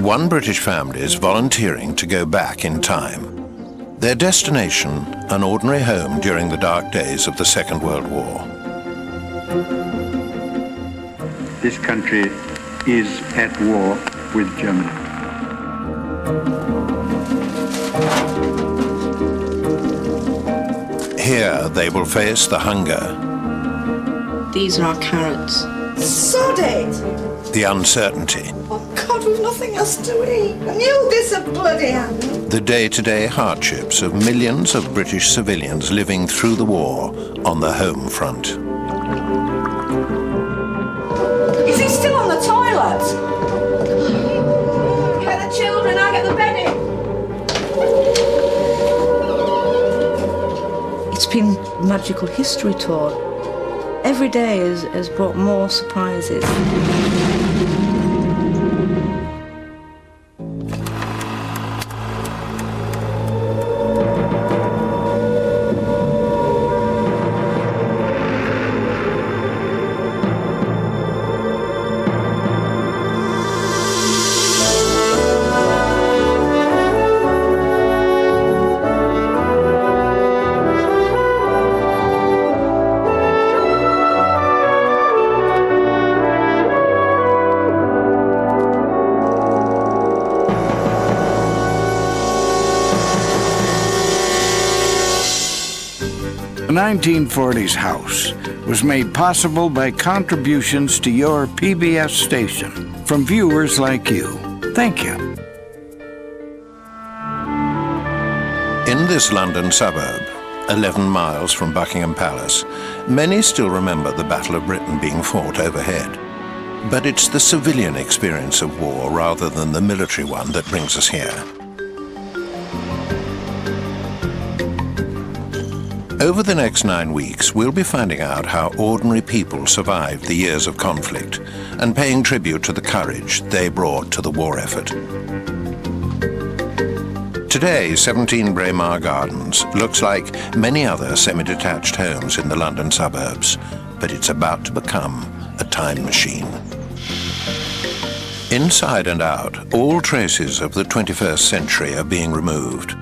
One British family is volunteering to go back in time. Their destination, an ordinary home during the dark days of the Second World War. This country is at war with Germany. Here they will face the hunger. These are our carrots. Sod it! The uncertainty. Oh God, we've nothing else to eat. And you this a bloody hand. The day-to-day hardships of millions of British civilians living through the war on the home front. Is he still on the toilet? You get the children, I get the bedding. It's been magical history tour. Every day has brought more surprises. The 1940s house was made possible by contributions to your PBS station from viewers like you. Thank you. In this London suburb, 11 miles from Buckingham Palace, many still remember the Battle of Britain being fought overhead. But it's the civilian experience of war rather than the military one that brings us here. Over the next 9 weeks, we'll be finding out how ordinary people survived the years of conflict and paying tribute to the courage they brought to the war effort. Today, 17 Braemar Gardens looks like many other semi-detached homes in the London suburbs, but it's about to become a time machine. Inside and out, all traces of the 21st century are being removed.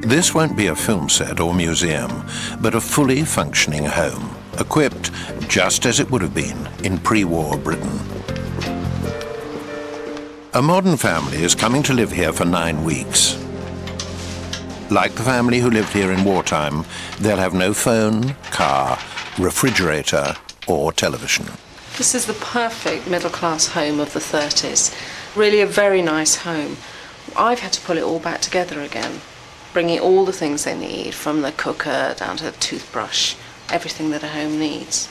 This won't be a film set or museum, but a fully functioning home, equipped just as it would have been in pre-war Britain. A modern family is coming to live here for 9 weeks. Like the family who lived here in wartime, they'll have no phone, car, refrigerator, or television. This is the perfect middle-class home of the 30s. Really a very nice home. I've had to pull it all back together again, bringing all the things they need, from the cooker down to the toothbrush, everything that a home needs.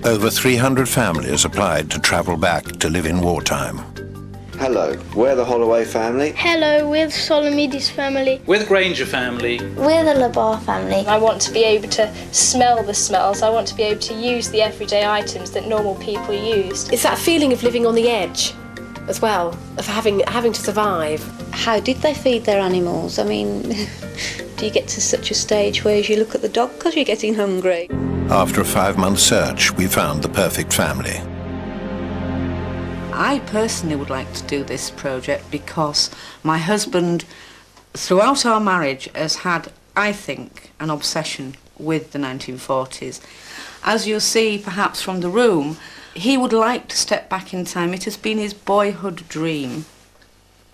Over 300 families applied to travel back to live in wartime. Hello, we're the Holloway family. Hello, we're the Solomidis family. We're the Granger family. We're the Labar family. I want to be able to smell the smells. I want to be able to use the everyday items that normal people use. It's that feeling of living on the edge as well, of having to survive. How did they feed their animals? I mean, do you get to such a stage where you look at the dog because you're getting hungry? After a 5-month search, we found the perfect family. I personally would like to do this project because my husband, throughout our marriage, has had, I think, an obsession with the 1940s. As you'll see, perhaps from the room, he would like to step back in time. It has been his boyhood dream.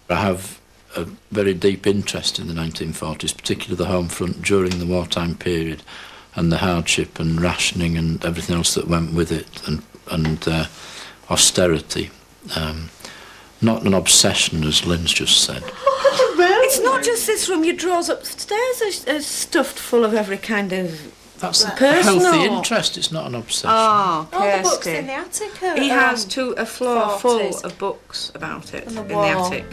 I have a very deep interest in the 1940s, particularly the home front during the wartime period, and the hardship and rationing and everything else that went with it, and austerity. Not an obsession, as Lynn's just said. It's not just this room. Your drawers upstairs are stuffed full of every kind of... That's a personal. healthy interest, it's not an obsession. Oh, All the books in the attic are, he has a floor 40s. full of books about it in the attic.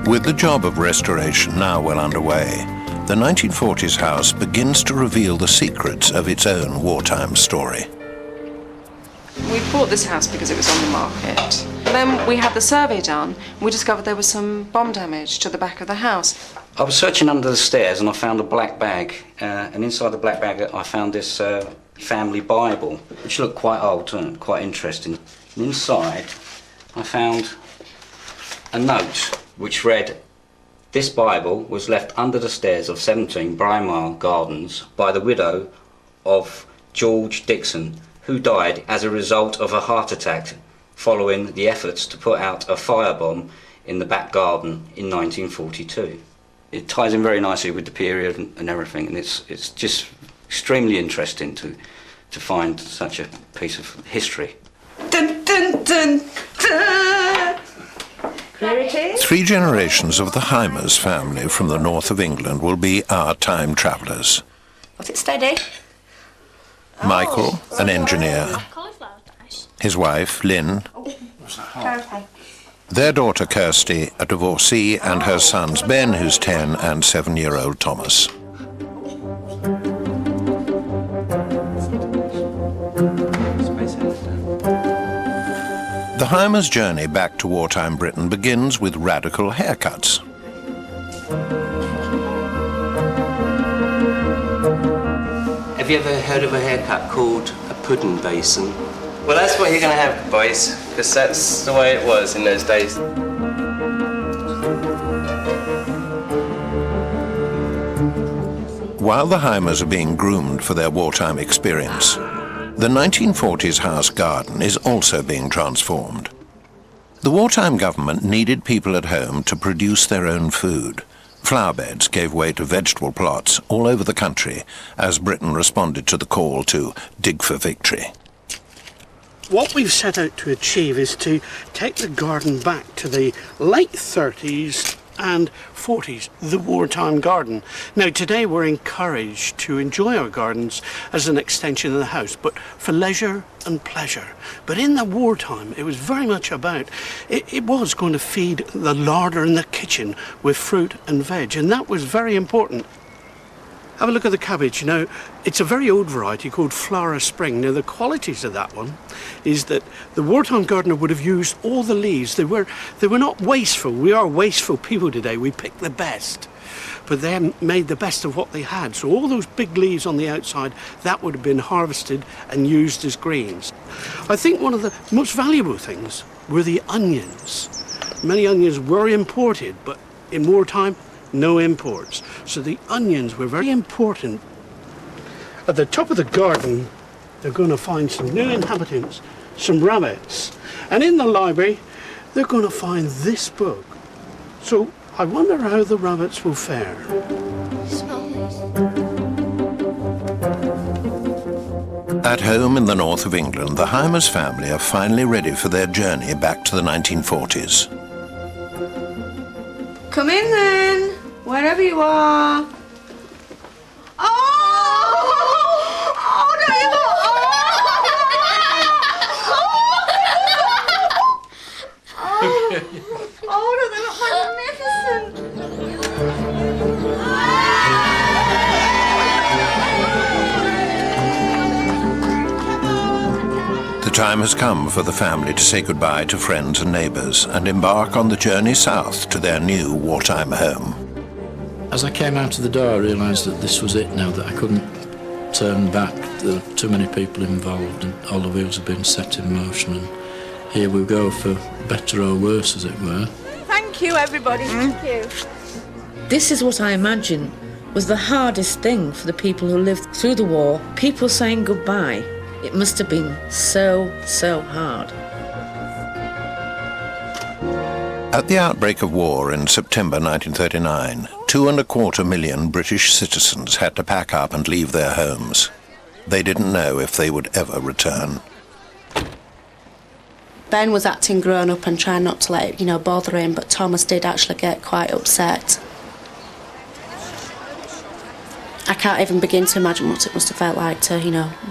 With the job of restoration now well underway, the 1940s house begins to reveal the secrets of its own wartime story. We bought this house because it was on the market. Then we had the survey done. We discovered there was some bomb damage to the back of the house. I was searching under the stairs and I found a black bag, and inside the black bag I found this family Bible, which looked quite old and quite interesting. And inside, I found a note which read, "This Bible was left under the stairs of 17 Bramall Gardens by the widow of George Dixon, who died as a result of a heart attack following the efforts to put out a firebomb in the back garden in 1942. It ties in very nicely with the period and everything, and it's just extremely interesting to find such a piece of history. Dun, dun, dun, dun. Here it is. 3 generations of the Hymers family from the north of England will be our time travellers. Got it steady? Michael, an engineer, his wife, Lynn, their daughter, Kirsty, a divorcee, and her sons, Ben, who's 10, and 7-year-old Thomas. The Hymers' journey back to wartime Britain begins with radical haircuts. Have you ever heard of a haircut called a pudding basin? Well, that's what you're going to have, boys, because that's the way it was in those days. While the Hymers are being groomed for their wartime experience, the 1940s house garden is also being transformed. The wartime government needed people at home to produce their own food. Flower beds gave way to vegetable plots all over the country as Britain responded to the call to dig for victory. What we've set out to achieve is to take the garden back to the late 30s and 40s, the wartime garden. Now today we're encouraged to enjoy our gardens as an extension of the house, but for leisure and pleasure. But in the wartime it was very much about, it was going to feed the larder in the kitchen with fruit and veg, and that was very important. Have a look at the cabbage. Now, it's a very old variety called Flora Spring. Now, the qualities of that one is that the wartime gardener would have used all the leaves. They were not wasteful. We are wasteful people today. We pick the best. But they made the best of what they had. So all those big leaves on the outside, that would have been harvested and used as greens. I think one of the most valuable things were the onions. Many onions were imported, but in wartime, no imports. So the onions were very important. At the top of the garden, they're going to find some new inhabitants, some rabbits. And in the library, they're going to find this book. So I wonder how the rabbits will fare. At home in the north of England, the Hymers family are finally ready for their journey back to the 1940s. Come in then, wherever you are. Oh, they look magnificent. The time has come for the family to say goodbye to friends and neighbours and embark on the journey south to their new wartime home. As I came out of the door, I realised that this was it now, that I couldn't turn back. There were too many people involved and all the wheels had been set in motion, and here we go, for better or worse, as it were. Thank you, everybody. Thank you. This is what I imagine was the hardest thing for the people who lived through the war. People saying goodbye. It must have been so, so hard. At the outbreak of war in September 1939, 2.25 million British citizens had to pack up and leave their homes. They didn't know if they would ever return. Ben was acting grown up and trying not to let it, bother him, but Thomas did actually get quite upset. I can't even begin to imagine what it must have felt like to,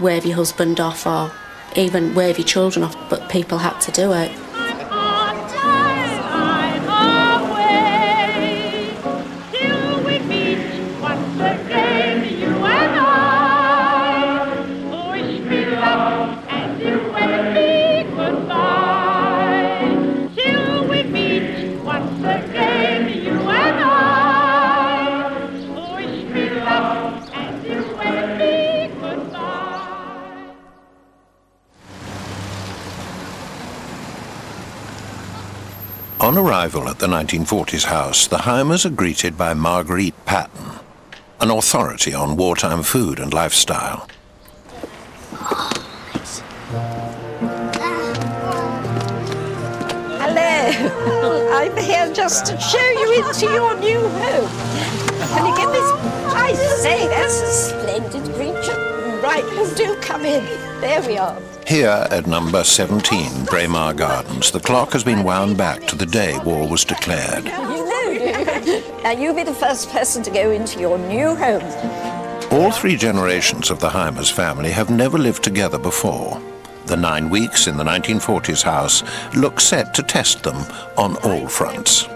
wave your husband off or even wave your children off, but people had to do it. On arrival at the 1940s house, the Heimers are greeted by Marguerite Patton, an authority on wartime food and lifestyle. Hello, I'm here just to show you into your new home. Can you get this? I say, that's a splendid creature. Right, well, do come in. There we are. Here at number 17 Braemar Gardens, the clock has been wound back to the day war was declared. You know, now you'll be the first person to go into your new home. All 3 generations of the Heimers family have never lived together before. The 9 weeks in the 1940s house look set to test them on all fronts.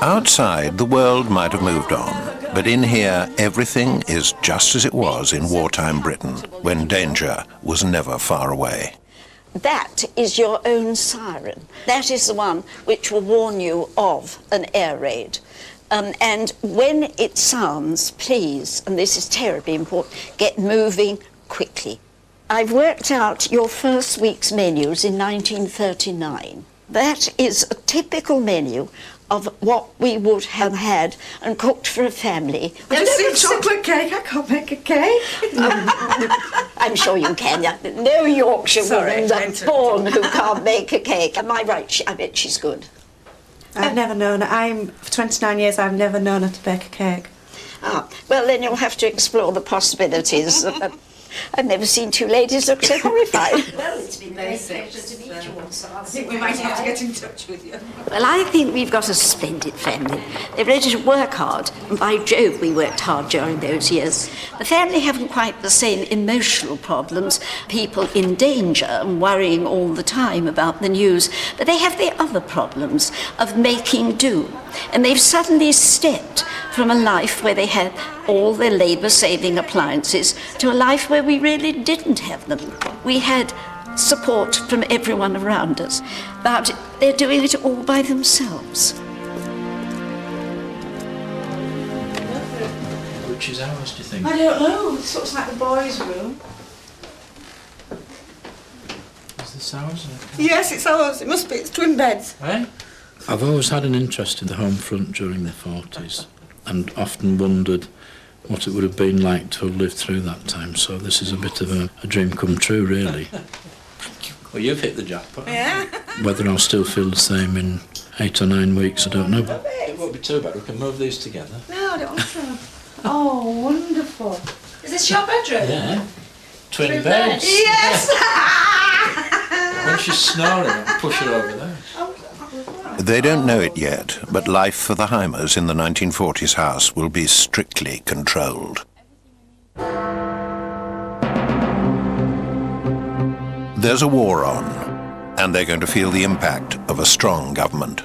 Outside, the world might have moved on. But in here, everything is just as it was in wartime Britain, when danger was never far away. That is your own siren. That is the one which will warn you of an air raid. And when it sounds, please, and this is terribly important, get moving quickly. I've worked out your first week's menus in 1939. That is a typical menu of what we would have had and cooked for a family. I just see chocolate cake. I can't make a cake. I'm sure you can. No Yorkshire woman that's born who can't make a cake. Am I right? I bet she's good. I've never known her. For 29 years, I've never known her to bake a cake. Ah, well, then you'll have to explore the possibilities. I've never seen 2 ladies look so horrified. Well, it's been very pleasure to meet you all, so I think we might have to get in touch with you. Well, I think we've got a splendid family. They're ready to work hard, and by Jove, we worked hard during those years. The family haven't quite the same emotional problems, people in danger and worrying all the time about the news, but they have the other problems of making do. And they've suddenly stepped from a life where they had all their labour-saving appliances to a life where we really didn't have them. We had support from everyone around us, but they're doing it all by themselves. Which is ours, do you think? I don't know. This looks like the boys' room. Is this ours? Yes, it's ours. It must be. It's twin beds. Eh? I've always had an interest in the home front during the 40s and often wondered what it would have been like to have lived through that time, so this is a bit of a dream come true, really. Well, you've hit the jackpot. Yeah. Whether I'll still feel the same in 8 or 9 weeks, I don't know, but it won't be too bad. We can move these together. No, I don't want to. Oh, wonderful. Is this your bedroom? Yeah. Twin beds. Yes! When she's snoring, I'll push her over there. They don't know it yet, but life for the Heimers in the 1940s house will be strictly controlled. There's a war on, and they're going to feel the impact of a strong government.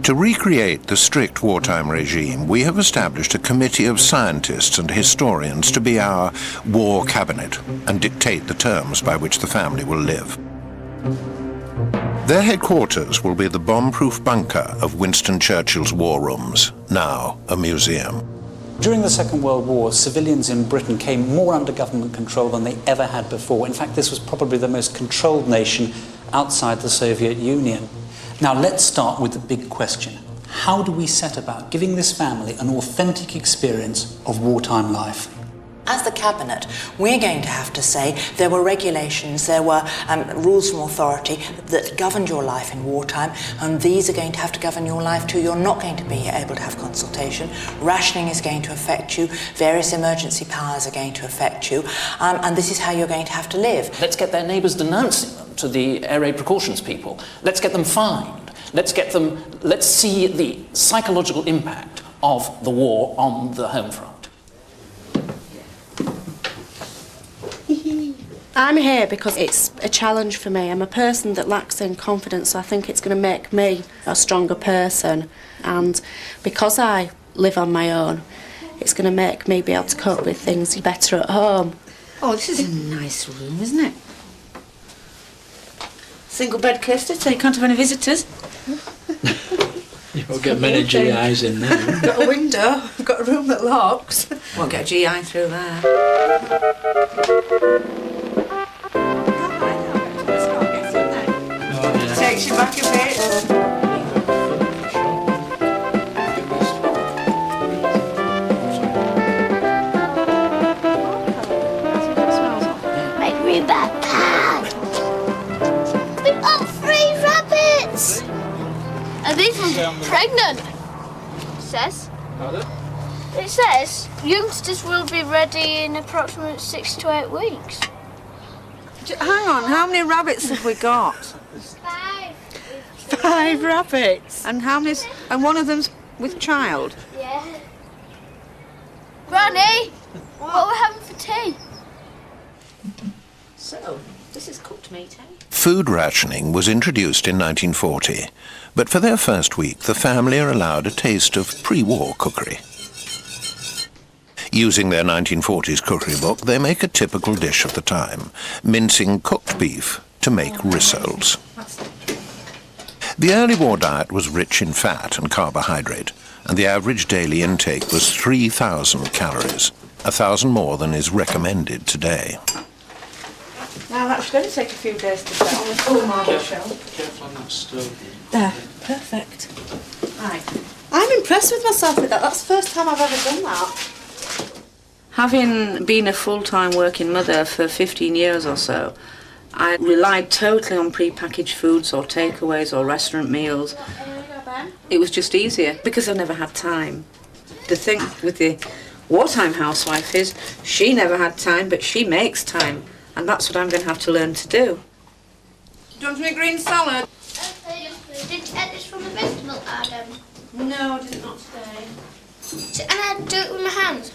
To recreate the strict wartime regime, we have established a committee of scientists and historians to be our war cabinet and dictate the terms by which the family will live. Their headquarters will be the bomb-proof bunker of Winston Churchill's war rooms, now a museum. During the Second World War, civilians in Britain came more under government control than they ever had before. In fact, this was probably the most controlled nation outside the Soviet Union. Now, let's start with the big question. How do we set about giving this family an authentic experience of wartime life? As the Cabinet, we're going to have to say there were regulations, there were rules from authority that governed your life in wartime, and these are going to have to govern your life too. You're not going to be able to have consultation. Rationing is going to affect you. Various emergency powers are going to affect you. And this is how you're going to have to live. Let's get their neighbours denouncing them to the air raid precautions people. Let's get them fined. Let's see the psychological impact of the war on the home front. I'm here because it's a challenge for me. I'm a person that lacks in confidence, so I think it's going to make me a stronger person. And because I live on my own, it's going to make me be able to cope with things better at home. Oh, this is a nice room, isn't it? Single bed cluster, so you can't have any visitors. You won't get many GIs in there. I've got a window, I've got a room that locks. Won't get a GI through there. Hitch you back a bit. We've got 3 rabbits! Are these ones pregnant? It says youngsters will be ready in approximately 6 to 8 weeks. Hang on, how many rabbits have we got? 5. 5 rabbits. And how many? And one of them's with child. Yeah. Granny, what are we having for tea? So, this is cooked meat, eh? Food rationing was introduced in 1940, but for their first week the family are allowed a taste of pre-war cookery. Using their 1940s cookery book, they make a typical dish of the time, mincing cooked beef to make rissoles. The early war diet was rich in fat and carbohydrate, and the average daily intake was 3,000 calories, 1,000 more than is recommended today. Now that should only take a few days to set on the full marble shell. Careful on that stove. There, perfect. Right. I'm impressed with myself with that. That's the first time I've ever done that. Having been a full-time working mother for 15 years or so, I relied totally on pre-packaged foods or takeaways or restaurant meals. It was just easier because I never had time. The thing with the wartime housewife is she never had time, but she makes time. And that's what I'm going to have to learn to do. Do you want me a green salad? Did you get this from the vegetable garden? No, I did not today. And I had to do it with my hands.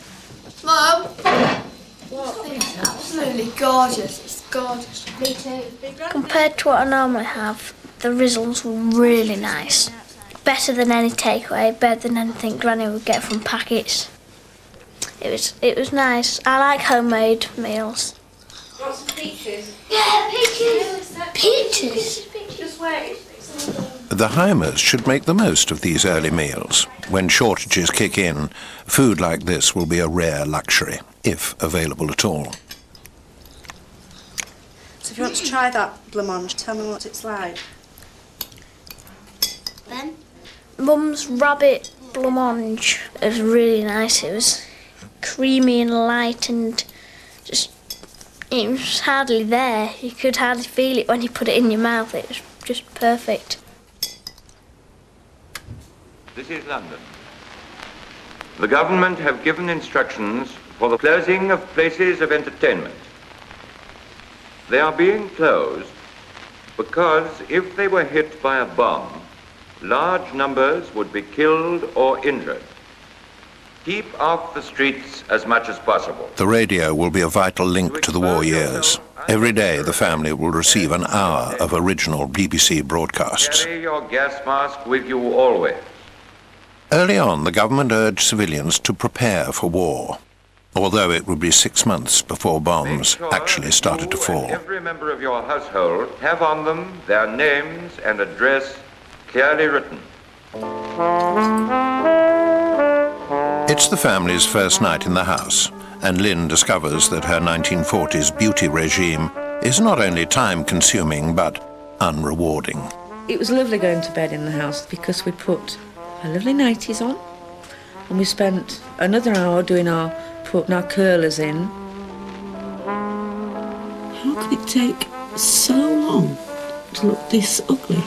Mum! It's absolutely gorgeous. It's gorgeous. Me too. Compared to what I normally have, the rissoles were really nice. Better than any takeaway, better than anything Granny would get from packets. It was nice. I like homemade meals. Want some peaches? Yeah, peaches! Peaches! Just wait. The Heimers should make the most of these early meals. When shortages kick in, food like this will be a rare luxury, if available at all. So if you want to try that blancmange, tell me what it's like. Then? Mum's rabbit blancmange. It was really nice. It was creamy and light and just... It was hardly there. You could hardly feel it when you put it in your mouth. It was just perfect. This is London. The government have given instructions for the closing of places of entertainment. They are being closed because if they were hit by a bomb, large numbers would be killed or injured. Keep off the streets as much as possible. The radio will be a vital link to the war years. Every day the family will receive an hour of original BBC broadcasts. Carry your gas mask with you always. Early on, the government urged civilians to prepare for war, although it would be 6 months before bombs actually started to fall. Every member of your household have on them their names and address clearly written. It's the family's first night in the house, and Lynn discovers that her 1940s beauty regime is not only time-consuming, but unrewarding. It was lovely going to bed in the house because we put our lovely nighties on and we spent another hour putting our curlers in. How could it take so long to look this ugly?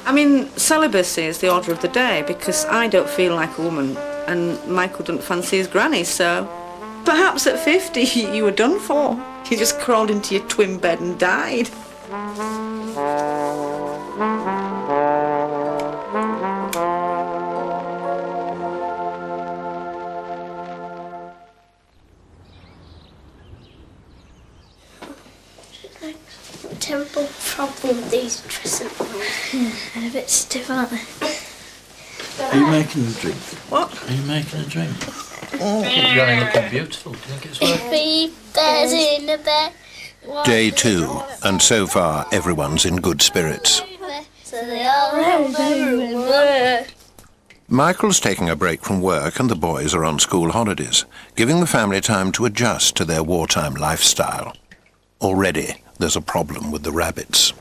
I mean, celibacy is the order of the day because I don't feel like a woman and Michael doesn't fancy his granny, so perhaps at 50 you were done for. You just crawled into your twin bed and died. Terrible problem with these dressing rooms. They're a bit stiff, aren't they? Are you making a drink? What? Are you making a drink? Oh, you're going looking beautiful. Do you think it's working? 3 bears in a bed. Day 2, and so far everyone's in good spirits. So they all remember. Michael's taking a break from work and the boys are on school holidays, giving the family time to adjust to their wartime lifestyle. Already there's a problem with the rabbits.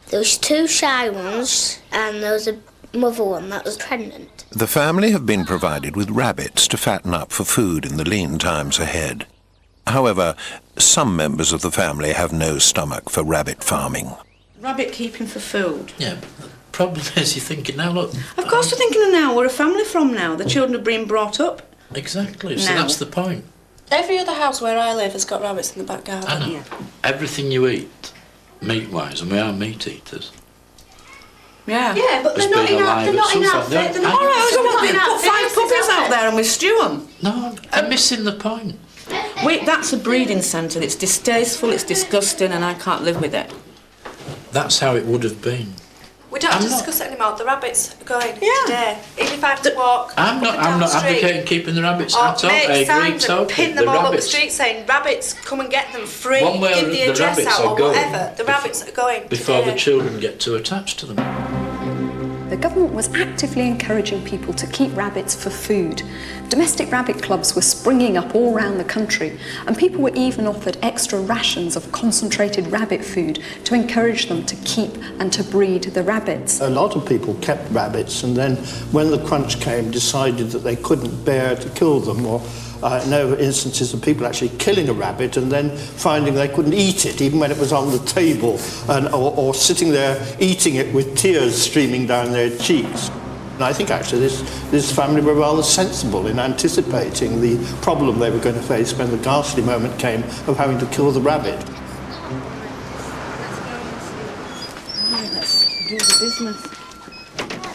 There was 2 shy ones, and there was a mother one that was pregnant. The family have been provided with rabbits to fatten up for food in the lean times ahead. However, some members of the family have no stomach for rabbit farming. Rabbit keeping for food. Yeah, but the problem is you're thinking now, look... Of course we're thinking of now. We're a family from now. The children are being brought up. Exactly, so now. that's the point. Every other house where I live has got rabbits in the back garden. I know. Yeah. Everything you eat, meat-wise, and we are meat eaters. Yeah. Yeah, but they're not in our fit. They're not All right, in our we put 5 puppies out there and we stew them. No, I'm missing the point. Wait, that's a breeding centre. It's distasteful, it's disgusting, and I can't live with it. That's how it would have been. We don't have to discuss it anymore. The rabbits are going today. Even if I have to walk. I'm not advocating keeping the rabbits at all. I agree totally. Pin them all up the street saying, rabbits, come and get them free. One way Give the address rabbits out are or going whatever. The rabbits are going before today. the children get too attached to them. The government was actively encouraging people to keep rabbits for food. Domestic rabbit clubs were springing up all around the country, and people were even offered extra rations of concentrated rabbit food to encourage them to keep and to breed the rabbits. A lot of people kept rabbits, and then when the crunch came, decided that they couldn't bear to kill them, or know instances of people actually killing a rabbit and then finding they couldn't eat it, even when it was on the table, or sitting there eating it with tears streaming down their cheeks. And I think actually this family were rather sensible in anticipating the problem they were going to face when the ghastly moment came of having to kill the rabbit. Right, let's do the business.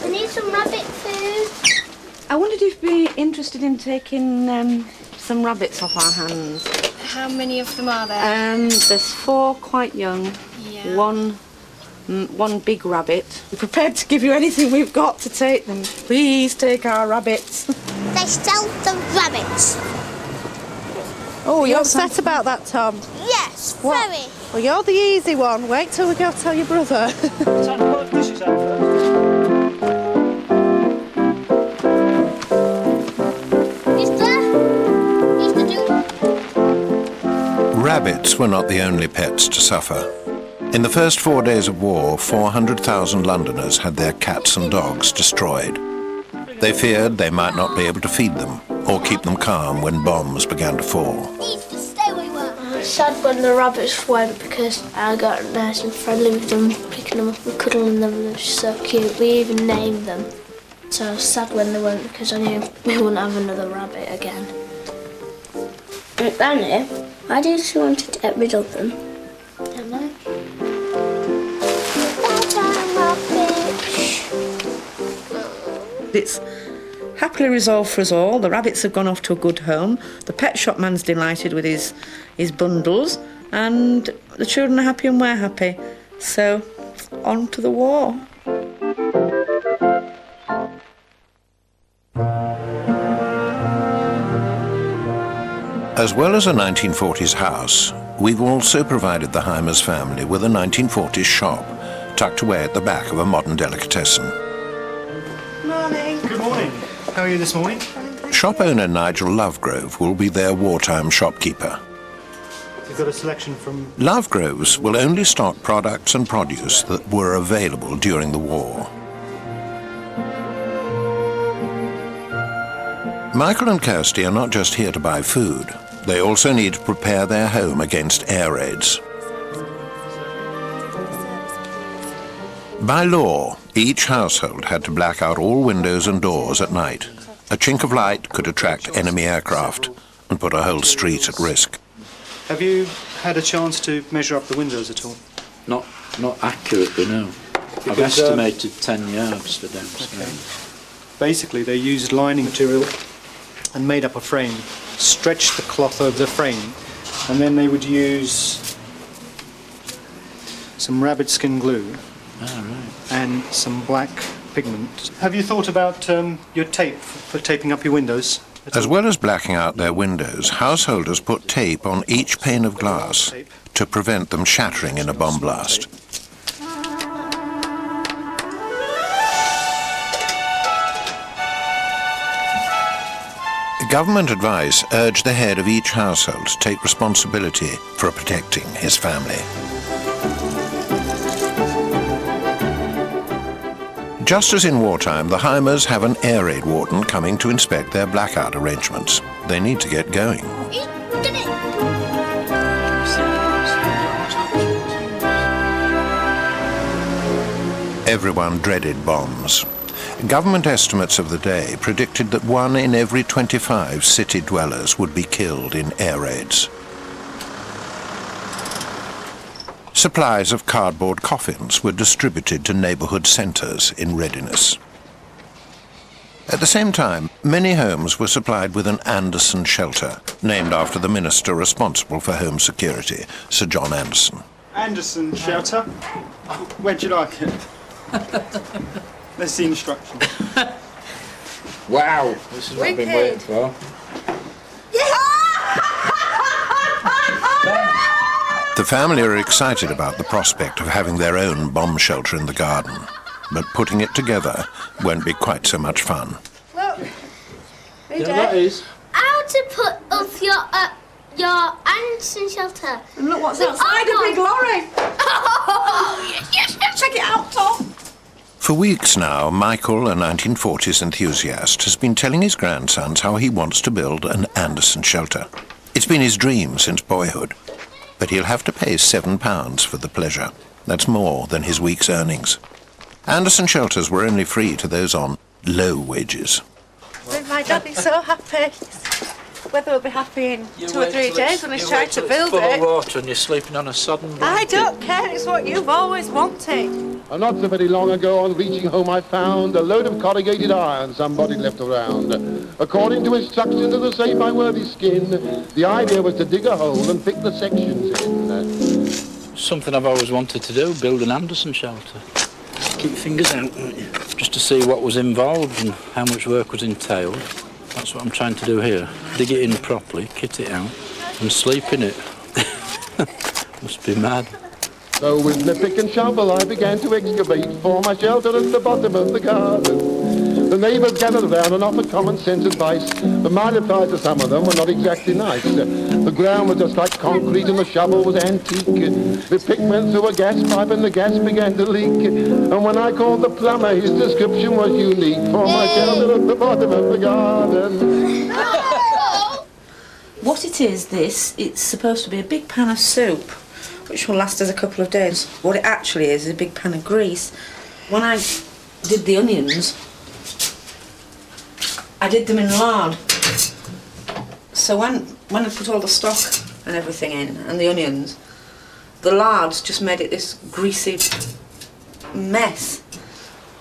I need some rabbit food. I wondered if you'd be interested in taking some rabbits off our hands. How many of them are there? There's 4 quite young, Yeah. one big rabbit. We're prepared to give you anything we've got to take them. Please take our rabbits. They sell the rabbits. Oh, you're upset about that, Tom? Yes, very. Well, you're the easy one. Wait till we go tell your brother. Rabbits were not the only pets to suffer. In the first 4 days of war, 400,000 Londoners had their cats and dogs destroyed. They feared they might not be able to feed them or keep them calm when bombs began to fall. I was sad when the rabbits went because I got nice and friendly with them, picking them up and cuddling them, and they were so cute. We even named them. So I was sad when they went because I knew we wouldn't have another rabbit again. Annie, why did you want to get rid of them? Don't know. It's happily resolved for us all. The rabbits have gone off to a good home. The pet shop man's delighted with his bundles, and the children are happy and we're happy. So, on to the war. As well as a 1940s house, we've also provided the Heimers family with a 1940s shop tucked away at the back of a modern delicatessen. Morning. Good morning. How are you this morning? Shop owner Nigel Lovegrove will be their wartime shopkeeper. We've got a selection from... Lovegroves will only stock products and produce that were available during the war. Michael and Kirsty are not just here to buy food. They also need to prepare their home against air raids. By law, each household had to black out all windows and doors at night. A chink of light could attract enemy aircraft and put a whole street at risk. Have you had a chance to measure up the windows at all? Not accurately, no. I've Because, estimated 10 yards for downstairs. Basically, they used lining material and made up a frame, stretched the cloth over the frame, and then they would use some rabbit skin glue and some black pigment. Have you thought about your tape for taping up your windows? As well as blacking out their windows, householders put tape on each pane of glass to prevent them shattering in a bomb blast. Government advice urged the head of each household to take responsibility for protecting his family. Just as in wartime, the Heimers have an air raid warden coming to inspect their blackout arrangements. They need to get going. Everyone dreaded bombs. Government estimates of the day predicted that 1 in every 25 city dwellers would be killed in air raids. Supplies of cardboard coffins were distributed to neighbourhood centres in readiness. At the same time, many homes were supplied with an Anderson shelter, named after the minister responsible for home security, Sir John Anderson. Anderson shelter. Where'd you like it? Let's see instructions. Wow, this is what I've been waiting for. The family are excited about the prospect of having their own bomb shelter in the garden, but putting it together won't be quite so much fun. Look. Yeah, that is. How to put up your Anderson shelter. And look what's outside a big lorry. Yes, check it out, Tom. For weeks now, Michael, a 1940s enthusiast, has been telling his grandsons how he wants to build an Anderson shelter. It's been his dream since boyhood, but he'll have to pay £7 for the pleasure. That's more than his week's earnings. Anderson shelters were only free to those on low wages. My daddy's so happy. Whether he'll be happy in 2 or 3 days when he's trying to build full it. of water and you're sleeping on a sodden blanket. I don't care, it's what you've always wanted. Not so very long ago, on reaching home, I found a load of corrugated iron somebody left around. According to instructions of the safe my worthy skin, the idea was to dig a hole and pick the sections in. Something I've always wanted to do, build an Anderson shelter. Keep your fingers out, just to see what was involved and how much work was entailed. That's what I'm trying to do here. Dig it in properly, kit it out, and sleep in it. Must be mad. So with the pick and shovel I began to excavate for my shelter at the bottom of the garden. The neighbours gathered around and offered common sense advice, but my replies to some of them were not exactly nice. The ground was just like concrete and the shovel was antique. The pick went through a gas pipe and the gas began to leak. And when I called the plumber, his description was unique for my shelter at the bottom of the garden. What it is, it's supposed to be a big pan of soup, which will last us a couple of days. What it actually is a big pan of grease. When I did the onions, I did them in lard. So when I put all the stock and everything in, and the onions, the lard's just made it this greasy mess.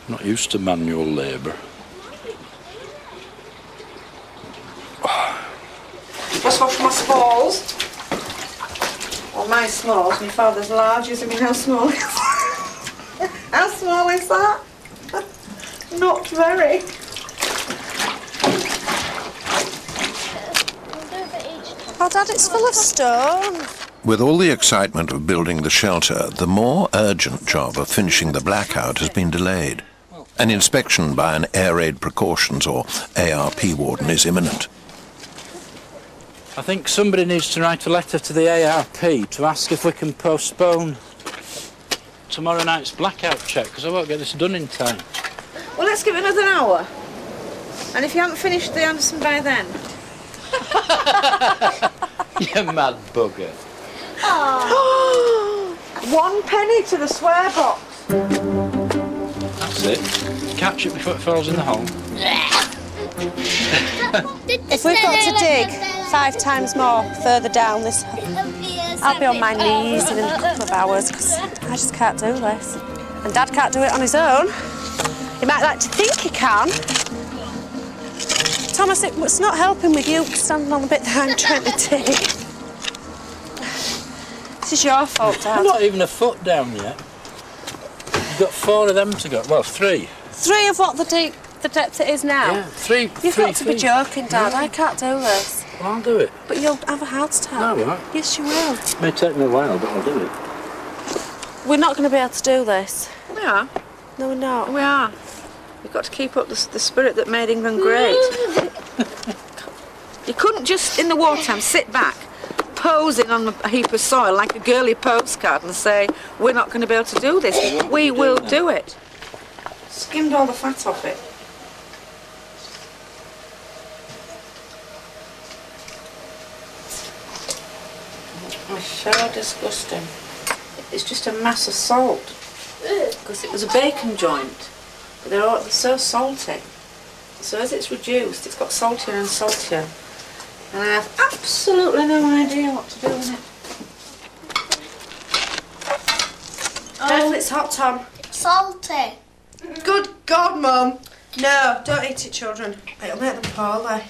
I'm not used to manual labour. Just wash my smalls. Or my smalls, my father's larges. I mean, how small is how small is that? Not very. Oh, Dad, it's full of stone. With all the excitement of building the shelter, the more urgent job of finishing the blackout has been delayed. An inspection by an air raid precautions or ARP warden is imminent. I think somebody needs to write a letter to the ARP to ask if we can postpone tomorrow night's blackout check, because I won't get this done in time. Well, let's give it another hour. And if you haven't finished the Anderson by then... You mad bugger. Oh. 1 penny to the swear box. That's it. Catch it before it falls in the hole. If we've got to dig 5 times more further down this, I'll be on my knees in a couple of hours because I just can't do this. And Dad can't do it on his own. He might like to think he can. Thomas, it's not helping with you standing on the bit that I'm trying to dig. This is your fault, Dad. I'm not even a foot down yet. You've got 4 of them to go. Well, 3. 3 of what the depth it is now? Yeah, 3. You've got to be joking, Dad. No. I can't do this. Well, I'll do it. But you'll have a heart attack. No, I won't. Yes, you will. It may take me a while, but I'll do it. We're not going to be able to do this. We are. No, we're not. We are. We've got to keep up the spirit that made England great. You couldn't just, in the wartime, sit back, posing on a heap of soil like a girly postcard and say, we're not going to be able to do this. We will do it. skimmed all the fat off it. It's so disgusting. It's just a mass of salt. Because it was a bacon joint. But they're so salty. So as it's reduced, it's got saltier and saltier. And I have absolutely no idea what to do with it. Careful, it's hot, Tom. Salty. Good God, Mum. No, don't eat it, children. It'll make them poorly.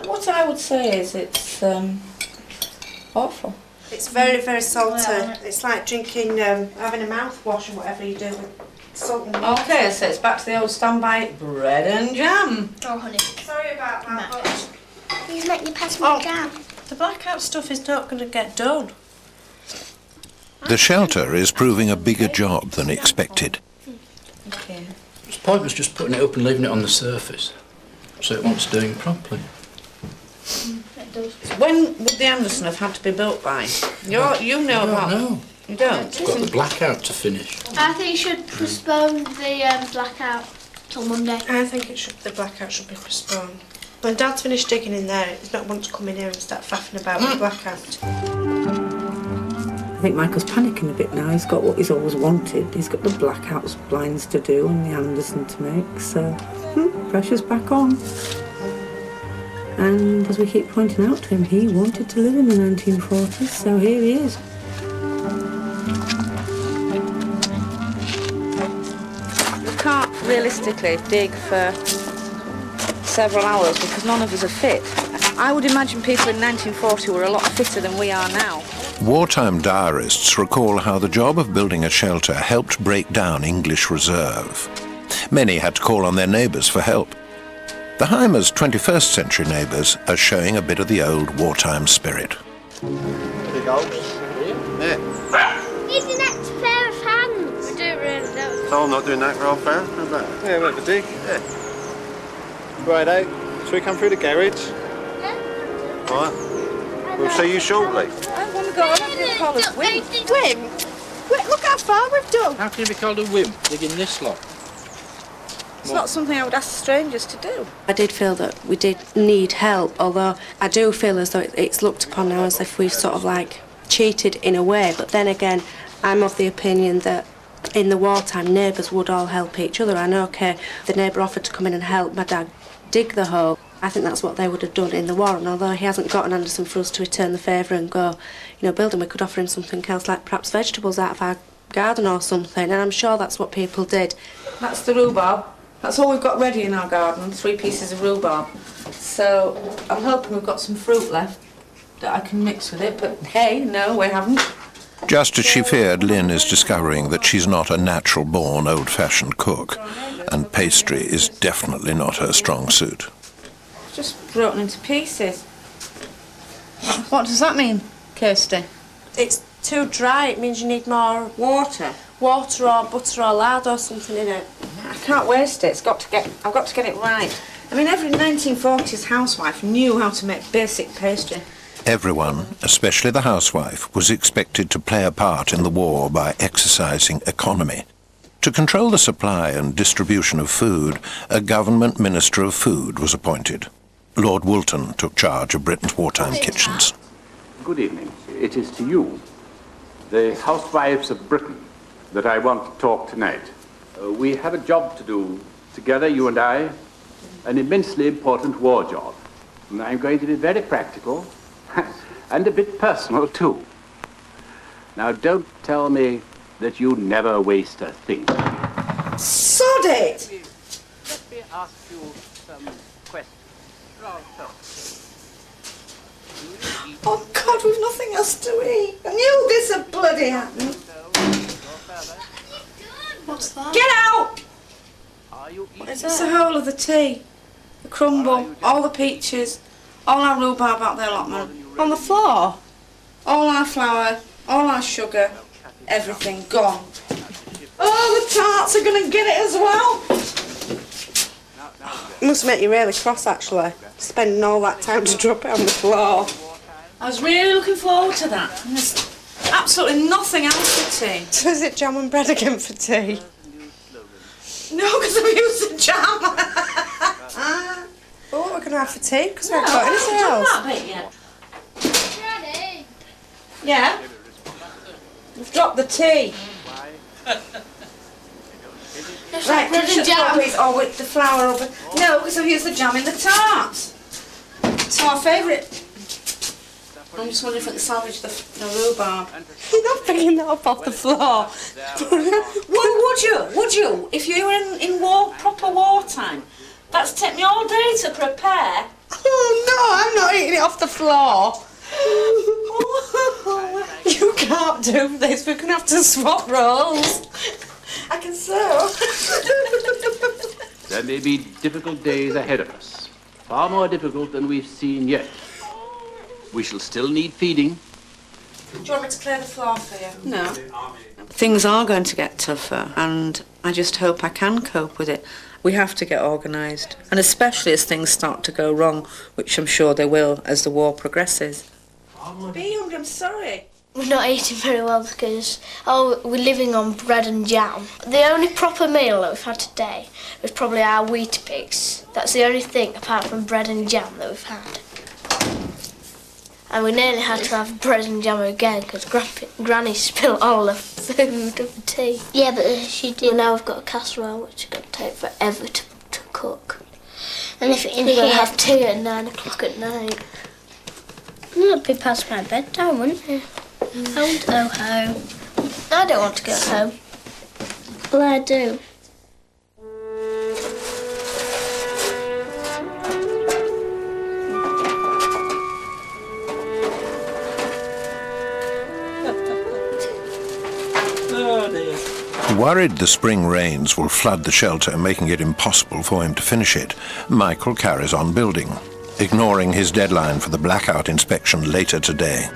What I would say is it's awful. It's very, very salty. It's like drinking, having a mouthwash or whatever you do with salt and water. Okay, so it's back to the old standby bread and jam. Oh, honey. Sorry about that, but... Please let me pass my jam. The blackout stuff is not going to get done. The shelter is proving a bigger job than expected. Okay. The point was just putting it up and leaving it on the surface, so it wants doing properly. When would the Anderson have had to be built by? You know about... No. You don't? It's got the blackout to finish. I think you should postpone the blackout till Monday. I think the blackout should be postponed. When Dad's finished digging in there, he's not want to come in here and start faffing about with the blackout. I think Michael's panicking a bit now. He's got what he's always wanted. He's got the blackouts blinds to do and the Anderson to make, so pressure's back on. And as we keep pointing out to him, he wanted to live in the 1940s, so here he is. We can't realistically dig for several hours because none of us are fit. I would imagine people in 1940 were a lot fitter than we are now. Wartime diarists recall how the job of building a shelter helped break down English reserve. Many had to call on their neighbours for help. The Heimers' 21st century neighbours are showing a bit of the old wartime spirit. Big house. Yeah. Need an extra pair of hands. We do really don't. So I'm not doing that real fast, is that? Yeah, we'll have a dig. Yeah. Right out. Shall we come through the garage? Yeah. Right. We'll see you shortly. I want to go on and be called a whim. Whim? Wait, look how far we've done. How can you be called a whim, digging this lot? It's not something I would ask strangers to do. I did feel that we did need help, although I do feel as though it's looked upon now as if we've sort of like cheated in a way. But then again, I'm of the opinion that in the wartime, neighbours would all help each other. I know, okay, the neighbour offered to come in and help my dad dig the hole. I think that's what they would have done in the war, and although he hasn't got an Anderson for us to return the favour and go, build him, we could offer him something else, like perhaps vegetables out of our garden or something, and I'm sure that's what people did. That's the rhubarb. That's all we've got ready in our garden, 3 pieces of rhubarb. So I'm hoping we've got some fruit left that I can mix with it, but hey, no, we haven't. Just as she feared, Lynn is discovering that she's not a natural-born, old-fashioned cook, and pastry is definitely not her strong suit. Just broken into pieces. What does that mean, Kirsty? It's too dry. It means you need more water. Water or butter or lard or something in it. I can't waste it. I've got to get it right. I mean, every 1940s housewife knew how to make basic pastry. Everyone, especially the housewife, was expected to play a part in the war by exercising economy. To control the supply and distribution of food, a government minister of food was appointed. Lord Woolton took charge of Britain's wartime kitchens. Good evening. It is to you, the housewives of Britain, that I want to talk tonight. We have a job to do together, you and I, an immensely important war job. And I'm going to be very practical and a bit personal, too. Now, don't tell me that you never waste a thing. Sod it! Let me ask you some questions. Oh, God, we've nothing else to eat. I knew this would bloody happen. What's that? Get out! It's the whole of the tea, the crumble, all the peaches, all our rhubarb out there, allotment. On the floor. All our flour, all our sugar, everything gone. Oh, the tarts are going to get it as well. It must make you really cross, actually, spending all that time to drop it on the floor. I was really looking forward to that. And there's absolutely nothing else for tea. So is it jam and bread again for tea? No, because I've used the jam. Oh, what we're going to have for tea? Because we haven't got anything else. That bit yet. Yeah? We've dropped the tea. Right, can you jam with or with the flour over? No, because I've used the jam in the tarts. It's our favourite. I'm just wondering if I can salvage the rhubarb. You're not picking that up off the floor. Would you? If you were in proper wartime? That's taken me all day to prepare. Oh no, I'm not eating it off the floor. You can't do this. We're going to have to swap roles. I can sew. There may be difficult days ahead of us, far more difficult than we've seen yet. We shall still need feeding. Do you want me to clear the floor for you? No. Things are going to get tougher, and I just hope I can cope with it. We have to get organised, and especially as things start to go wrong, which I'm sure they will as the war progresses. Be hungry, I'm sorry. We're not eating very well because, we're living on bread and jam. The only proper meal that we've had today was probably our Weetabix. That's the only thing, apart from bread and jam, that we've had. And we nearly had to have bread and jam again because Granny spilled all the food of the tea. Yeah, but she did. Well, now we've got a casserole which is going to take forever to cook. And if we're going to have tea at 9 o'clock at night. That'd be past my bedtime, wouldn't it? I want to go home. I don't want to go home. Well, I do. Worried the spring rains will flood the shelter, making it impossible for him to finish it, Michael carries on building, ignoring his deadline for the blackout inspection later today.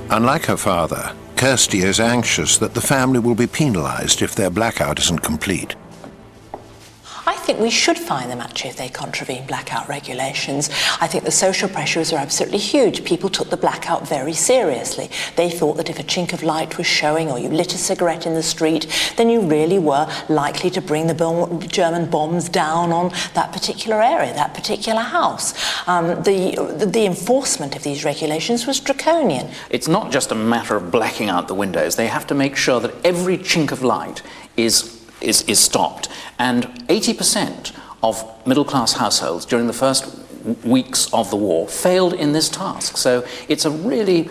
Unlike her father, Kirsty is anxious that the family will be penalised if their blackout isn't complete. I think we should fine them, actually, if they contravene blackout regulations. I think the social pressures are absolutely huge. People took the blackout very seriously. They thought that if a chink of light was showing or you lit a cigarette in the street, then you really were likely to bring the German bombs down on that particular area, that particular house. The enforcement of these regulations was draconian. It's not just a matter of blacking out the windows. They have to make sure that every chink of light is stopped. And 80% of middle-class households during the first weeks of the war failed in this task. So it's a really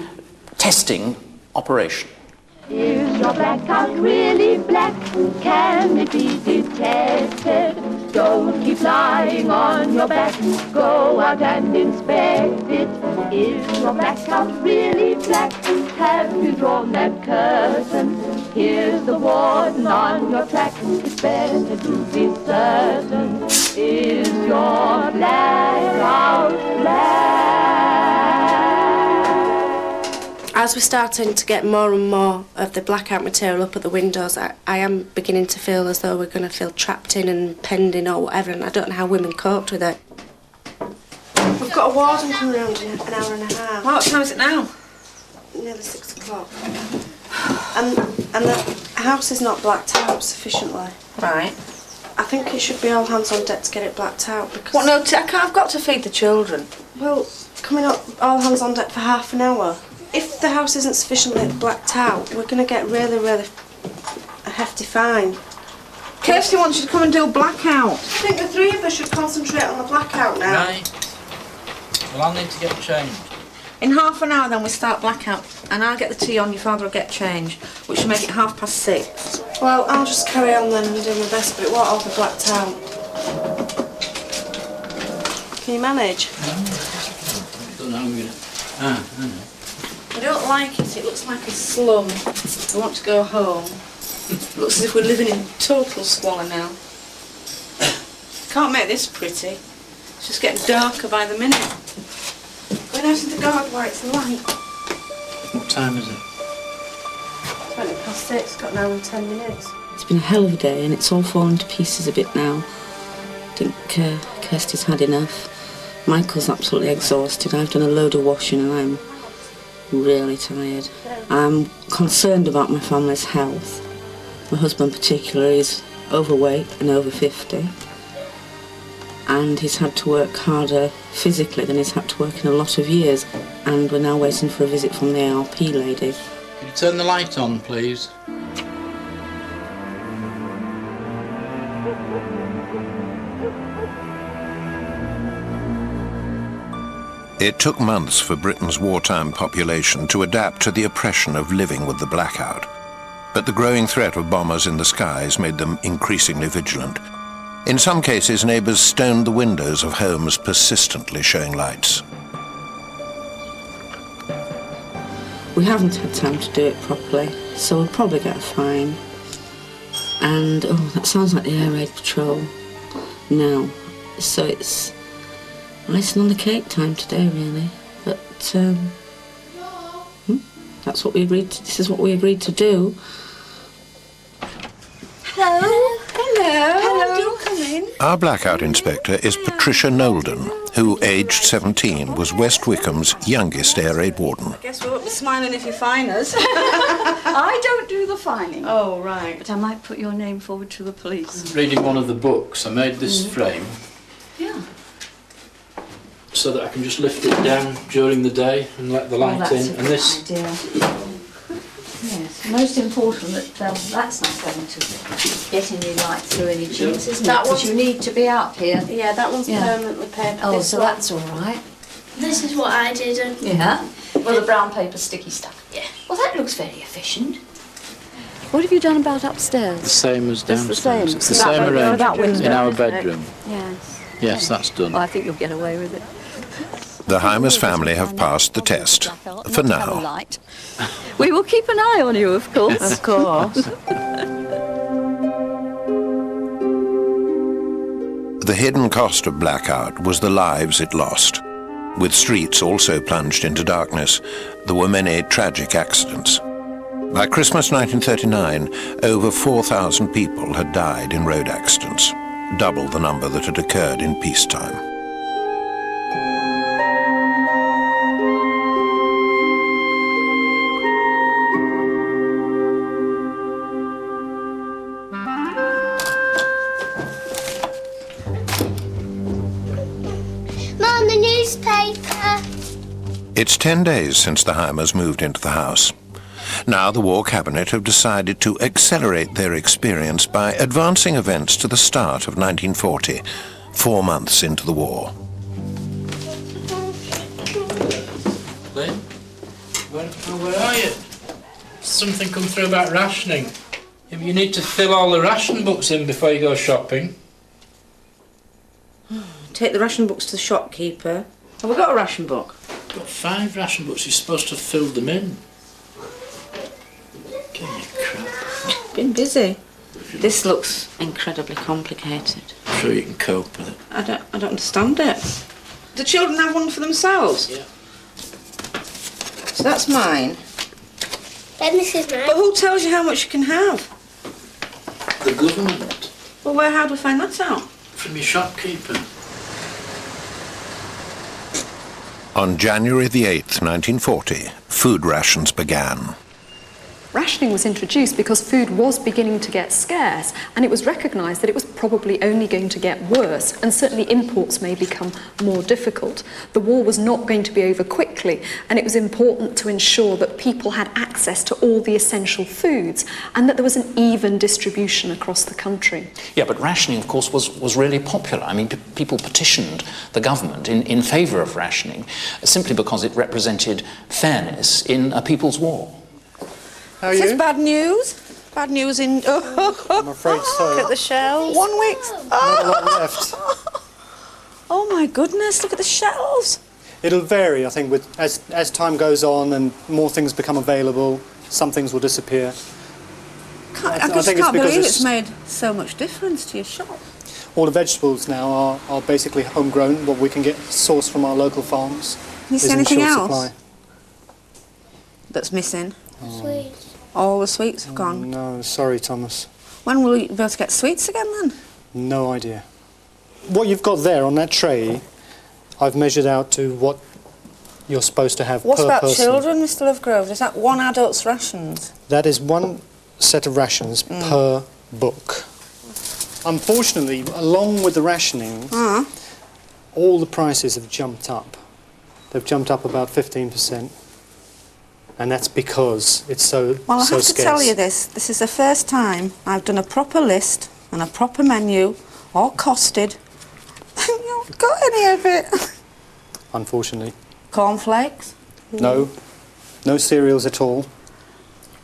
testing operation. Is your blackout really black? Can it be detected? Don't keep lying on your back. Go out and inspect it. Is your blackout really black? Have you drawn that curtain? Here's the warden on your track. It's better to be certain. Is your blackout black? As we're starting to get more and more of the blackout material up at the windows, I am beginning to feel as though we're going to feel trapped in and penned in or whatever, and I don't know how women coped with it. We've got a warden coming around in an hour and a half. What time is it now? Nearly 6 o'clock. And the house is not blacked out sufficiently. Right. I think it should be all hands on deck to get it blacked out because... What, no, I've got to feed the children. Well, coming up all hands on deck for half an hour. If the house isn't sufficiently blacked out, we're going to get really a hefty fine. Kirsty wants you to come and do a blackout. I think the three of us should concentrate on the blackout now. Right. Well, I'll need to get changed. In half an hour then we start blackout, and I'll get the tea on, your father will get changed, which will make it 6:30. Well, I'll just carry on then and do my best, but it won't all be blacked out. Can you manage? I don't know, I'm going to... I know. I don't like it, it looks like a slum. I want to go home. It looks as if we're living in total squalor now. Can't make this pretty. It's just getting darker by the minute. Going out into the garden where it's light. What time is it? 6:20, got an hour and 10 minutes. It's been a hell of a day and it's all fallen to pieces a bit now. I think Kirsty's had enough. Michael's absolutely exhausted. I've done a load of washing and really tired. I'm concerned about my family's health. My husband particularly is overweight and over 50. And he's had to work harder physically than he's had to work in a lot of years. And we're now waiting for a visit from the ARP lady. Can you turn the light on, please? It took months for Britain's wartime population to adapt to the oppression of living with the blackout. But the growing threat of bombers in the skies made them increasingly vigilant. In some cases, neighbours stoned the windows of homes persistently showing lights. We haven't had time to do it properly, so we'll probably get a fine. And, oh, that sounds like the Air Raid Patrol. No, so it's icing on the cake time today, really. But, that's what we agreed to, this is what we agreed to do. Hello. Hello. Hello. Do come in. Our blackout inspector is Patricia Nolden, who, aged 17, was West Wickham's youngest air raid warden. I guess we won't be smiling if you fine us. I don't do the fining. Oh, right. But I might put your name forward to the police. Reading one of the books, I made this frame Yeah. so that I can just lift it down during the day and let the light in. And this, idea. Yes, most important that that's not going to get any light through any chinks, isn't That it? Because you need to be up here. Yeah, that one's permanently papered. Oh, This so one- that's all right. This is what I did. And Yeah. Well, the brown paper sticky stuff. Yeah. Well, that looks very efficient. What have you done about upstairs? the same as Just the downstairs. same? It's the That same window, arrangement that window, in our isn't it? bedroom. Yes. Yes, that's done. Well, I think you'll get away with it. The Hymers family have passed the test, for now. We will keep an eye on you, of course. Of course. The hidden cost of blackout was the lives it lost. With streets also plunged into darkness, there were many tragic accidents. By Christmas 1939, over 4,000 people had died in road accidents, double the number that had occurred in peacetime. Mum, the newspaper. It's 10 days since the Hymers moved into the house. Now the War Cabinet have decided to accelerate their experience by advancing events to the start of 1940, 4 months into the war. Lynn? Where are you? Something come through about rationing. You need to fill all the ration books in before you go shopping. Take the ration books to the shopkeeper. Have we got a ration book? You've got 5 ration books, you're supposed to have filled them in. Give me crap. Been busy. This looks incredibly complicated. I'm sure you can cope with it. I don't understand it. The children have one for themselves? Yeah. So that's mine. Then this is mine. But who tells you how much you can have? The government. Well, how do we find that out? From your shopkeeper. On January the 8th, 1940, food rations began. Rationing was introduced because food was beginning to get scarce, and it was recognised that it was probably only going to get worse, and certainly imports may become more difficult. The war was not going to be over quickly, and it was important to ensure that people had access to all the essential foods and that there was an even distribution across the country. Yeah, but rationing, of course, was really popular. I mean, people petitioned the government in favour of rationing simply because it represented fairness in a people's war. How are Is this you? bad news? Bad news in... I'm afraid so. Look at the shelves. 1 week. Not a lot left. Oh my goodness, look at the shelves. It'll vary, I think, with as time goes on and more things become available, some things will disappear. I just think it's can't because believe it's- it's made so much difference to your shop. All the vegetables now are basically homegrown, what we can get sourced from our local farms. Can you is see in anything short else supply. that's missing? Sweets. All the sweets have gone. No, sorry, Thomas. When will you be able to get sweets again then? No idea. What you've got there on that tray, I've measured out to what you're supposed to have What per about person. children, Mr Lovegrove? Is that one adult's rations? That is one set of rations per book. Unfortunately, along with the rationing, all the prices have jumped up. They've jumped up about 15%. And that's because it's so Well, I so have to scarce. tell you this. This is the first time I've done a proper list and a proper menu, all costed. You haven't got any of it. Unfortunately. Cornflakes? No. No cereals at all.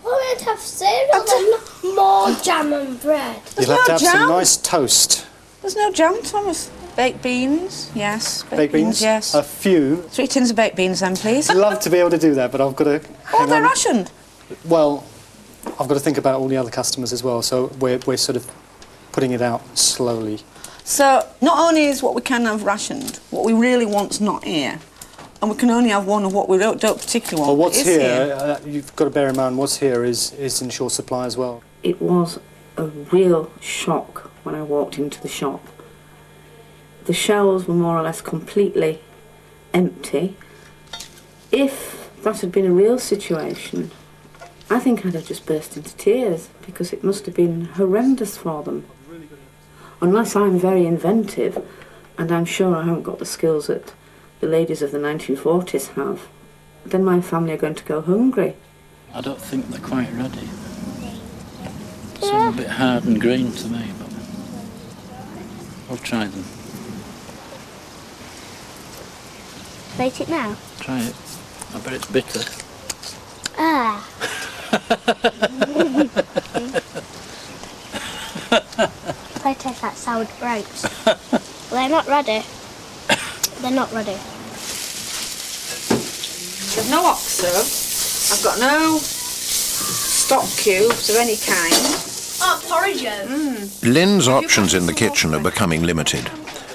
Well, we'd have cereal and more jam and bread. You'll have to have some nice toast. There's no jam, Thomas. Baked beans, yes. Baked beans? Yes. A few. 3 tins of baked beans then, please. I'd love to be able to do that, but I've got to... Oh, they're rationed? Well, I've got to think about all the other customers as well, so we're sort of putting it out slowly. So, not only is what we can have rationed, what we really want's not here, and we can only have one of what we don't particularly want. Well, what's It is here, you've got to bear in mind, what's here is in short supply as well. It was a real shock when I walked into the shop. The shelves were more or less completely empty. If that had been a real situation, I think I'd have just burst into tears, because it must have been horrendous for them. Unless I'm very inventive, and I'm sure I haven't got the skills that the ladies of the 1940s have, then my family are going to go hungry. I don't think they're quite ready. They seem a bit hard and green to me, but I'll try them. Bake it now. Try it. I bet it's bitter. Ah. I taste like sour grapes. They're not ready. They're not ready. There's no OXO. I've got no stock cubes of any kind. Oh, porridge. Lynn's options in the kitchen are becoming limited.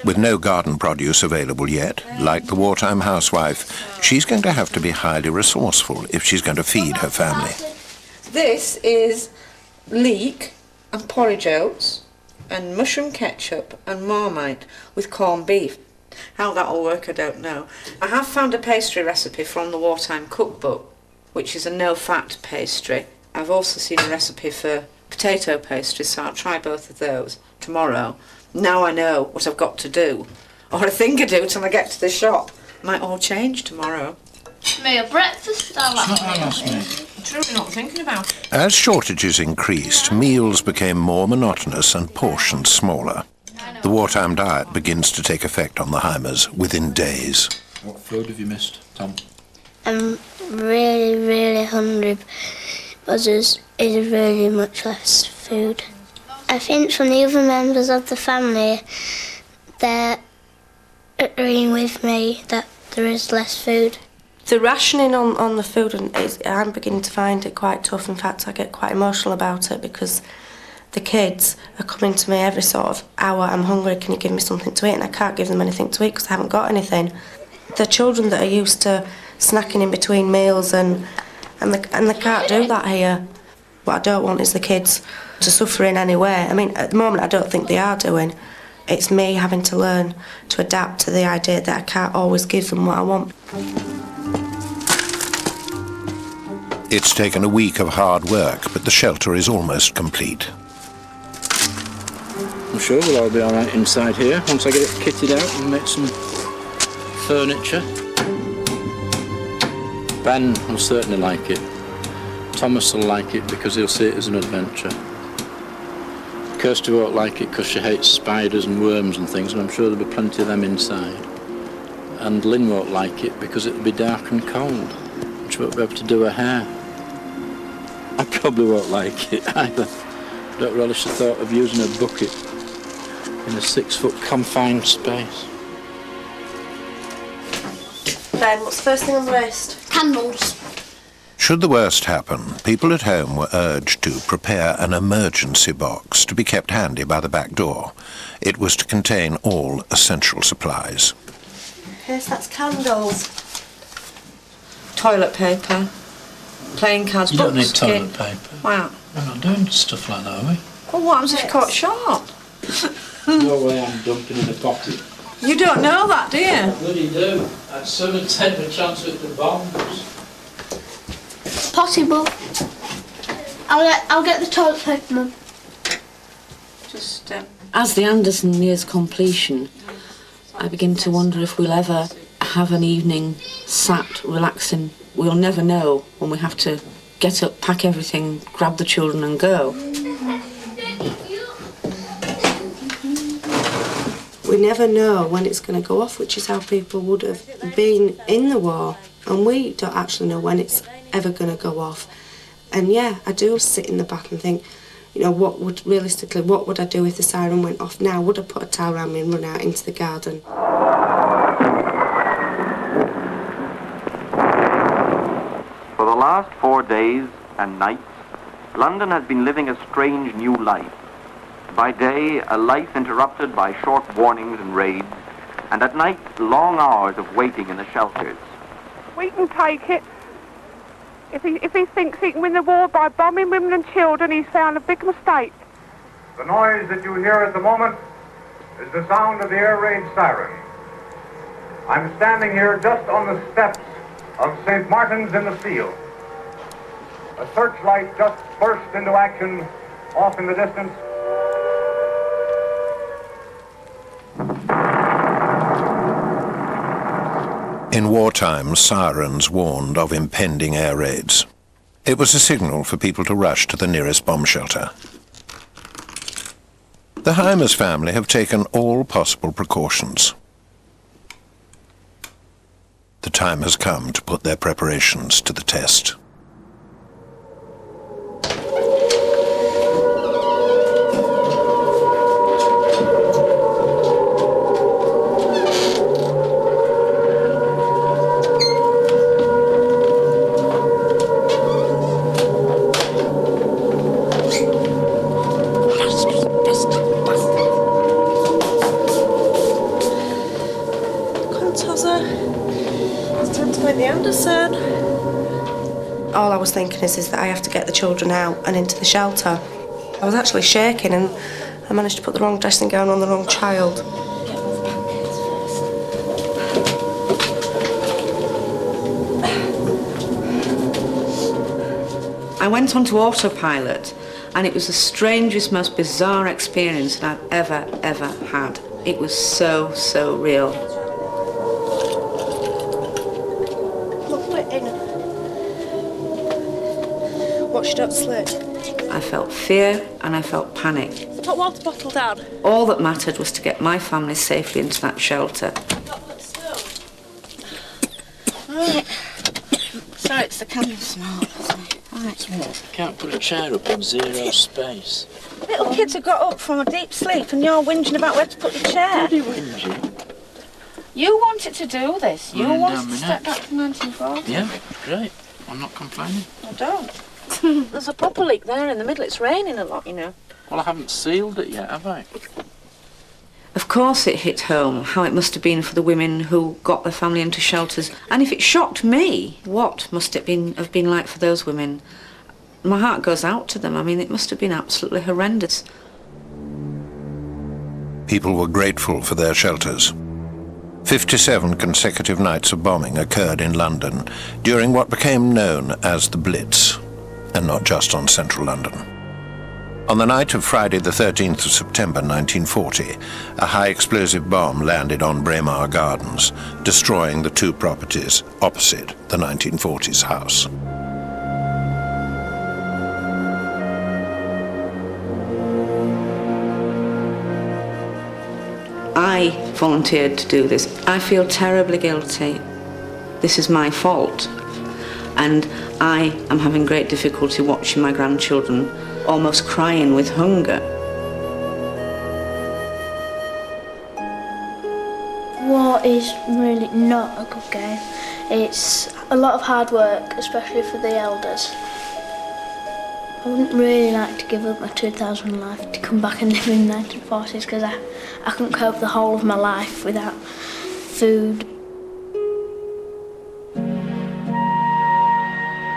With no garden produce available yet, like the wartime housewife, she's going to have to be highly resourceful if she's going to feed her family. This is leek and porridge oats and mushroom ketchup and Marmite with corned beef. How that'll work, I don't know. I have found a pastry recipe from the Wartime Cookbook, which is a no-fat pastry. I've also seen a recipe for potato pastry, so I'll try both of those tomorrow. Now I know what I've got to do, or I think I do till I get to the shop. Might all change tomorrow. Me a breakfast, I like I'm truly not thinking about it. As shortages increased, meals became more monotonous and portions smaller. The wartime diet begins to take effect on the Heimers within days. What food have you missed, Tom? I'm really, really hungry, but there's really much less food. I think from the other members of the family, they're agreeing with me that there is less food. The rationing on the food, I'm beginning to find it quite tough. In fact, I get quite emotional about it, because the kids are coming to me every sort of hour. I'm hungry, can you give me something to eat? And I can't give them anything to eat because I haven't got anything. The children that are used to snacking in between meals and they can't do that here. What I don't want is the kids to suffer in any way. I mean, at the moment I don't think they are doing. It's me having to learn to adapt to the idea that I can't always give them what I want. It's taken a week of hard work, but the shelter is almost complete. I'm sure we'll all be all right inside here once I get it kitted out and make some furniture. Ben will certainly like it. Thomas will like it because he'll see it as an adventure. Kirsty won't like it because she hates spiders and worms and things, and I'm sure there'll be plenty of them inside. And Lynn won't like it because it'll be dark and cold, and she won't be able to do her hair. I probably won't like it either. Don't relish the thought of using a bucket in a 6-foot confined space. Ben, what's the first thing on the list? Candles. Should the worst happen, people at home were urged to prepare an emergency box to be kept handy by the back door. It was to contain all essential supplies. Yes, that's candles. Toilet paper, playing cards, You books, don't need toilet kit. paper. Wow. We're not doing stuff like that, are we? Well, what happens if you're caught short? No way I'm dumping in a pocket. You don't know that, do you? I bloody do. I'd sooner take the chance with the bombs. Possible. I'll get the toilet paper, Mum. Just as the Anderson nears completion, I begin to wonder if we'll ever have an evening sat relaxing. We'll never know when we have to get up, pack everything, grab the children and go. We never know when it's going to go off, which is how people would have been in the war, and we don't actually know when it's ever going to go off. And yeah, I do sit in the back and think, you know, what would I do if the siren went off now? Would I put a towel around me and run out into the garden? For the last 4 days and nights, London has been living a strange new life. By day, a life interrupted by short warnings and raids, and at night, long hours of waiting in the shelters. We can take it. If he thinks he can win the war by bombing women and children, he's found a big mistake. The noise that you hear at the moment is the sound of the air raid siren. I'm standing here just on the steps of St. Martin's in the Field. A searchlight just burst into action off in the distance. In wartime, sirens warned of impending air raids. It was a signal for people to rush to the nearest bomb shelter. The Heimers family have taken all possible precautions. The time has come to put their preparations to the test. All I was thinking is that I have to get the children out and into the shelter. I was actually shaking and I managed to put the wrong dressing gown on the wrong child. I went onto autopilot, and it was the strangest, most bizarre experience that I've ever had. It was so, so real. Watch, don't slip. I felt fear and I felt panic. Put water bottle down. All that mattered was to get my family safely into that shelter. Right. Sorry, it's the candle smell. Right. Can't put a chair up in zero space. Little kids have got up from a deep sleep and you're whinging about where to put the chair. Bloody whinging. You wanted to do this. You Lying wanted down to my step neck. back to 1940. Yeah, great. I'm not complaining. I don't. There's a proper leak there in the middle. It's raining a lot, you know. Well, I haven't sealed it yet, have I? Of course it hit home how it must have been for the women who got their family into shelters. And if it shocked me, what must it have been like for those women? My heart goes out to them. I mean, it must have been absolutely horrendous. People were grateful for their shelters. 57 consecutive nights of bombing occurred in London during what became known as the Blitz, and not just on central London. On the night of Friday the 13th of September 1940, a high-explosive bomb landed on Braemar Gardens, destroying the two properties opposite the 1940s house. I volunteered to do this. I feel terribly guilty. This is my fault. And I am having great difficulty watching my grandchildren almost crying with hunger. War is really not a good game. It's a lot of hard work, especially for the elders. I wouldn't really like to give up my 2000 life to come back and live in the 1940s because I couldn't cope the whole of my life without food.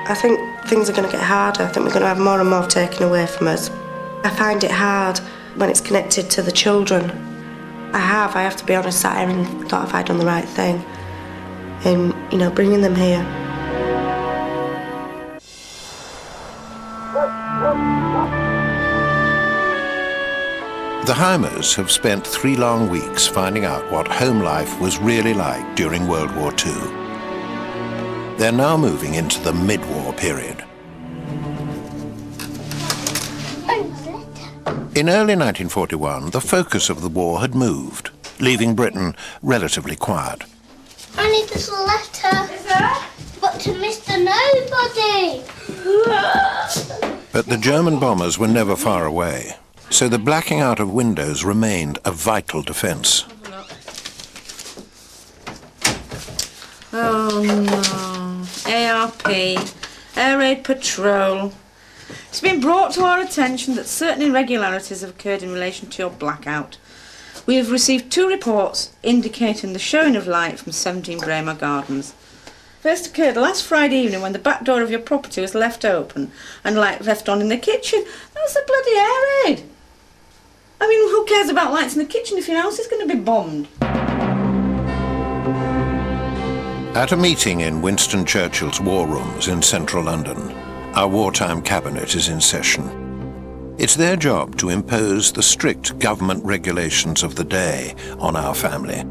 I think things are going to get harder. I think we're going to have more and more taken away from us. I find it hard when it's connected to the children. I have to be honest, sat here and thought if I'd done the right thing in, you know, bringing them here. The Heimers have spent 3 long weeks finding out what home life was really like during World War II. They're now moving into the mid-war period. In early 1941, the focus of the war had moved, leaving Britain relatively quiet. I need this letter. But to Mr. Nobody. But the German bombers were never far away, so the blacking out of windows remained a vital defence. Oh no. ARP, Air Raid Patrol. It's been brought to our attention that certain irregularities have occurred in relation to your blackout. We have received 2 reports indicating the showing of light from 17 Braemar Gardens. First occurred last Friday evening when the back door of your property was left open and light left on in the kitchen. That was a bloody air raid. I mean, who cares about lights in the kitchen if your house is going to be bombed? At a meeting in Winston Churchill's war rooms in central London, our wartime cabinet is in session. It's their job to impose the strict government regulations of the day on our family.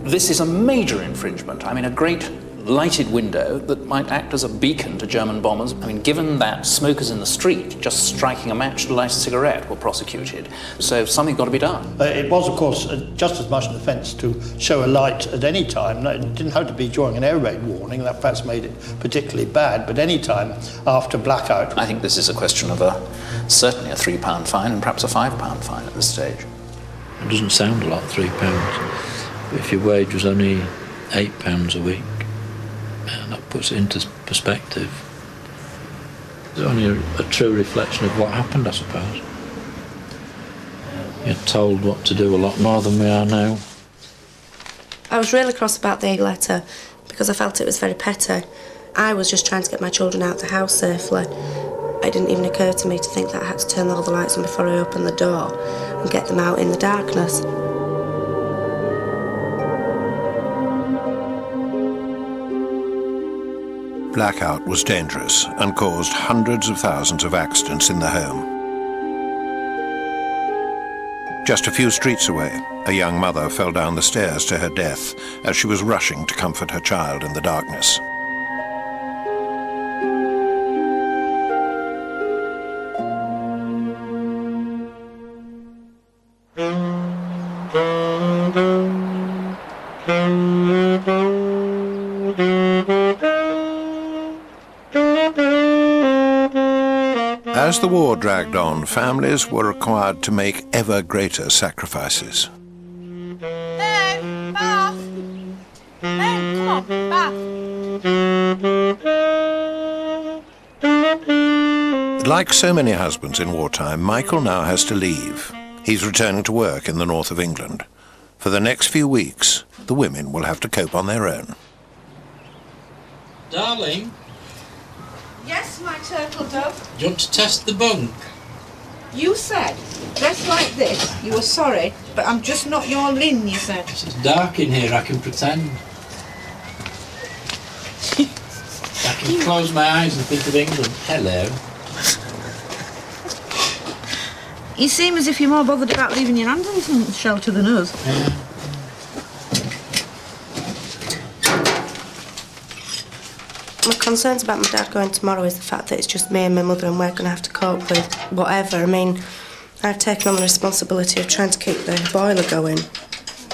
This is a major infringement. I mean, a great lighted window that might act as a beacon to German bombers. I mean, given that smokers in the street just striking a match to light a cigarette were prosecuted, so something's got to be done. It was, of course, just as much an offence to show a light at any time. It didn't have to be during an air raid warning, that perhaps made it particularly bad, but any time after blackout. I think this is a question of certainly a £3 fine and perhaps a £5 fine at this stage. It doesn't sound a lot, £3. If your wage was only £8 a week, that puts it into perspective. It's only a true reflection of what happened, I suppose. You're told what to do a lot more than we are now. I was really cross about the letter because I felt it was very petty. I was just trying to get my children out of the house safely. It didn't even occur to me to think that I had to turn all the lights on before I opened the door and get them out in the darkness. Blackout was dangerous and caused hundreds of thousands of accidents in the home. Just a few streets away, a young mother fell down the stairs to her death as she was rushing to comfort her child in the darkness. As the war dragged on, families were required to make ever greater sacrifices. Ben, bath. Ben, come on, bath. Like so many husbands in wartime, Michael now has to leave. He's returning to work in the north of England. For the next few weeks, the women will have to cope on their own. Darling? Yes, my turtle dove. Do you want to test the bunk? You said, dressed like this, you were sorry, but I'm just not your Lynn, you said. It's dark in here, I can pretend. I can close my eyes and think of England. Hello. You seem as if you're more bothered about leaving your hand in some shelter than us. Yeah. My concerns about my dad going tomorrow is the fact that it's just me and my mother and we're going to have to cope with whatever. I mean, I've taken on the responsibility of trying to keep the boiler going.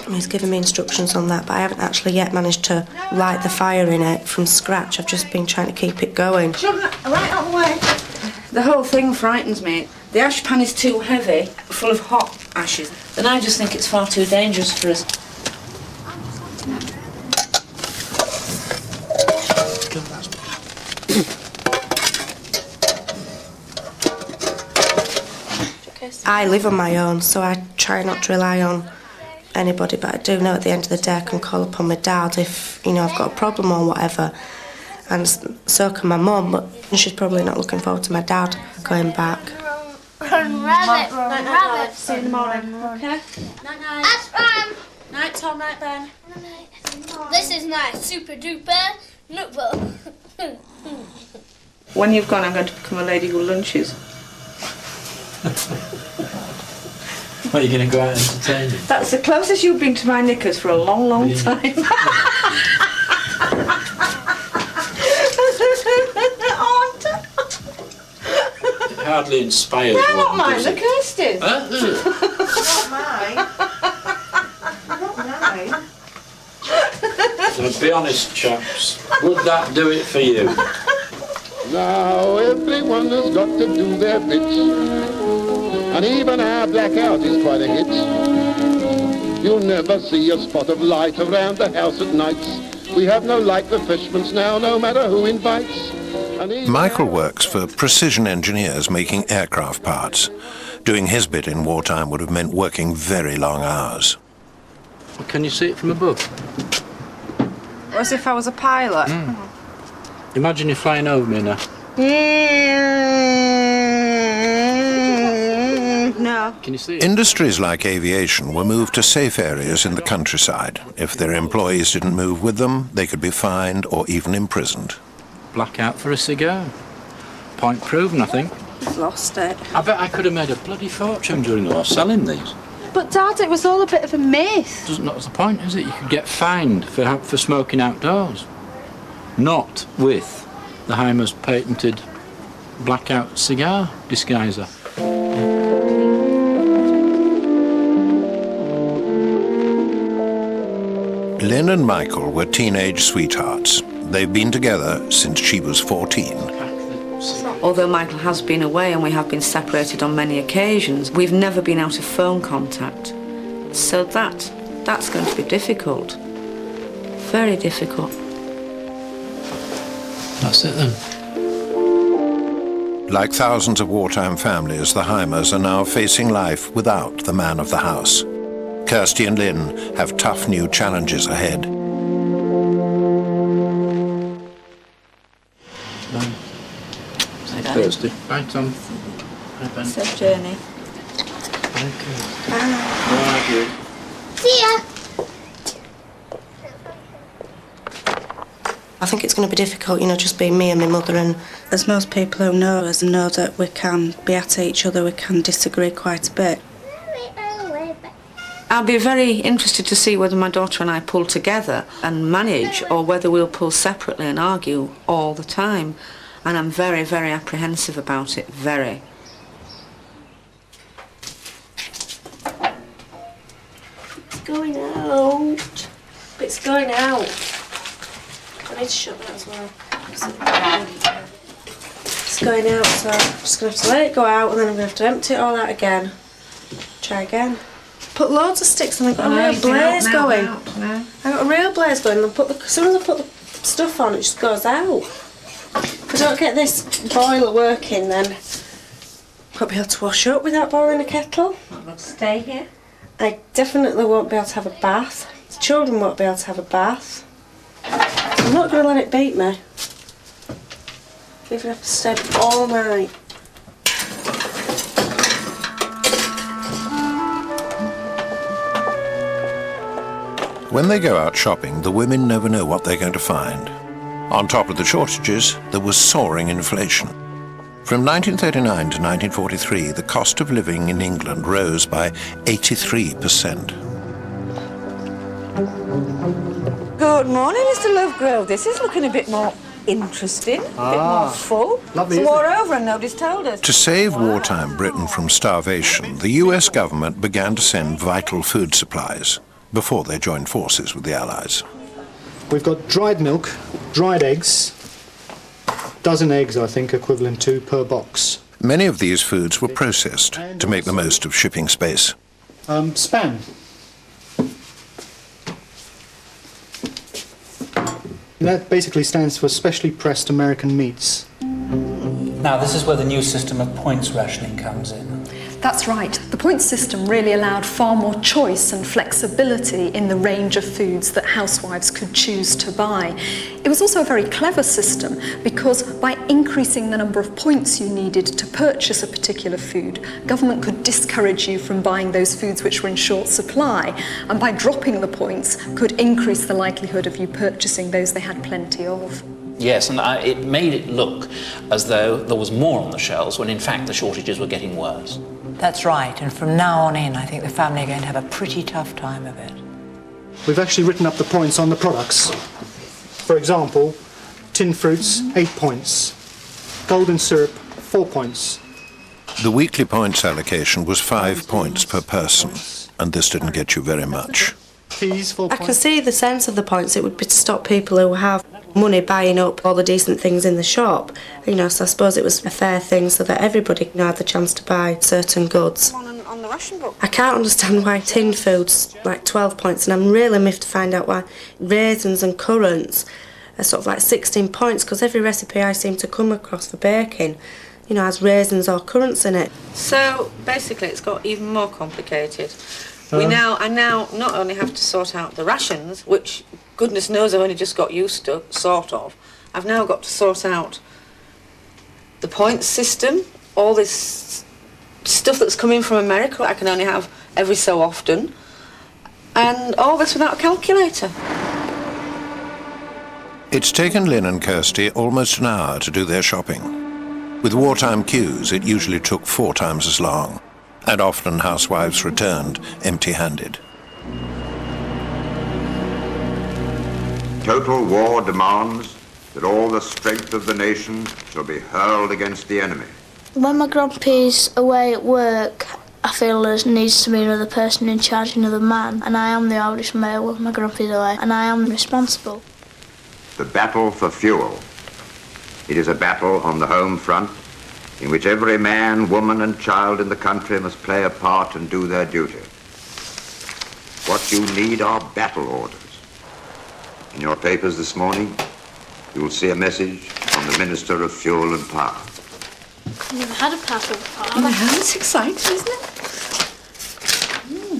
He's given me instructions on that, but I haven't actually yet managed to light the fire in it from scratch. I've just been trying to keep it going. Children, right out of the way. The whole thing frightens me. The ash pan is too heavy, full of hot ashes, and I just think it's far too dangerous for us. I live on my own, so I try not to rely on anybody, but I do know at the end of the day I can call upon my dad if, you know, I've got a problem or whatever. And so can my mum, but she's probably not looking forward to my dad going back. Run, rabbit, run, rabbit. See you in the morning, okay? Night, night. That's fine. Night, Tom, night, Ben. This is nice. Super duper notebook. When you've gone, I'm going to become a lady who lunches. What, are you going to go out entertaining? That's the closest you've been to my knickers for a long, long time. It hardly inspires They're one, not mine, does they're it? Kirsty's. Huh? Not mine. Not mine. So be honest, chaps. Would that do it for you? Now everyone has got to do their bits, and even our blackout is quite a hit. You'll never see a spot of light around the house at nights. We have no light refreshments now, no matter who invites. Michael works for Precision Engineers making aircraft parts. Doing his bit in wartime would have meant working very long hours. Can you see it from above? As if I was a pilot. Imagine you're flying over me now. No. Can you see it? Industries like aviation were moved to safe areas in the countryside. If their employees didn't move with them, they could be fined or even imprisoned. Blackout for a cigar. Point proven, I think. I've lost it. I bet I could have made a bloody fortune during the war selling these. But Dad, it was all a bit of a myth. That's the point, is it? You could get fined for smoking outdoors. Not with the Heimer's patented blackout cigar disguiser. Lynn and Michael were teenage sweethearts. They've been together since she was 14. Although Michael has been away and we have been separated on many occasions, we've never been out of phone contact. So that's going to be difficult. Very difficult. That's it then. Like thousands of wartime families, the Heimers are now facing life without the man of the house. Kirsty and Lynn have tough new challenges ahead. Thursday. Bye, Tom. Bye, Ben. Safe journey. See ya. I think it's going to be difficult, just being me and my mother, and as most people who know us know that we can be at each other, we can disagree quite a bit. I'll be very interested to see whether my daughter and I pull together and manage, or whether we'll pull separately and argue all the time. And I'm very, very apprehensive about it, very. It's going out. It's going out. I need to shut that as well. It's going out, so I'm just going to have to let it go out, and then I'm going to have to empty it all out again. Try again. Put loads of sticks, and I've got a real blaze going. I've got a real blaze going, and as soon as I put the stuff on, it just goes out. If I don't get this boiler working, then I won't be able to wash up without boiling a kettle. I'm going to stay here. I definitely won't be able to have a bath. The children won't be able to have a bath. I'm not going to let it beat me. Even if I have to stay up all night. When they go out shopping, the women never know what they're going to find. On top of the shortages, there was soaring inflation. From 1939 to 1943, the cost of living in England rose by 83%. Good morning, Mr. Lovegrove. This is looking a bit more interesting, a bit more full. Lovely, It's isn't war it? over and nobody's told us. To save wartime Britain from starvation, the US government began to send vital food supplies before they joined forces with the Allies. We've got dried milk, dried eggs, dozen eggs, I think, equivalent to per box. Many of these foods were processed to make the most of shipping space. Spam. And that basically stands for specially pressed American meats. Now, this is where the new system of points rationing comes in. That's right. The points system really allowed far more choice and flexibility in the range of foods that housewives could choose to buy. It was also a very clever system because by increasing the number of points you needed to purchase a particular food, government could discourage you from buying those foods which were in short supply, and by dropping the points could increase the likelihood of you purchasing those they had plenty of. Yes, and it made it look as though there was more on the shelves when in fact the shortages were getting worse. That's right, and from now on in, I think the family are going to have a pretty tough time of it. We've actually written up the points on the products. For example, tinned fruits, 8 points. Golden syrup, 4 points. The weekly points allocation was 5 points per person, and this didn't get you very much. Peas, 4 points. I can see the sense of the points. It would be to stop people who have money buying up all the decent things in the shop. You know, so I suppose it was a fair thing so that everybody had the chance to buy certain goods. On the ration book. I can't understand why tinned food's like 12 points, and I'm really miffed to find out why raisins and currants are sort of like 16 points, because every recipe I seem to come across for baking, you know, has raisins or currants in it. So basically it's got even more complicated. I now not only have to sort out the rations, which goodness knows I've only just got used to, sort of. I've now got to sort out the points system, all this stuff that's coming from America I can only have every so often, and all this without a calculator. It's taken Lynn and Kirsty almost an hour to do their shopping. With wartime queues, it usually took 4 times as long, and often housewives returned empty-handed. Total war demands that all the strength of the nation shall be hurled against the enemy. When my grandpa's away at work, I feel there needs to be another person in charge, another man, and I am the oldest male when my grandpa's away, and I am responsible. The battle for fuel. It is a battle on the home front in which every man, woman and child in the country must play a part and do their duty. What you need are battle orders. In your papers this morning, you will see a message from the Minister of Fuel and Power. I've never had a paddle before. It's exciting, isn't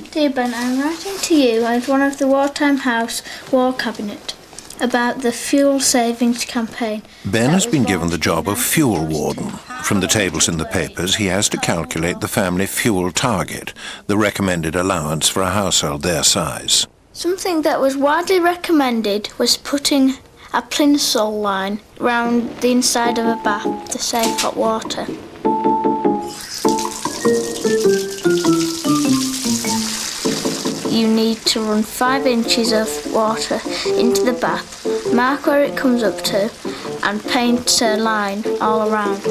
it? Dear Ben, I'm writing to you as one of the Wartime House War Cabinet about the fuel savings campaign. Ben has been given the job of fuel warden. From the tables in the papers, he has to calculate the family fuel target, the recommended allowance for a household their size. Something that was widely recommended was putting a plimsoll line round the inside of a bath to save hot water. You need to run 5 inches of water into the bath, mark where it comes up to, and paint a line all around.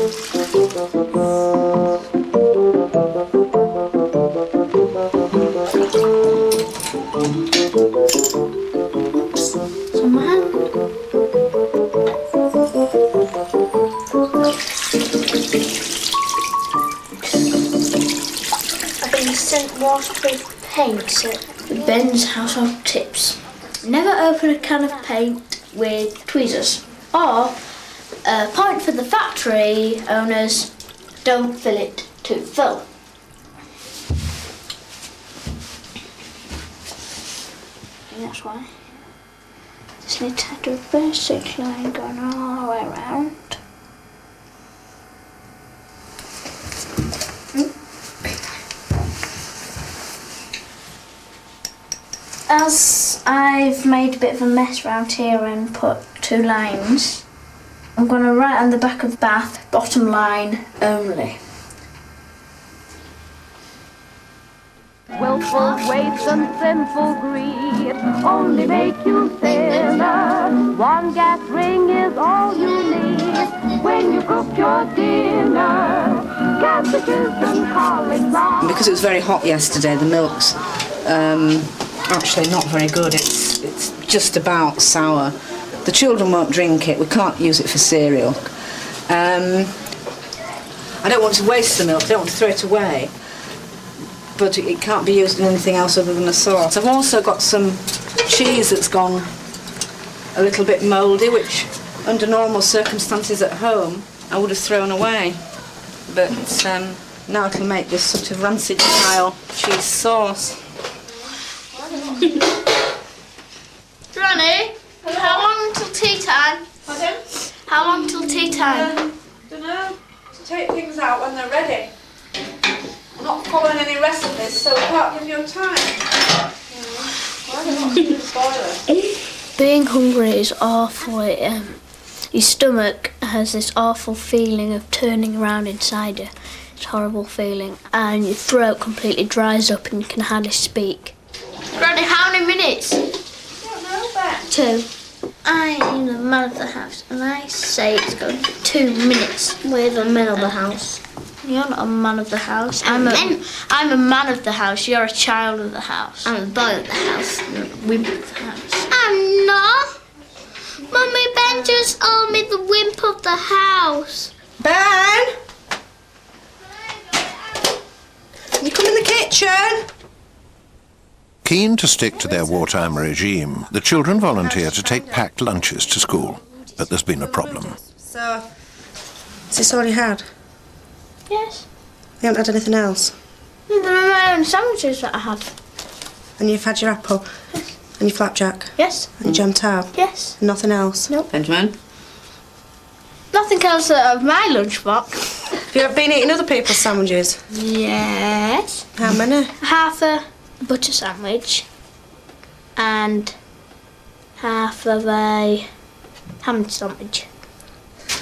I've been sent waterproof paint at Ben's Household Tips. Never open a can of paint with tweezers. Or, a point for the factory owners, don't fill it too full. And that's why. Just need to do a basic line going all the way around. As I've made a bit of a mess around here and put 2 lines, I'm going to write on the back of the bath, bottom line only. Willful waste and sinful greed only make you thinner. One gas ring is all you need when you cook your dinner. Cabbages and cauliflower. Because it was very hot yesterday, the milk's actually not very good. It's just about sour. The children won't drink it. We can't use it for cereal. I don't want to waste the milk. I don't want to throw it away. But it can't be used in anything else other than a sauce. I've also got some cheese that's gone a little bit mouldy, which under normal circumstances at home I would have thrown away. But Now it'll make this sort of rancid style cheese sauce. Granny, how long until tea time? Pardon? How long till tea time? Don't know. To take things out when they're ready. I'm not following any recipes, so I can't give you a time. Why are they not in the boiler? Being hungry is awful. Your stomach has this awful feeling of turning around inside you. It's a horrible feeling. And your throat completely dries up and you can hardly speak. Granny, how many minutes? I don't know, Ben. 2. I'm the man of the house, and I say it's going to be 2 minutes. We're the man of the house. You're not a man of the house. I'm a man of the house. You're a child of the house. I'm a boy of the house. You're a woman of the house. I'm not. Mummy, Ben just called me the wimp of the house. Ben! You come in the kitchen? Keen to stick to their wartime regime, the children volunteer to take packed lunches to school. But there's been a problem. So, is this all you had? Yes. You haven't had anything else? There are my own sandwiches that I had. And you've had your apple? Yes. And your flapjack? Yes. And your jam tart? Yes. And nothing else? Nope. Benjamin? Nothing else out of my lunchbox. Have you been eating other people's sandwiches? Yes. How many? Half a butter sandwich and half of a ham sandwich.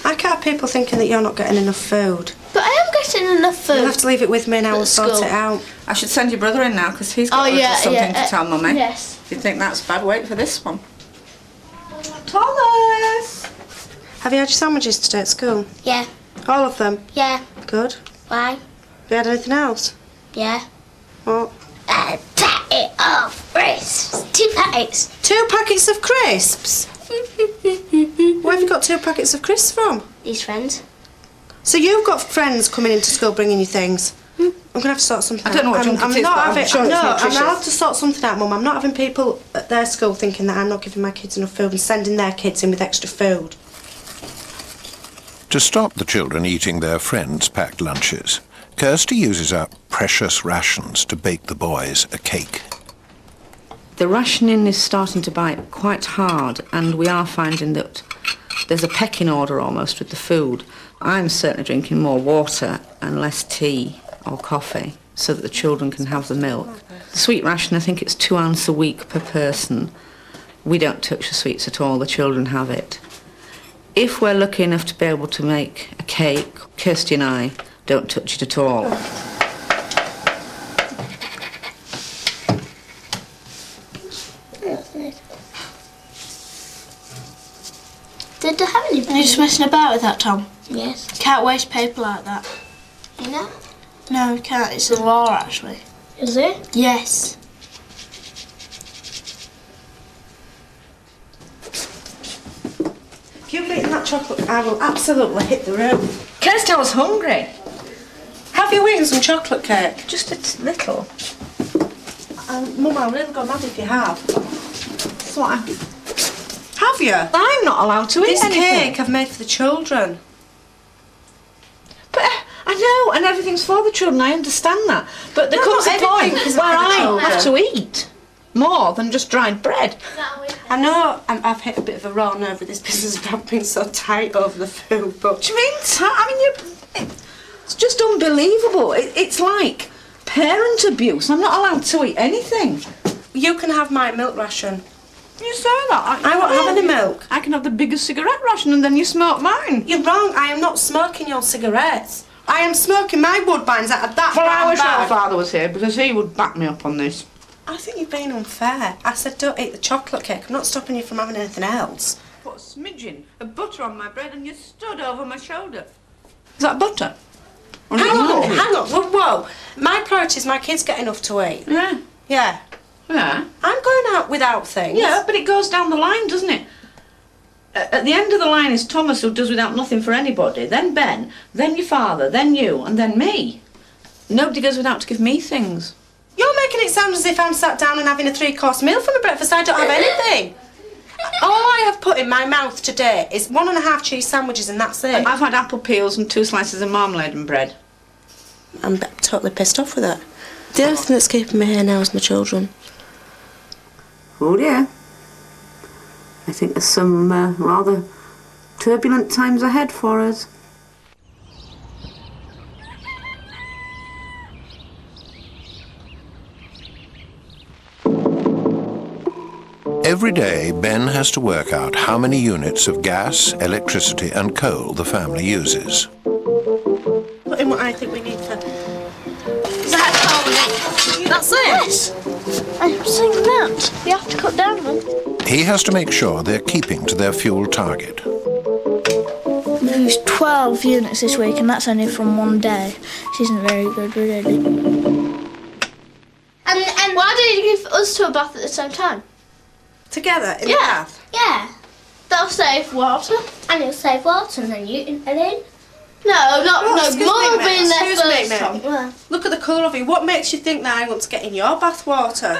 I can't have people thinking that you're not getting enough food. But I am getting enough food. You'll have to leave it with me and I will sort it out. I should send your brother in now because he's got something to tell Mummy. Yes. If you think that's bad, wait for this one. Thomas! Have you had your sandwiches today at school? Yeah. All of them? Yeah. Good. Why? Have you had anything else? Yeah. What? A packet of crisps. 2 packets. 2 packets of crisps? Where have you got 2 packets of crisps from? These friends. So you've got friends coming into school bringing you things? I'm going to have to sort something out. I don't know what junk it is, but I'm sure it's I'm nutritious. going to have to sort something out, Mum. I'm not having people at their school thinking that I'm not giving my kids enough food and sending their kids in with extra food. To stop the children eating their friends' packed lunches, Kirsty uses up precious rations to bake the boys a cake. The rationing is starting to bite quite hard, and we are finding that there's a pecking order almost with the food. I'm certainly drinking more water and less tea or coffee so that the children can have the milk. The sweet ration, I think it's 2 ounces a week per person. We don't touch the sweets at all, the children have it. If we're lucky enough to be able to make a cake, Kirsty and I don't touch it at all. Did they have any? Are you just messing about with that, Tom? Yes. You can't waste paper like that. You know? No, you can't. It's the law, actually. Is it? Yes. If you've eaten that chocolate, I will absolutely hit the roof. Kirsty, I was hungry. Have you eaten some chocolate cake? Just a little. Mum, I'll really go mad if you have. That's what Have you? I'm not allowed to eat This anything. cake I've made for the children. But I know, and everything's for the children, I understand that. But there No, comes not a point everything is where for the I children. have to eat more than just dried bread. I know I've hit a bit of a raw nerve with this business about being so tight over the food, but... Do you mean it's just unbelievable. It's like parent abuse. I'm not allowed to eat anything. You can have my milk ration. You say that? I won't have any milk. I can have the biggest cigarette ration and then you smoke mine. You're wrong. I am not smoking your cigarettes. I am smoking my Woodbines out of that Well, I brown wish your bag. father was here because he would back me up on this. I think you're being unfair. I said don't eat the chocolate cake. I'm not stopping you from having anything else. Put a smidgen of butter on my bread and you stood over my shoulder. Is that butter? Or is it Hang on, margarine? hang on. Whoa. My priority is my kids get enough to eat. Yeah. Yeah. Yeah. I'm going out without things. Yeah, but it goes down the line, doesn't it? At the end of the line is Thomas, who does without nothing for anybody, then Ben, then your father, then you, and then me. Nobody goes without to give me things. You're making it sound as if I'm sat down and having a 3-course meal for my breakfast. I don't have anything. All I have put in my mouth today is 1.5 cheese sandwiches and that's it. I've had apple peels and 2 slices of marmalade and bread. I'm totally pissed off with it. The only thing that's keeping me here now is my children. Oh dear. I think there's some rather turbulent times ahead for us. Every day, Ben has to work out how many units of gas, electricity and coal the family uses. Put in what I think we need for... That's it? I'm saying that. You have to cut down them. He has to make sure they're keeping to their fuel target. We've used 12 units this week, and that's only from one day. Which isn't very good, really. And why did you give us two a bath at the same time? Together, in the bath? Yeah. That'll save water. And it'll save water, and then you can put in. No, Mum will be in there first. Mate. Look at the colour of it. What makes you think that I want to get in your bath water?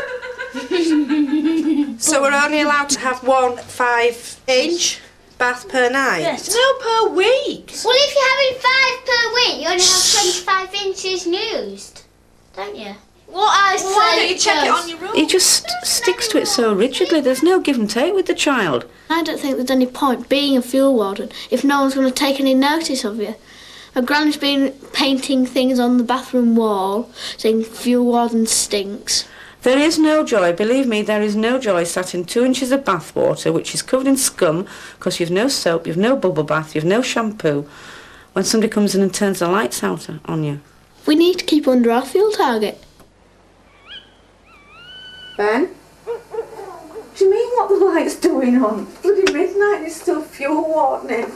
So we're only allowed to have one 5-inch bath per night? Yes. No, per week. Well, if you're having 5 per week, you only have 25 inches used, don't you? What I say. Why don't you check it on your room? He just sticks to it so rigidly. There's no give and take with the child. I don't think there's any point being a fuel warden if no one's going to take any notice of you. My gran's been painting things on the bathroom wall, saying fuel warden stinks. There is no joy, believe me, there is no joy sat in 2 inches of bath water, which is covered in scum, because you've no soap, you've no bubble bath, you've no shampoo, when somebody comes in and turns the lights out on you. We need to keep under our fuel target. Ben? Do you mean what the light's doing on? Bloody midnight, it's still fuel wardening.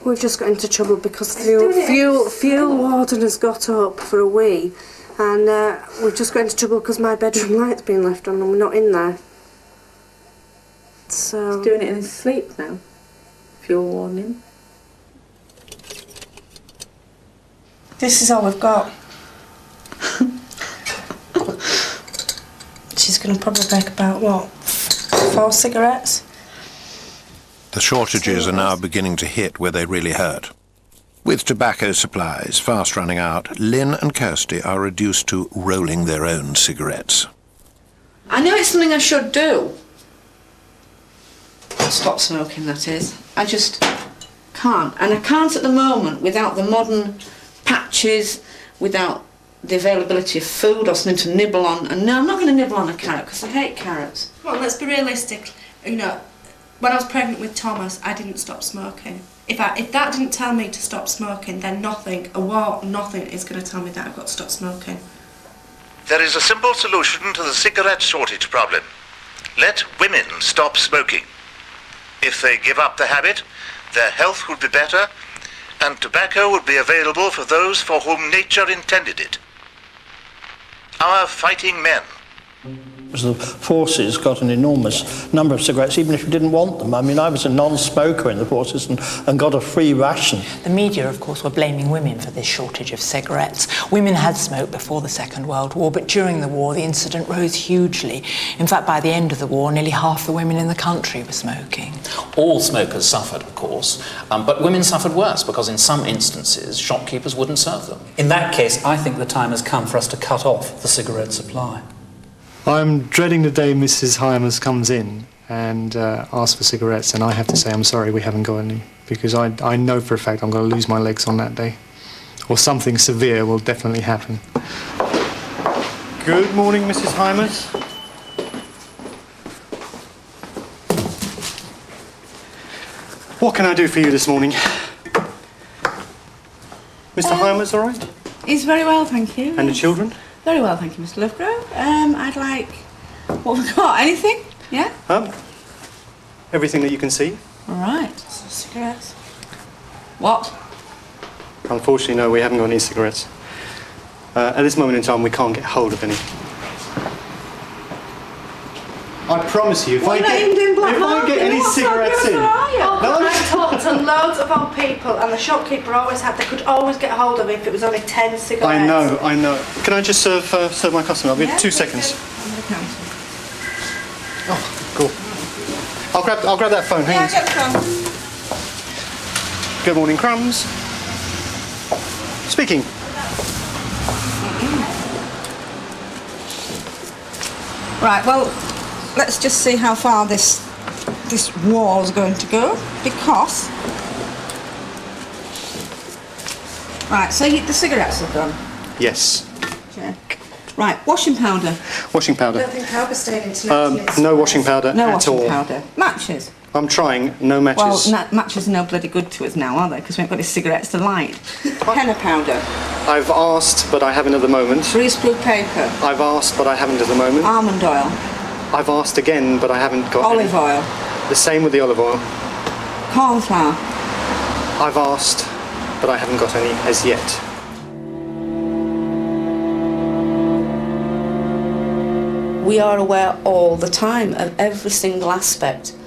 We've just got into trouble because fuel warden has got up for a wee, and we've just got into trouble because my bedroom light's been left on and we're not in there. So... He's doing it in his sleep now. Fuel warning. This is all we've got. She's going to probably make about, what, 4 cigarettes? The shortages are now beginning to hit where they really hurt. With tobacco supplies fast running out, Lynn and Kirsty are reduced to rolling their own cigarettes. I know it's something I should do. Stop smoking, that is. I just can't. And I can't at the moment without the modern patches, without the availability of food or something to nibble on. And no, I'm not going to nibble on a carrot because I hate carrots. Well, let's be realistic. You know, when I was pregnant with Thomas, I didn't stop smoking. If that didn't tell me to stop smoking, then nothing is going to tell me that I've got to stop smoking. There is a simple solution to the cigarette shortage problem. Let women stop smoking. If they give up the habit, their health will be better, and tobacco will be available for those for whom nature intended it. Our fighting men. The forces got an enormous number of cigarettes, even if you didn't want them. I mean, I was a non-smoker in the forces and got a free ration. The media, of course, were blaming women for this shortage of cigarettes. Women had smoked before the Second World War, but during the war, the incident rose hugely. In fact, by the end of the war, nearly half the women in the country were smoking. All smokers suffered, of course, but women suffered worse because in some instances, shopkeepers wouldn't serve them. In that case, I think the time has come for us to cut off the cigarette supply. I'm dreading the day Mrs. Hymers comes in and asks for cigarettes, and I have to say I'm sorry we haven't got any, because I know for a fact I'm going to lose my legs on that day. Or something severe will definitely happen. Good morning, Mrs. Hymers. What can I do for you this morning? Mr. Hymers, all right? He's very well, thank you. And the children? Very well, thank you, Mr. Lovegrove. I'd like... What have we got? Anything? Yeah? Everything that you can see. All right. Cigarettes. What? Unfortunately, no, we haven't got any cigarettes. At this moment in time, we can't get hold of any. I promise you, if I get any cigarettes in... I talked to loads of old people, and the shopkeeper they could always get hold of it if it was only 10 cigarettes. I know. Can I just serve my customer? I'll be 2 seconds. Oh, cool. I'll grab that phone. Hang on. Get the phone. Good morning, Crumbs. Speaking. Right, well, let's just see how far this wall's going to go, because... Right, so the cigarettes have gone. Yes. Check. Right, washing powder. Washing powder. I don't think Albert stayed in tonight. No washing powder No at washing all. powder. Matches. I'm trying. No matches. Well, matches are no bloody good to us now, are they? Because we haven't got any cigarettes to light. Henna powder. I've asked, but I haven't at the moment. Grease blue paper. I've asked, but I haven't at the moment. Almond oil. I've asked again, but I haven't got Olive oil. The same with the olive oil. Corn flour. I've asked, but I haven't got any as yet. We are aware all the time of every single aspect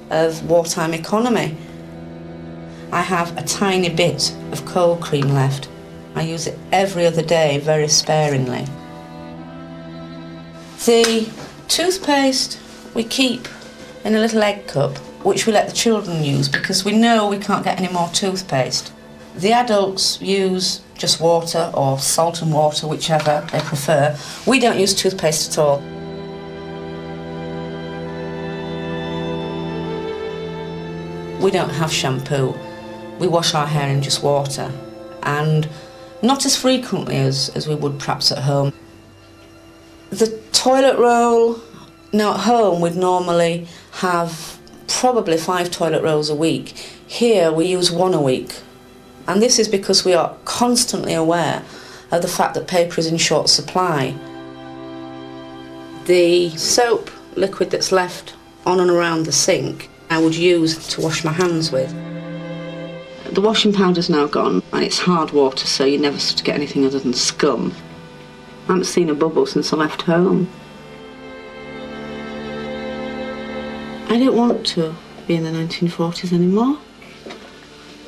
of wartime economy. I have a tiny bit of cold cream left. I use it every other day, very sparingly. The toothpaste we keep in a little egg cup, which we let the children use because we know we can't get any more toothpaste. The adults use just water or salt and water, whichever they prefer. We don't use toothpaste at all. We don't have shampoo. We wash our hair in just water, and not as frequently as we would perhaps at home. The toilet roll, now at home we'd normally have probably 5 toilet rolls a week. Here we use 1 a week, and this is because we are constantly aware of the fact that paper is in short supply. The soap liquid that's left on and around the sink I would use to wash my hands with. The washing powder's now gone, and it's hard water, so you never sort of get anything other than scum. I haven't seen a bubble since I left home. I don't want to be in the 1940s anymore.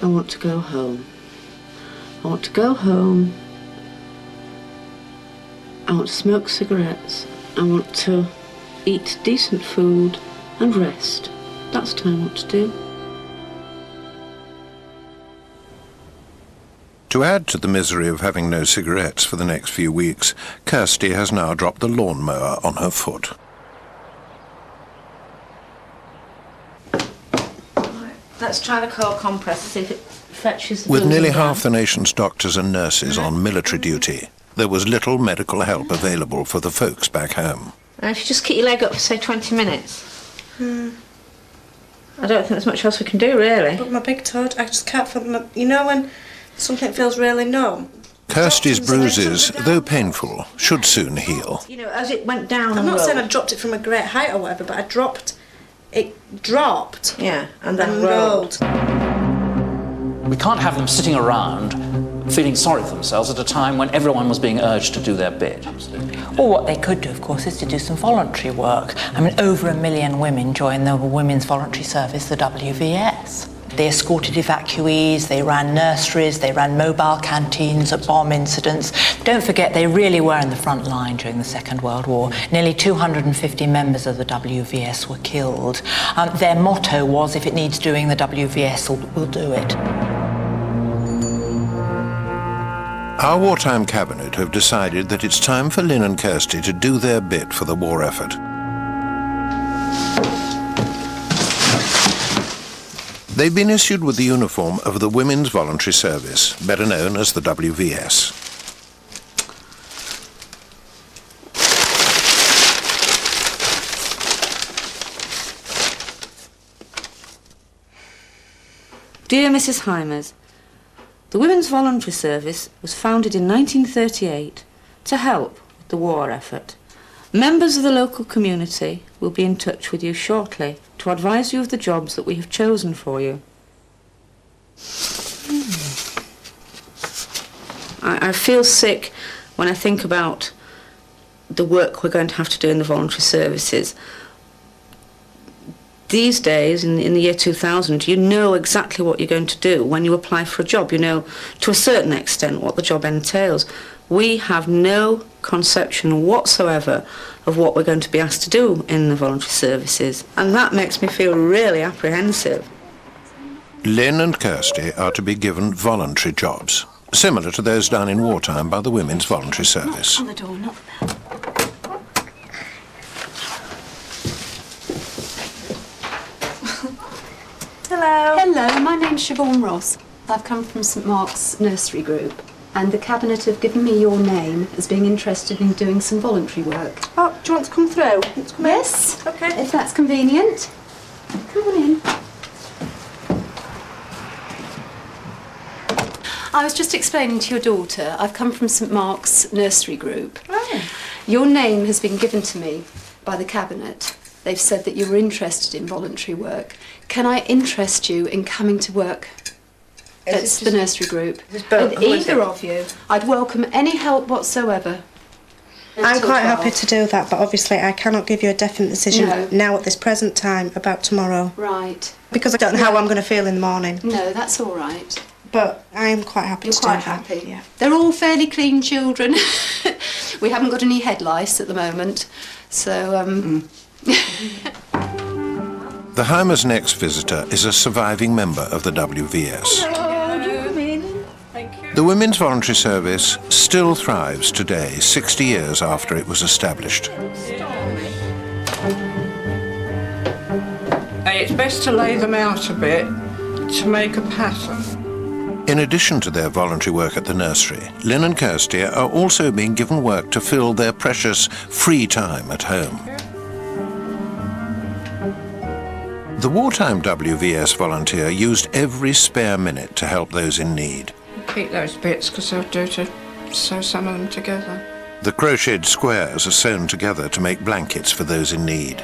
I want to go home. I want to go home. I want to smoke cigarettes. I want to eat decent food and rest. That's what I want to do. To add to the misery of having no cigarettes for the next few weeks, Kirsty has now dropped the lawnmower on her foot. Let's try the cold compress, see if it fetches the With fluid nearly down. half the nation's doctors and nurses on military duty, there was little medical help available for the folks back home. And if you just keep your leg up for, say, 20 minutes. I don't think there's much else we can do, really. But my big toe, I just can't feel my... You know when something feels really numb? Kirsty's bruises, though painful, should soon heal. You know, as it went down I'm the not road. saying I dropped it from a great height or whatever, but it dropped. Yeah, and then rolled. We can't have them sitting around feeling sorry for themselves at a time when everyone was being urged to do their bit. Or what they could do, of course, is to do some voluntary work. I mean, over 1 million women joined the Women's Voluntary Service, the WVS. They escorted evacuees, they ran nurseries, they ran mobile canteens at bomb incidents. Don't forget, they really were in the front line during the Second World War. Nearly 250 members of the WVS were killed. Their motto was, if it needs doing, the WVS will do it. Our wartime cabinet have decided that it's time for Lynn and Kirsty to do their bit for the war effort. They've been issued with the uniform of the Women's Voluntary Service, better known as the WVS. Dear Mrs. Hymers, the Women's Voluntary Service was founded in 1938 to help with the war effort. Members of the local community will be in touch with you shortly to advise you of the jobs that we have chosen for you. I feel sick when I think about the work we're going to have to do in the voluntary services. These days, in the year 2000, you know exactly what you're going to do when you apply for a job. You know, to a certain extent, what the job entails. We have no conception whatsoever of what we're going to be asked to do in the voluntary services, and that makes me feel really apprehensive. Lynn and Kirsty are to be given voluntary jobs, similar to those done in wartime by the Women's Voluntary Service. On the door, not there. Hello. Hello, my name's Siobhan Ross. I've come from St Mark's Nursery Group, and the Cabinet have given me your name as being interested in doing some voluntary work. Oh, do you want to come through? Yes. Okay. If that's convenient. Come on in. I was just explaining to your daughter, I've come from St Mark's Nursery Group. Oh. Your name has been given to me by the Cabinet. They've said that you were interested in voluntary work. Can I interest you in coming to work at the nursery group? And either of you, I'd welcome any help whatsoever. I'm quite happy to do that, but obviously I cannot give you a definite decision now at this present time about tomorrow. Right. Because I don't know how I'm going to feel in the morning. No, that's all right. But I am quite happy to do that. Happy. Yeah. They're all fairly clean children. We haven't got any head lice at the moment, so The Heimer's next visitor is a surviving member of the WVS. The Women's Voluntary Service still thrives today, 60 years after it was established. It's best to lay them out a bit to make a pattern. In addition to their voluntary work at the nursery, Lynn and Kirsty are also being given work to fill their precious free time at home. The wartime WVS volunteer used every spare minute to help those in need. Keep those bits because they'll do to sew some of them together. The crocheted squares are sewn together to make blankets for those in need.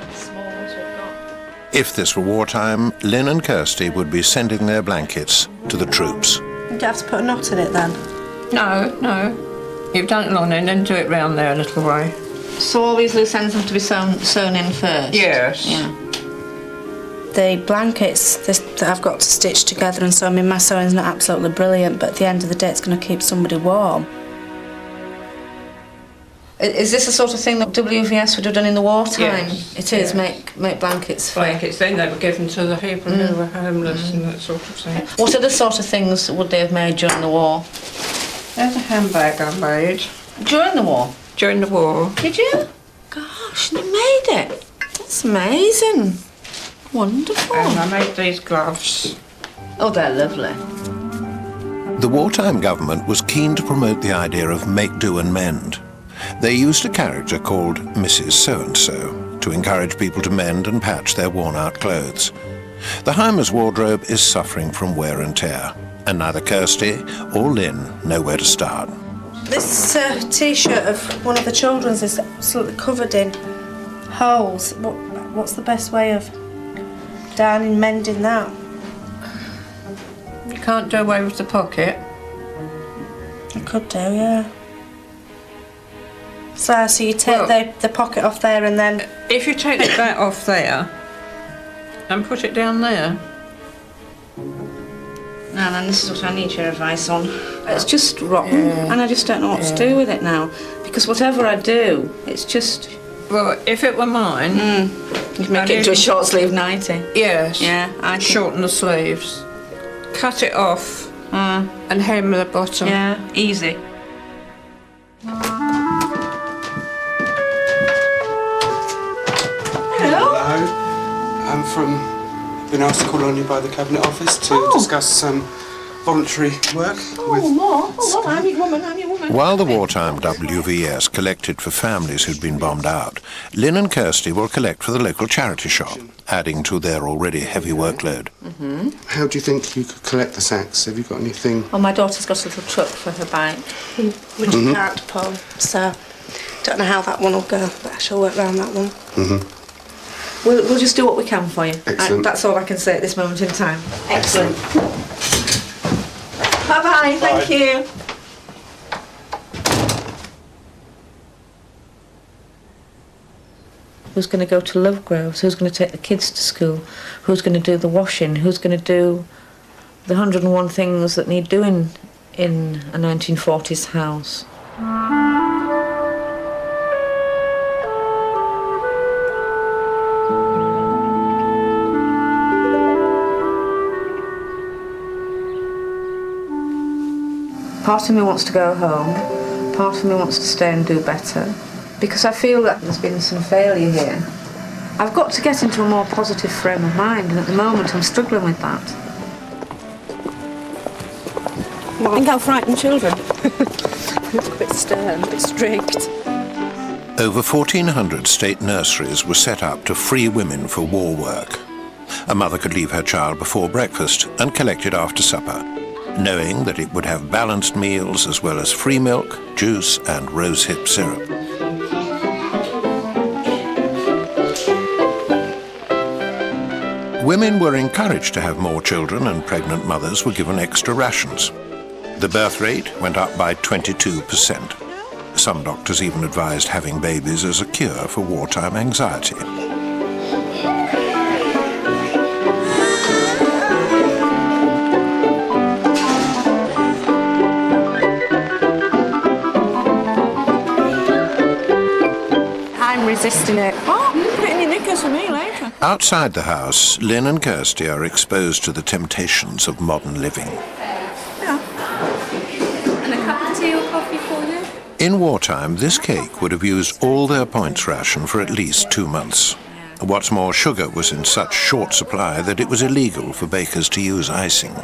If this were wartime, Lynn and Kirsty would be sending their blankets to the troops. You don't have to put a knot in it then? No. You've done it long and then do it round there a little way. So all these loose ends have to be sewn in first? Yes. Yeah. The blankets that I've got to stitch together and sew, I mean, my sewing's not absolutely brilliant, but at the end of the day it's going to keep somebody warm. Is this the sort of thing that WVS would have done in the wartime? Yes. It is, Yes. make blankets for... Blankets, then they were given to the people who were homeless and that sort of thing. What other sort of things would they have made during the war? There's a handbag I made. During the war? During the war. Did you? Gosh, you made it. That's amazing. Wonderful. And I made these gloves. Oh, they're lovely. The wartime government was keen to promote the idea of make do and mend. They used a character called Mrs. So-and-so to encourage people to mend and patch their worn-out clothes. The Heimer's wardrobe is suffering from wear and tear, and neither Kirsty or Lynn know where to start. This T-shirt of one of the children's is absolutely covered in holes. What's the best way of darning, mending that? You can't do away with the pocket. I could do, yeah. So you take the pocket off there and then... If you take that off there and put it down there. Now then, this is what I need your advice on. It's just rotten, and I just don't know what to do with it now. Because whatever I do, it's just... Well, if it were mine... You'd make it into a short sleeve nightie. Yes. Yeah, I think... Shorten the sleeves. Cut it off and hem the bottom. Yeah, easy. I'm been asked to call on you by the Cabinet Office to discuss some voluntary work I'm your woman. While the wartime WVS collected for families who'd been bombed out, Lynn and Kirsty will collect for the local charity shop, adding to their already heavy workload. How do you think you could collect the sacks? Have you got anything? Well, my daughter's got a little truck for her bike. Which you can't pull, so don't know how that one will go, but I shall work around that one. We'll just do what we can for you. Excellent. That's all I can say at this moment in time. Excellent. Bye-bye, thank you. Who's going to go to Lovegroves? Who's going to take the kids to school? Who's going to do the washing? Who's going to do the 101 things that need doing in a 1940s house? Part of me wants to go home, part of me wants to stay and do better, because I feel that there's been some failure here. I've got to get into a more positive frame of mind, and at the moment I'm struggling with that. I think I'll frighten children. Look a bit stern, a bit strict. Over 1,400 state nurseries were set up to free women for war work. A mother could leave her child before breakfast and collect it after supper, knowing that it would have balanced meals as well as free milk, juice and rosehip syrup. Women were encouraged to have more children, and pregnant mothers were given extra rations. The birth rate went up by 22%. Some doctors even advised having babies as a cure for wartime anxiety. I'm resisting it. Oh, put it in your knickers for me later. Outside the house, Lynn and Kirsty are exposed to the temptations of modern living. And a cup of tea or coffee for you? In wartime, this cake would have used all their points ration for at least 2 months. What's more, sugar was in such short supply that it was illegal for bakers to use icing.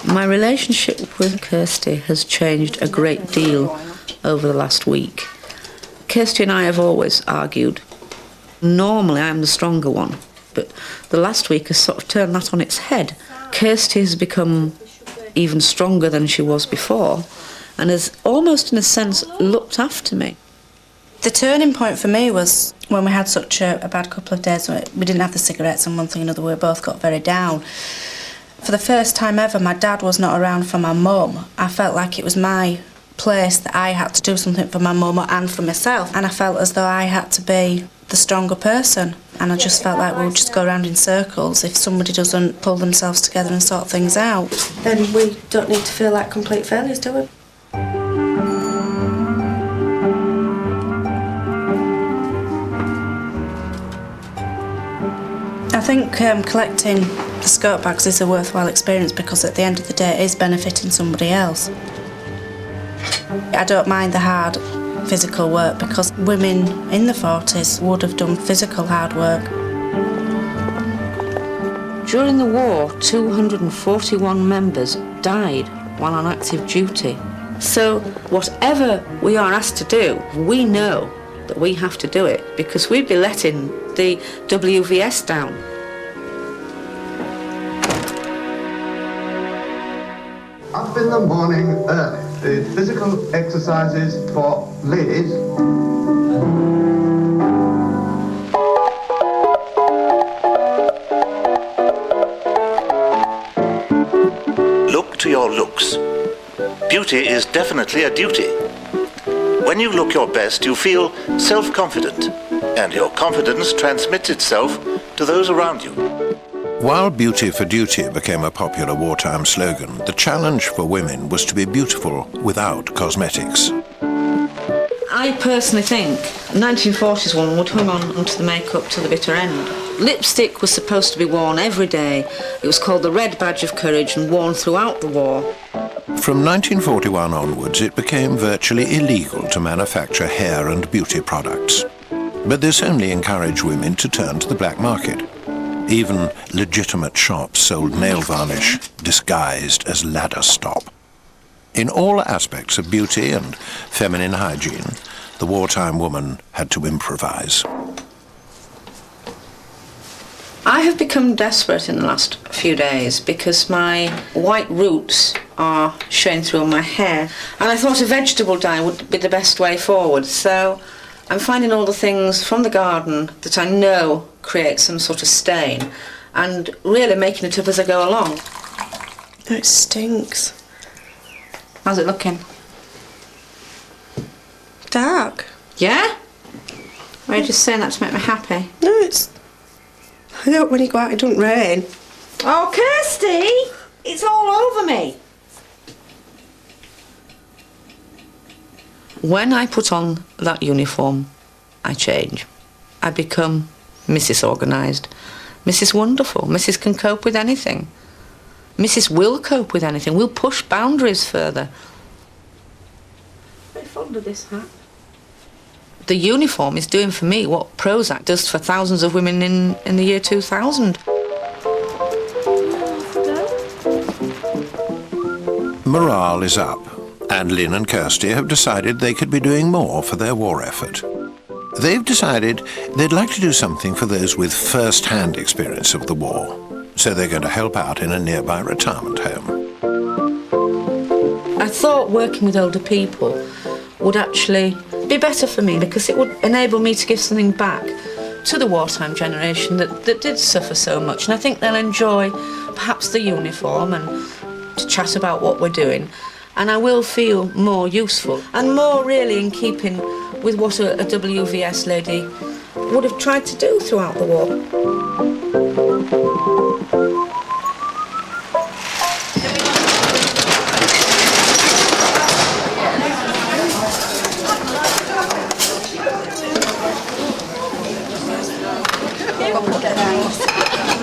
My relationship with Kirsty has changed a great deal over the last week. Kirsty and I have always argued. Normally I'm the stronger one, but the last week has sort of turned that on its head. Kirsty has become even stronger than she was before and has almost in a sense looked after me. The turning point for me was when we had such a bad couple of days where we didn't have the cigarettes and one thing and another, we both got very down. For the first time ever, my dad was not around for my mum. I felt like it was my place that I had to do something for my mum and for myself, and I felt as though I had to be the stronger person, and I just felt like we'll just go around in circles. If somebody doesn't pull themselves together and sort things out, then we don't need to feel like complete failures, do we? I think collecting the scope bags is a worthwhile experience because at the end of the day it is benefiting somebody else. I don't mind the hard physical work because women in the 40s would have done physical hard work. During the war, 241 members died while on active duty. So whatever we are asked to do, we know that we have to do it because we'd be letting the WVS down. Up in the morning early, the physical exercises for ladies. Look to your looks. Beauty is definitely a duty. When you look your best, you feel self-confident, and your confidence transmits itself to those around you. While beauty for duty became a popular wartime slogan, the challenge for women was to be beautiful without cosmetics. I personally think the 1940s woman would hang on onto the makeup to the bitter end. Lipstick was supposed to be worn every day. It was called the Red Badge of Courage and worn throughout the war. From 1941 onwards, it became virtually illegal to manufacture hair and beauty products. But this only encouraged women to turn to the black market. Even legitimate shops sold nail varnish disguised as ladder stop. In all aspects of beauty and feminine hygiene, the wartime woman had to improvise. I have become desperate in the last few days because my white roots are showing through on my hair, and I thought a vegetable dye would be the best way forward. So I'm finding all the things from the garden that I know create some sort of stain and really making it up as I go along. It stinks. How's it looking? Dark. Yeah? Or are you just saying that to make me happy? No, it's... I know when you go out it doesn't rain. Oh, Kirsty! It's all over me! When I put on that uniform, I change. I become Mrs. Organised, Mrs. Wonderful. Mrs. can cope with anything. Mrs. will cope with anything. We'll push boundaries further. fond of this hat. The uniform is doing for me what Prozac does for thousands of women in the year 2000. Morale is up, and Lynn and Kirsty have decided they could be doing more for their war effort. They've decided they'd like to do something for those with first-hand experience of the war, so they're going to help out in a nearby retirement home. I thought working with older people would actually be better for me because it would enable me to give something back to the wartime generation that did suffer so much. And I think they'll enjoy perhaps the uniform and to chat about what we're doing. And I will feel more useful and more really in keeping with what a WVS lady would have tried to do throughout the war.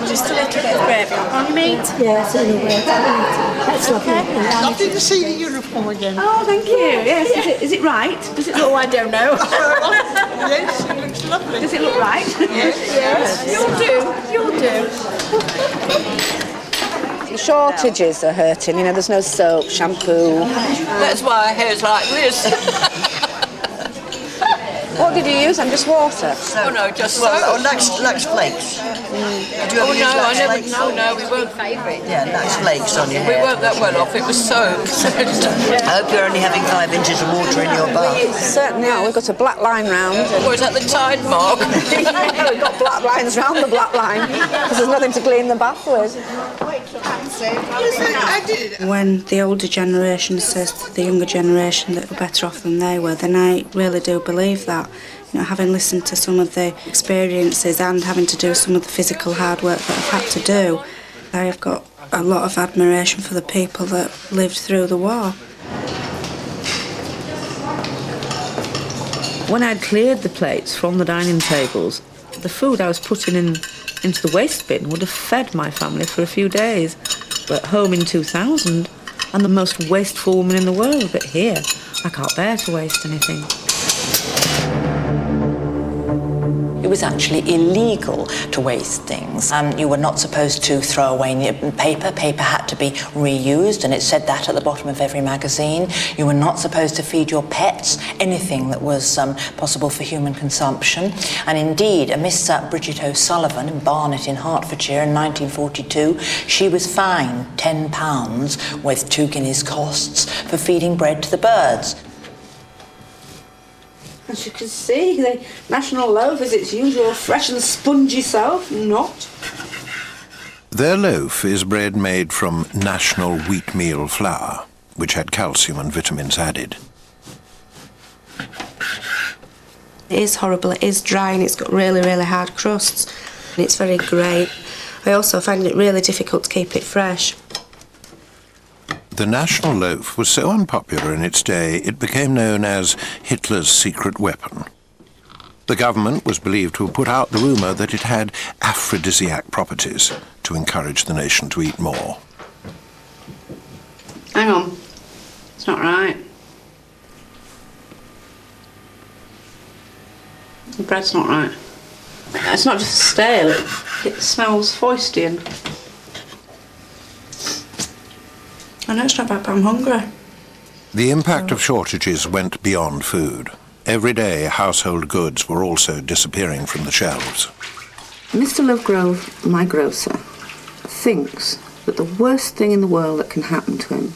Just a little bit of gravy on your meat? Yes, a little bit. That's lovely. Okay. Lovely to see the uniform again. Oh, thank you. Yes, is it right? Does it look? Oh, I don't know. Yes, it looks lovely. Does it look right? Yes. You'll do. The shortages are hurting, you know, there's no soap, shampoo. That's why our hair's like this. What did you use? And just water? Oh no, just Well, Lux Flakes. Did you ever use Lux Flakes? No, we weren't favourite. Yeah, Lux Flakes on your We hair. weren't that well off, it was soaked. I hope you're only having 5 inches of water in your bath. Certainly are. We've got a black line round. Or is that the tide mark? Yeah, we've got black lines round the black line because there's nothing to clean the bath with. When the older generation says to the younger generation that we're better off than they were, then I really do believe that. You know, having listened to some of the experiences and having to do some of the physical hard work that I've had to do, I have got a lot of admiration for the people that lived through the war. When I'd cleared the plates from the dining tables, the food I was putting into the waste bin would have fed my family for a few days. But at home in 2000, I'm the most wasteful woman in the world, but here, I can't bear to waste anything. It was actually illegal to waste things. You were not supposed to throw away paper. Paper had to be reused, and it said that at the bottom of every magazine. You were not supposed to feed your pets anything that was possible for human consumption. And indeed, a Miss Bridget O'Sullivan in Barnet in Hertfordshire in 1942, she was fined £10 with 2 guineas costs for feeding bread to the birds. As you can see, the national loaf is its usual fresh and spongy self, not. Their loaf is bread made from national wheatmeal flour, which had calcium and vitamins added. It is horrible, it is dry and it's got really, really hard crusts. And it's very grey. I also find it really difficult to keep it fresh. The national loaf was so unpopular in its day, it became known as Hitler's secret weapon. The government was believed to have put out the rumour that it had aphrodisiac properties to encourage the nation to eat more. Hang on, it's not right. The bread's not right. It's not just stale, it smells foisty and... I know it's not bad, but I'm hungry. The impact of shortages went beyond food. Every day, household goods were also disappearing from the shelves. Mr. Lovegrove, my grocer, thinks that the worst thing in the world that can happen to him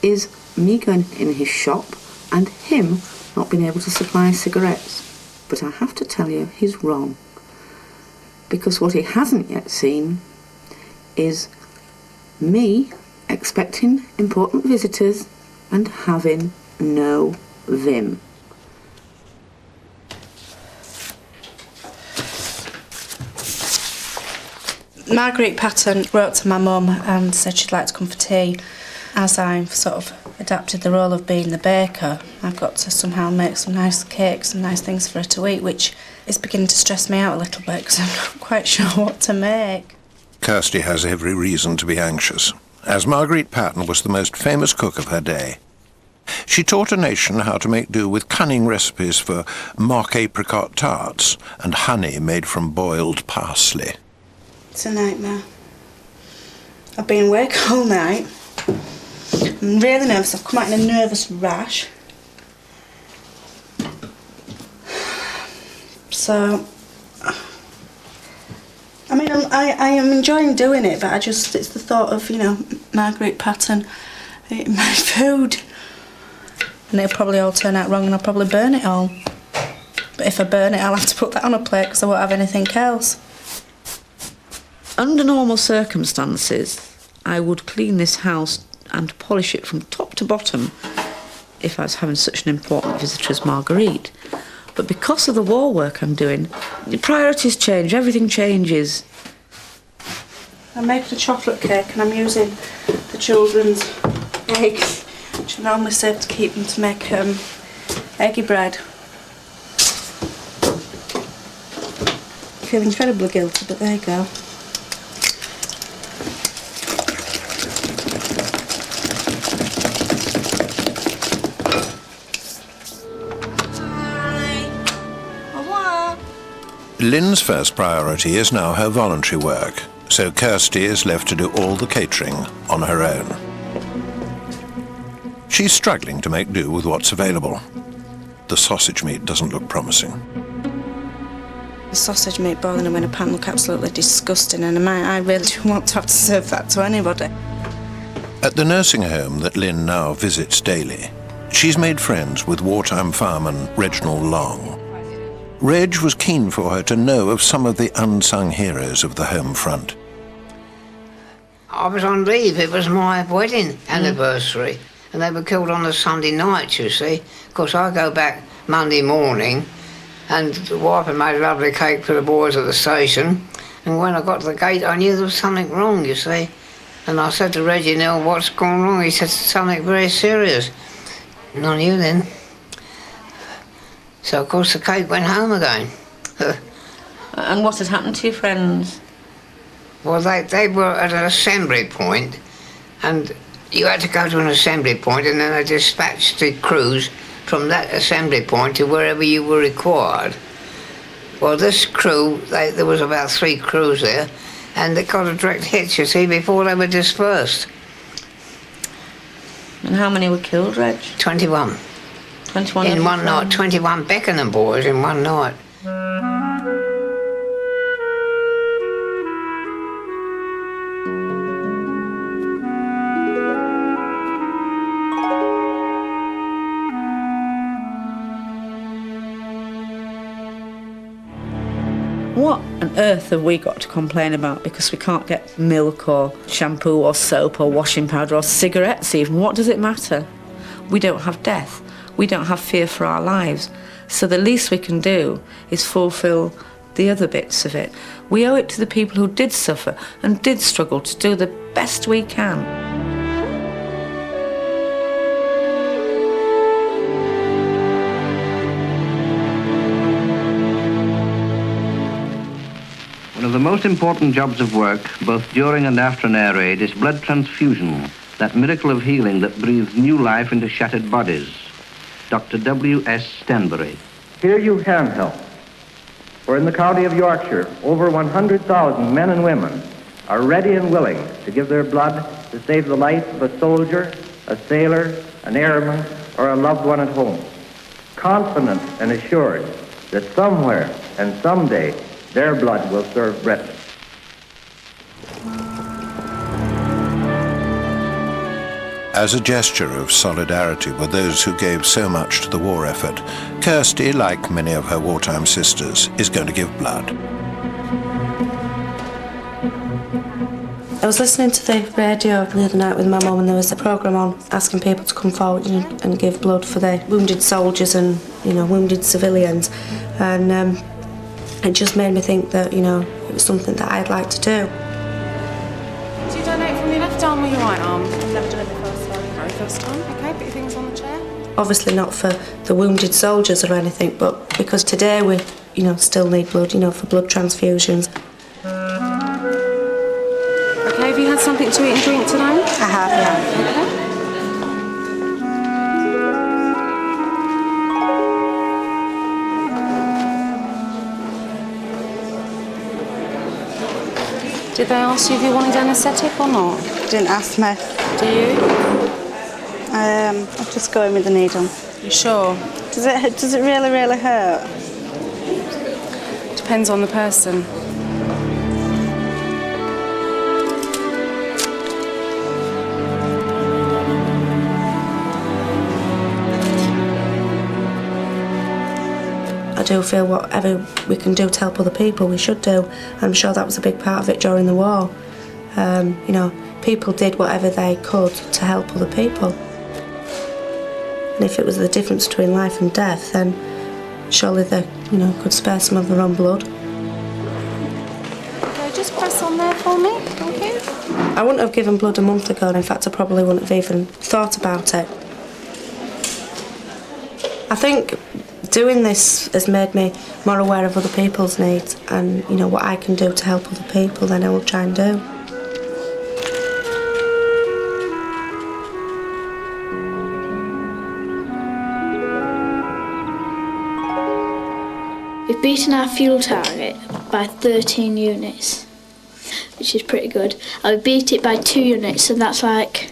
is me going in his shop and him not being able to supply cigarettes. But I have to tell you, he's wrong. Because what he hasn't yet seen is me expecting important visitors and having no vim. Marguerite Patton wrote to my mum and said she'd like to come for tea. As I've sort of adapted the role of being the baker, I've got to somehow make some nice cakes and nice things for her to eat, which is beginning to stress me out a little bit because I'm not quite sure what to make. Kirsty has every reason to be anxious, as Marguerite Patton was the most famous cook of her day. She taught a nation how to make do with cunning recipes for mock apricot tarts and honey made from boiled parsley. It's a nightmare. I've been awake all night. I'm really nervous. I've come out in a nervous rash. So, I mean, I am enjoying doing it, but it's the thought of, you know, Marguerite Patton eating my food. And it'll probably all turn out wrong and I'll probably burn it all. But if I burn it, I'll have to put that on a plate because I won't have anything else. Under normal circumstances, I would clean this house and polish it from top to bottom if I was having such an important visitor as Marguerite. But because of the war work I'm doing, the priorities change, everything changes. I'm making a chocolate cake and I'm using the children's eggs, which I normally save to keep them to make eggy bread. I feel incredibly guilty, but there you go. Lynn's first priority is now her voluntary work, so Kirsty is left to do all the catering on her own. She's struggling to make do with what's available. The sausage meat doesn't look promising. The sausage meat boiling in a pan look absolutely disgusting, and I really don't want to have to serve that to anybody. At the nursing home that Lynn now visits daily, she's made friends with wartime fireman Reginald Long. Reg was keen for her to know of some of the unsung heroes of the home front. I was on leave, it was my wedding anniversary, and they were killed on a Sunday night, you see. Of course, I go back Monday morning, and the wife had made a lovely cake for the boys at the station, and when I got to the gate, I knew there was something wrong, you see. And I said to Reggie, Neil, what's gone wrong? He said, something very serious. And I knew then. So, of course, the cake went home again. And what had happened to your friends? Well, they were at an assembly point, and you had to go to an assembly point, and then they dispatched the crews from that assembly point to wherever you were required. Well, this crew, there was about 3 crews there, and they got a direct hit, you see, before they were dispersed. And how many were killed, Reg? 21. 21 in one night, 21 Beckenham boys in one night. What on earth have we got to complain about because we can't get milk or shampoo or soap or washing powder or cigarettes even? What does it matter? We don't have death. We don't have fear for our lives. So the least we can do is fulfil the other bits of it. We owe it to the people who did suffer and did struggle to do the best we can. One of the most important jobs of work, both during and after an air raid, is blood transfusion, that miracle of healing that breathes new life into shattered bodies. Dr. W.S. Stanbury. Here you can help. For in the county of Yorkshire, over 100,000 men and women are ready and willing to give their blood to save the life of a soldier, a sailor, an airman, or a loved one at home. Confident and assured that somewhere and someday their blood will serve Britain. As a gesture of solidarity with those who gave so much to the war effort, Kirsty, like many of her wartime sisters, is going to give blood. I was listening to the radio the other night with my mum, and there was a programme on asking people to come forward and give blood for their wounded soldiers and, you know, wounded civilians. And it just made me think that, you know, it was something that I'd like to do. Do you donate from your left arm or your right arm? I've never done it before, so very first time. Okay, put your things on the chair. Obviously not for the wounded soldiers or anything, but because today we, you know, still need blood, you know, for blood transfusions. Okay, have you had something to eat and drink today? I have, yeah. Okay. Did they ask you if you wanted anaesthetic or not? Didn't ask me. Do you? I'll just go in with the needle. You sure? Does it really, really hurt? Depends on the person. I do feel whatever we can do to help other people, we should do. I'm sure that was a big part of it during the war. You know, people did whatever they could to help other people. And if it was the difference between life and death, then surely they, you know, could spare some of their own blood. Okay, just press on there for me, thank you. I wouldn't have given blood a month ago, and in fact I probably wouldn't have even thought about it. I think doing this has made me more aware of other people's needs, and you know what I can do to help other people, then I will try and do. We've beaten our fuel target by 13 units, which is pretty good. I beat it by 2 units, and that's like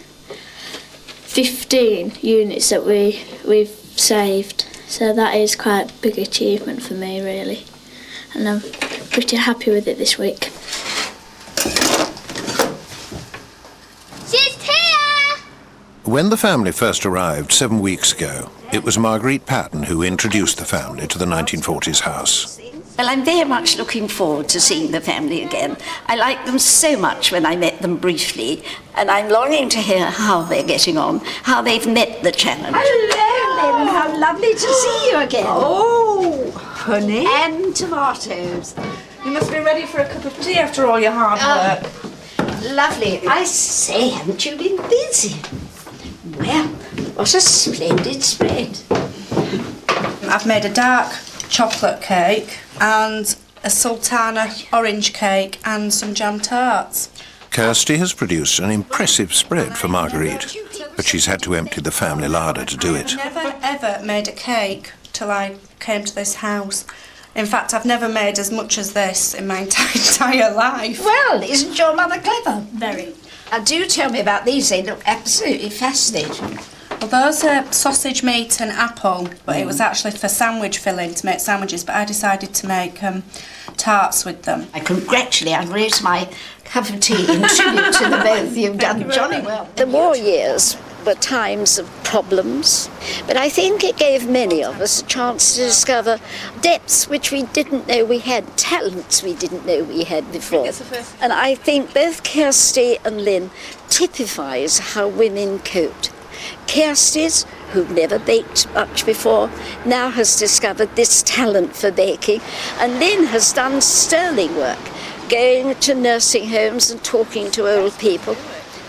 15 units that we've saved. So that is quite a big achievement for me, really. And I'm pretty happy with it this week. She's here! When the family first arrived 7 weeks ago, it was Marguerite Patton who introduced the family to the 1940s house. Well, I'm very much looking forward to seeing the family again. I liked them so much when I met them briefly, and I'm longing to hear how they're getting on, how they've met the challenge. Hello, Lynn. How lovely to see you again. Oh, honey. And tomatoes. You must be ready for a cup of tea after all your hard work. Lovely. I say, haven't you been busy? Well, what a splendid spread. I've made a dark chocolate cake and a sultana orange cake and some jam tarts. Kirsty has produced an impressive spread for Marguerite, but she's had to empty the family larder to do it. I've never ever made a cake till I came to this house. In fact, I've never made as much as this in my entire life. Well, isn't your mother clever? Very. Do tell me about these. They look absolutely fascinating. Well, those are sausage meat and apple, but it was actually for sandwich filling, to make sandwiches, but I decided to make tarts with them. I congratulate and raise my cup of tea in tribute to the both. You've done jolly well. The war years were times of problems, but I think it gave many of us a chance to discover depths which we didn't know we had, talents we didn't know we had before. And I think both Kirsty and Lynn typifies how women coped. Kirsty's, who never baked much before, now has discovered this talent for baking, and Lynn has done sterling work, going to nursing homes and talking to old people.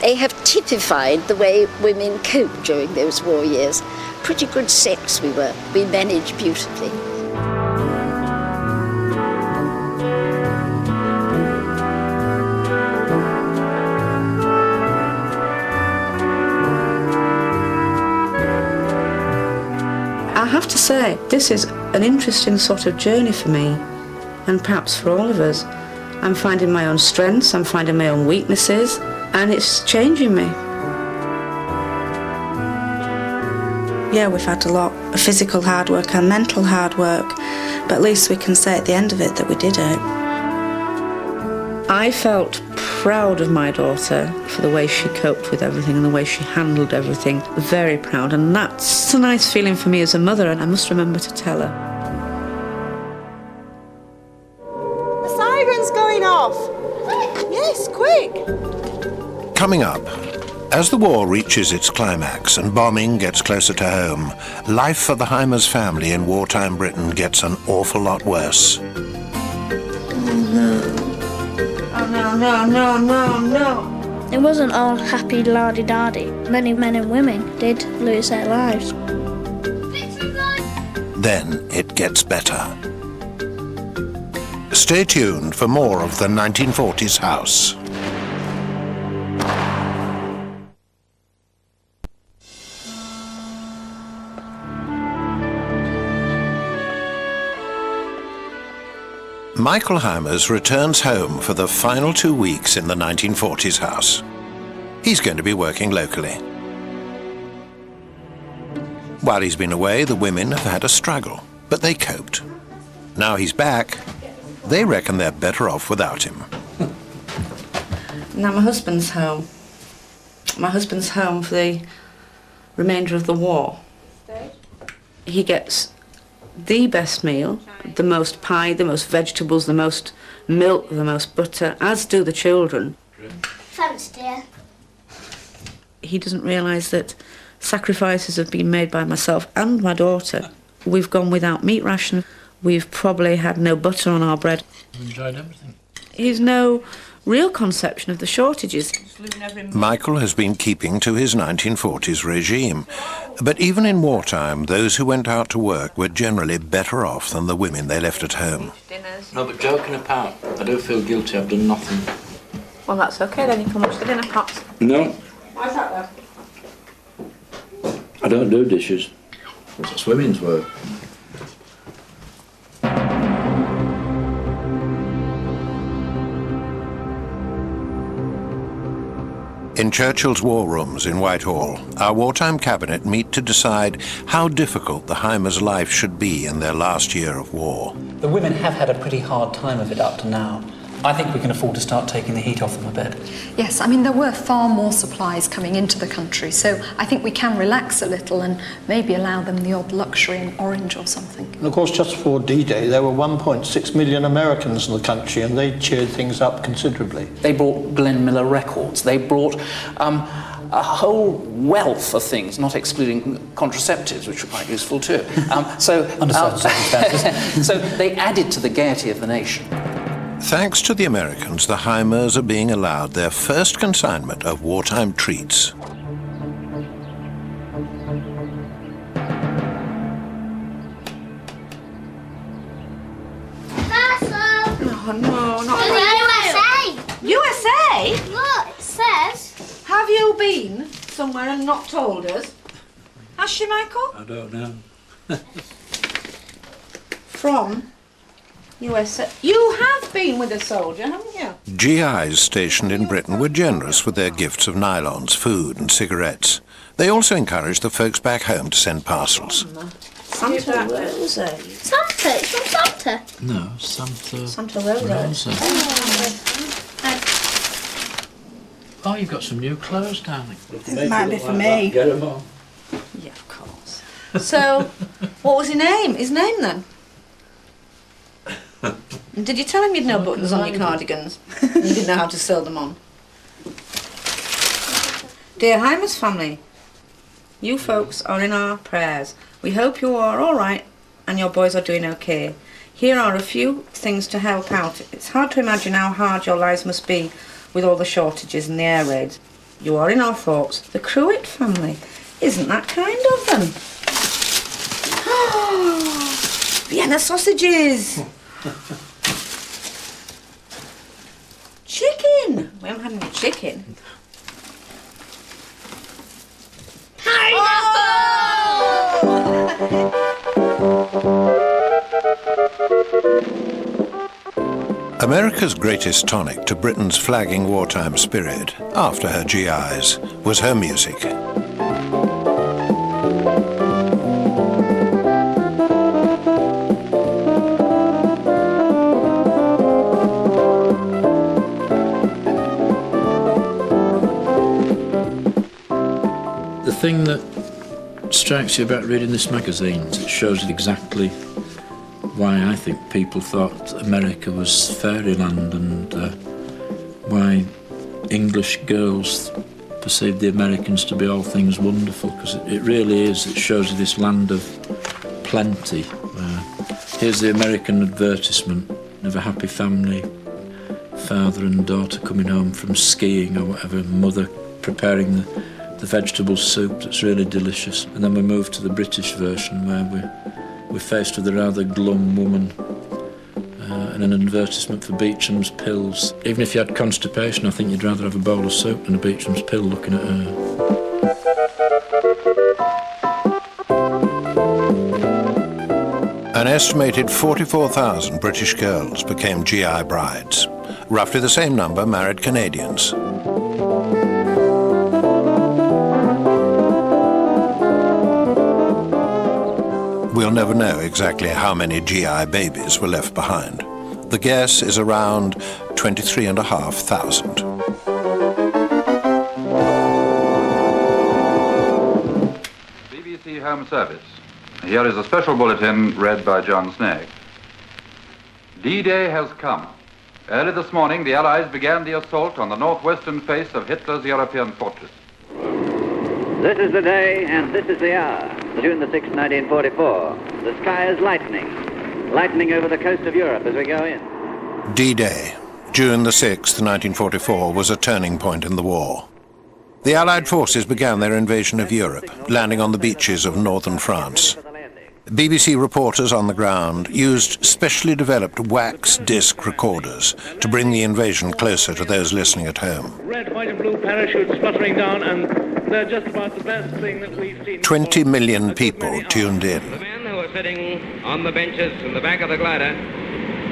They have typified the way women coped during those war years. Pretty good sex we were. We managed beautifully. I have to say, this is an interesting sort of journey for me, and perhaps for all of us. I'm finding my own strengths, I'm finding my own weaknesses, and it's changing me. Yeah, we've had a lot of physical hard work and mental hard work, but at least we can say at the end of it that we did it. I felt proud of my daughter for the way she coped with everything and the way she handled everything. Very proud, and that's a nice feeling for me as a mother, and I must remember to tell her. The siren's going off. Yes, quick. Coming up, as the war reaches its climax and bombing gets closer to home, life for the Heimers family in wartime Britain gets an awful lot worse. No. It wasn't all happy la-di-da-di. Many men and women did lose their lives. Then it gets better. Stay tuned for more of the 1940s house. Michael Heimers returns home for the final 2 weeks in the 1940s house. He's going to be working locally. While he's been away, the women have had a struggle, but they coped. Now he's back, they reckon they're better off without him. Now my husband's home. My husband's home for the remainder of the war. He gets the best meal, the most pie, the most vegetables, the most milk, the most butter, as do the children. Thanks, dear. He doesn't realise that sacrifices have been made by myself and my daughter. We've gone without meat ration. We've probably had no butter on our bread. We've enjoyed everything. He's no real conception of the shortages. Michael has been keeping to his 1940s regime. But even in wartime, those who went out to work were generally better off than the women they left at home. No, but joking apart, I do feel guilty I've done nothing. Well, that's okay, then you can watch the dinner pots. No, Why's that, though? I don't do dishes. It's women's work. In Churchill's war rooms in Whitehall, our wartime cabinet meet to decide how difficult the Heimers' life should be in their last year of war. The women have had a pretty hard time of it up to now. I think we can afford to start taking the heat off them a bit. Yes, I mean, there were far more supplies coming into the country, so I think we can relax a little and maybe allow them the odd luxury in orange or something. And of course, just before D-Day, there were 1.6 million Americans in the country, and they cheered things up considerably. They brought Glenn Miller records. They brought a whole wealth of things, not excluding contraceptives, which were quite useful too. Under certain circumstances. So they added to the gaiety of the nation. Thanks to the Americans, the Heimers are being allowed their first consignment of wartime treats. Oh, no, not The USA! USA? Look, it says. Have you been somewhere and not told us? Has she, Michael? I don't know. From USA. You have been with a soldier, haven't you? GIs stationed in Britain were generous with their gifts of nylons, food and cigarettes. They also encouraged the folks back home to send parcels. Santa Rosa. Santa, it's from Santa. No, Santa... Santa Rosa. Oh, you've got some new clothes, darling. This might be for me. Get them on. Yeah, of course. So, what was his name? His name, then? Did you tell him you'd no buttons on your cardigans? You didn't know how to sew them on. Dear Heimers family, you folks are in our prayers. We hope you are all right and your boys are doing okay. Here are a few things to help out. It's hard to imagine how hard your lives must be with all the shortages and the air raids. You are in our thoughts. The Cruitt family. Isn't that kind of them? Vienna sausages! Chicken! We haven't had any chicken. America's greatest tonic to Britain's flagging wartime spirit, after her GIs, was her music. The thing that strikes you about reading this magazine is it shows exactly why I think people thought America was fairyland and why English girls perceived the Americans to be all things wonderful, because it really is. It shows you this land of plenty. Here's the American advertisement of a happy family, father and daughter coming home from skiing or whatever, mother preparing the vegetable soup that's really delicious. And then we move to the British version where we're faced with a rather glum woman and an advertisement for Beecham's pills. Even if you had constipation, I think you'd rather have a bowl of soup than a Beecham's pill looking at her. An estimated 44,000 British girls became GI brides. Roughly the same number married Canadians. We'll never know exactly how many GI babies were left behind. The guess is around 23,500. BBC Home Service. Here is a special bulletin read by John Snagg. D-Day has come. Early this morning, the Allies began the assault on the northwestern face of Hitler's European fortress. This is the day and this is the hour. June the 6th, 1944. The sky is lightening over the coast of Europe as we go in. D-Day, June the 6th, 1944, was a turning point in the war. The Allied forces began their invasion of Europe, landing on the beaches of northern France. BBC reporters on the ground used specially developed wax disc recorders to bring the invasion closer to those listening at home. Red, white and blue parachutes fluttering down, and they're just about the best thing that we've seen. 20 million people tuned in. The men who are sitting on the benches in the back of the glider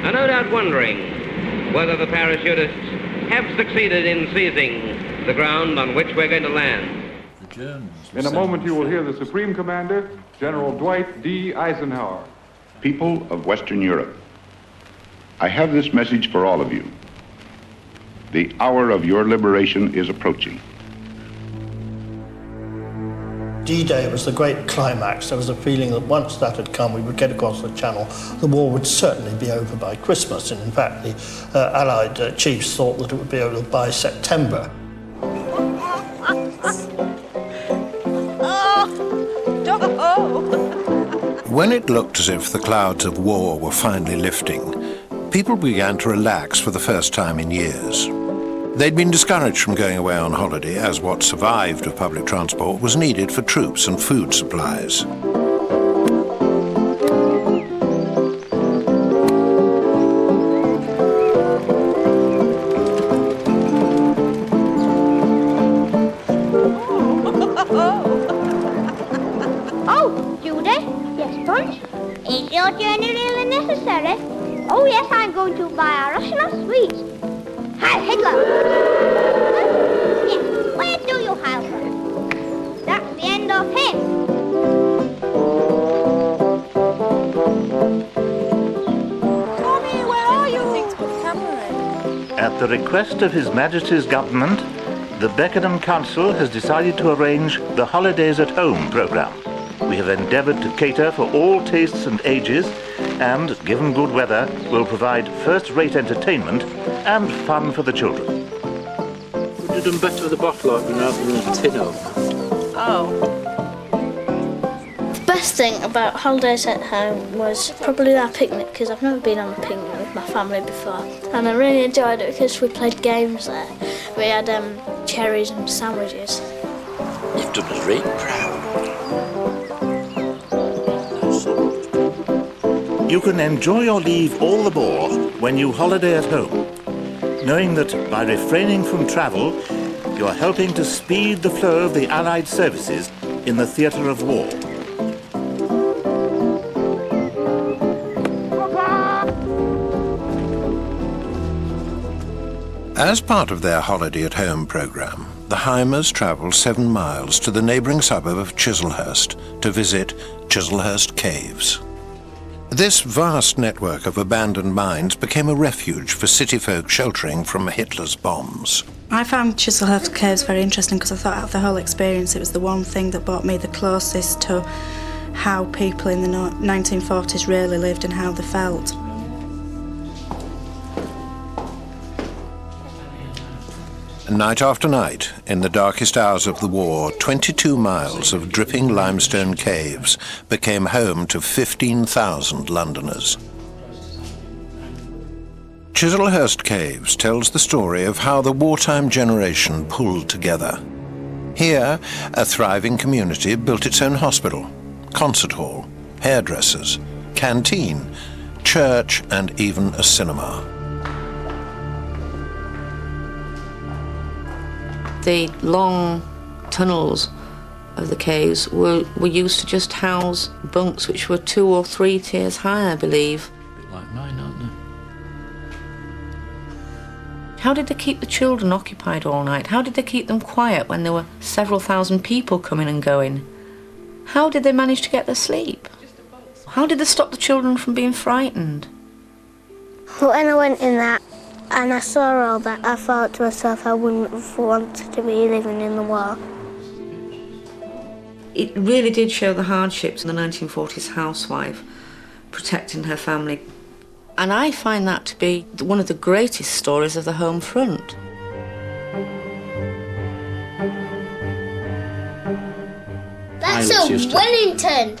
are no doubt wondering whether the parachutists have succeeded in seizing the ground on which we're going to land. In a moment you will hear the Supreme Commander, General Dwight D. Eisenhower. People of Western Europe, I have this message for all of you. The hour of your liberation is approaching. D-Day was the great climax. There was a feeling that once that had come, we would get across the Channel. The war would certainly be over by Christmas, and in fact the Allied chiefs thought that it would be over by September. When it looked as if the clouds of war were finally lifting, people began to relax for the first time in years. They'd been discouraged from going away on holiday, as what survived of public transport was needed for troops and food supplies. Is your journey really necessary? Oh yes, I'm going to buy a ration of sweets. Heil Hitler! Yes, where do you hail from? That's the end of him. Tommy, where are you? Things put the camera in. At the request of His Majesty's government, the Beckenham Council has decided to arrange the Holidays at Home programme. We have endeavoured to cater for all tastes and ages, and, given good weather, will provide first-rate entertainment and fun for the children. Would you done better with a bottle opener rather than a tin opener? Oh. The best thing about holidays at home was probably our picnic, because I've never been on a picnic with my family before. And I really enjoyed it because we played games there. We had cherries and sandwiches. You've done us really proud. You can enjoy your leave all the more when you holiday at home, knowing that by refraining from travel, you are helping to speed the flow of the Allied services in the theatre of war. As part of their holiday at home programme, the Heimers travelled 7 miles to the neighbouring suburb of Chislehurst to visit Chislehurst Caves. This vast network of abandoned mines became a refuge for city folk sheltering from Hitler's bombs. I found Chislehurst Caves very interesting because I thought out of the whole experience it was the one thing that brought me the closest to how people in the 1940s really lived and how they felt. Night after night, in the darkest hours of the war, 22 miles of dripping limestone caves became home to 15,000 Londoners. Chislehurst Caves tells the story of how the wartime generation pulled together. Here, a thriving community built its own hospital, concert hall, hairdressers, canteen, church, and even a cinema. The long tunnels of the caves were used to just house bunks which were 2 or 3 tiers high, I believe. A bit like mine, aren't they? How did they keep the children occupied all night? How did they keep them quiet when there were several thousand people coming and going? How did they manage to get their sleep? How did they stop the children from being frightened? When I went in there and I saw all that, I thought to myself I wouldn't have wanted to be living in the war. It really did show the hardships of the 1940s housewife protecting her family. And I find that to be one of the greatest stories of the home front. That's a Wellington!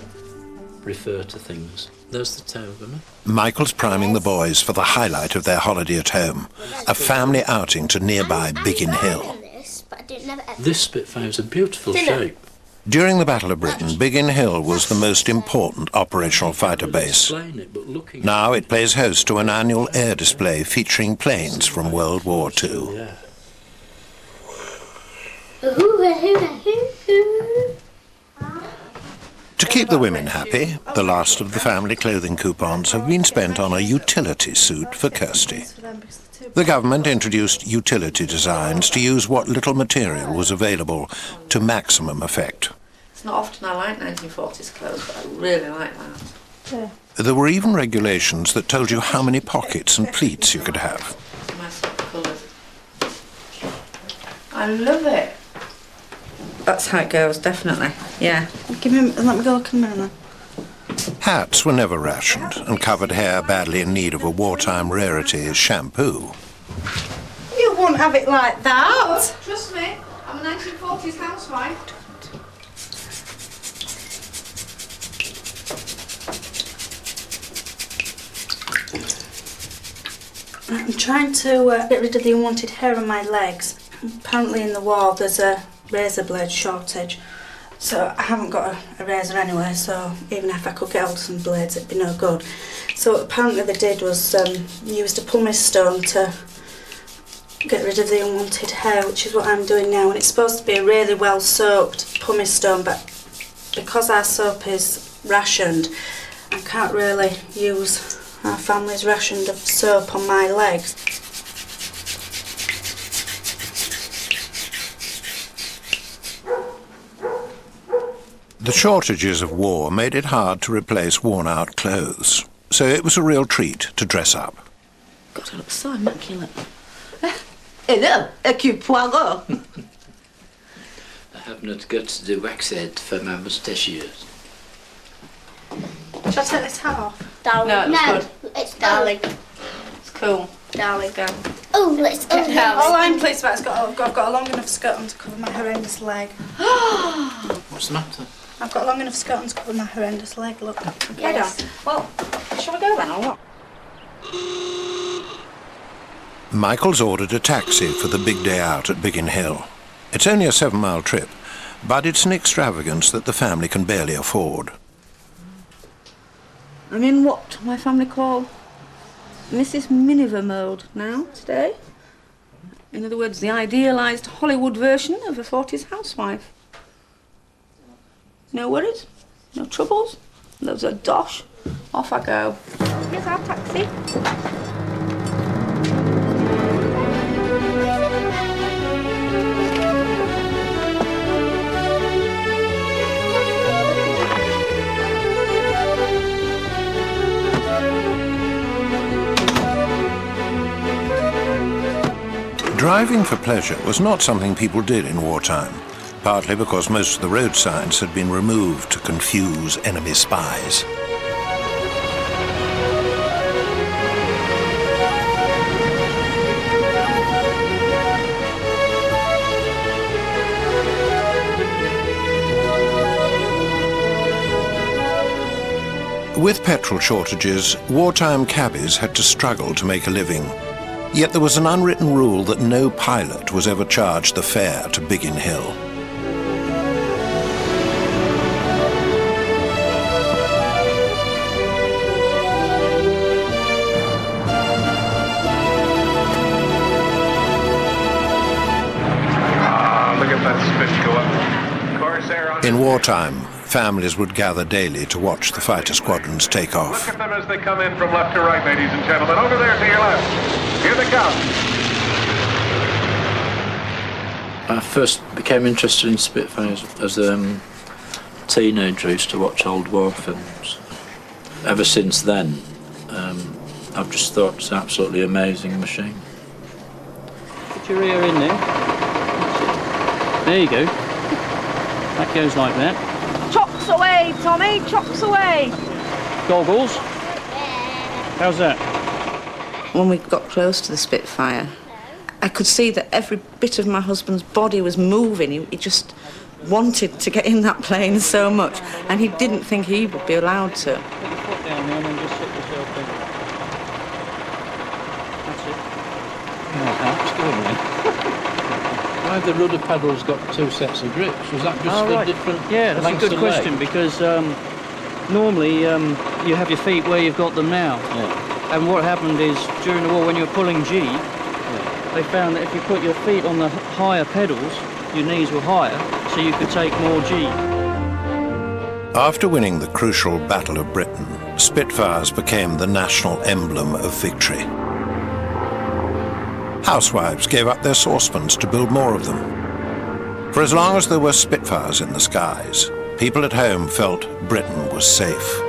Refer to things. There's the tower, isn't it? Michael's priming the boys for the highlight of their holiday at home, a family outing to nearby Biggin Hill. This Spitfire's a beautiful shape. During the Battle of Britain, Biggin Hill was the most important operational fighter base. Now it plays host to an annual air display featuring planes from World War II. To keep the women happy, the last of the family clothing coupons have been spent on a utility suit for Kirsty. The government introduced utility designs to use what little material was available to maximum effect. It's not often I like 1940s clothes, but I really like that. Yeah. There were even regulations that told you how many pockets and pleats you could have. I love it. That's how it goes, definitely. Yeah. Let me go look in a minute. Hats were never rationed, and covered hair badly in need of a wartime rarity is shampoo. You wouldn't have it like that. Oh, trust me, I'm a 1940s housewife. I'm trying to get rid of the unwanted hair on my legs. Apparently in the war there's a razor blade shortage. So I haven't got a razor anyway, so even if I could get hold of some blades, it'd be no good. So apparently they did was used a pumice stone to get rid of the unwanted hair, which is what I'm doing now. And it's supposed to be a really well soaped pumice stone, but because our soap is rationed, I can't really use our family's rationed of soap on my legs. The shortages of war made it hard to replace worn-out clothes, so it was a real treat to dress up. God, I look so immaculate. Hello, cute poirot. I haven't had got to do wax head for my moustachios. Shall I take this hat off? Darling. No, No, it's darling. It's cool. Darling. Go. Oh, let's go. All I'm pleased about is I've got a long enough skirt on to cover my horrendous leg. What's the matter? I've got a long enough skirt on to cover my horrendous leg, look. Yes. Well, shall we go then, or what? Michael's ordered a taxi for the big day out at Biggin Hill. It's only a 7-mile trip, but it's an extravagance that the family can barely afford. I'm in what my family call Mrs. Miniver mode now, today. In other words, the idealised Hollywood version of a 40s housewife. No worries, no troubles, loads of dosh. Off I go. Here's our taxi. Driving for pleasure was not something people did in wartime, partly because most of the road signs had been removed to confuse enemy spies. With petrol shortages, wartime cabbies had to struggle to make a living. Yet there was an unwritten rule that no pilot was ever charged the fare to Biggin Hill. Look at that spit go up. Corsair on wartime, families would gather daily to watch the fighter squadrons take off. Look at them as they come in from left to right, ladies and gentlemen. Over there to your left. Here they come. I first became interested in Spitfires as a teenager. I used to watch old war films. Ever since then, I've just thought it's an absolutely amazing machine. Put your ear in there. There you go. That goes like that. Chops away, Tommy, chops away. Goggles. How's that? When we got close to the Spitfire, I could see that every bit of my husband's body was moving. He just wanted to get in that plane so much, and he didn't think he would be allowed to. Put your foot down there and then just sit yourself in. That's it. That's good, man. Why have the rudder pedals got two sets of grips? Was that just right. different? Yeah, that's a good question, because normally you have your feet where you've got them now. Yeah. And what happened is, during the war, when you were pulling G, they found that if you put your feet on the higher pedals, your knees were higher, so you could take more G. After winning the crucial Battle of Britain, Spitfires became the national emblem of victory. Housewives gave up their saucepans to build more of them. For as long as there were Spitfires in the skies, people at home felt Britain was safe.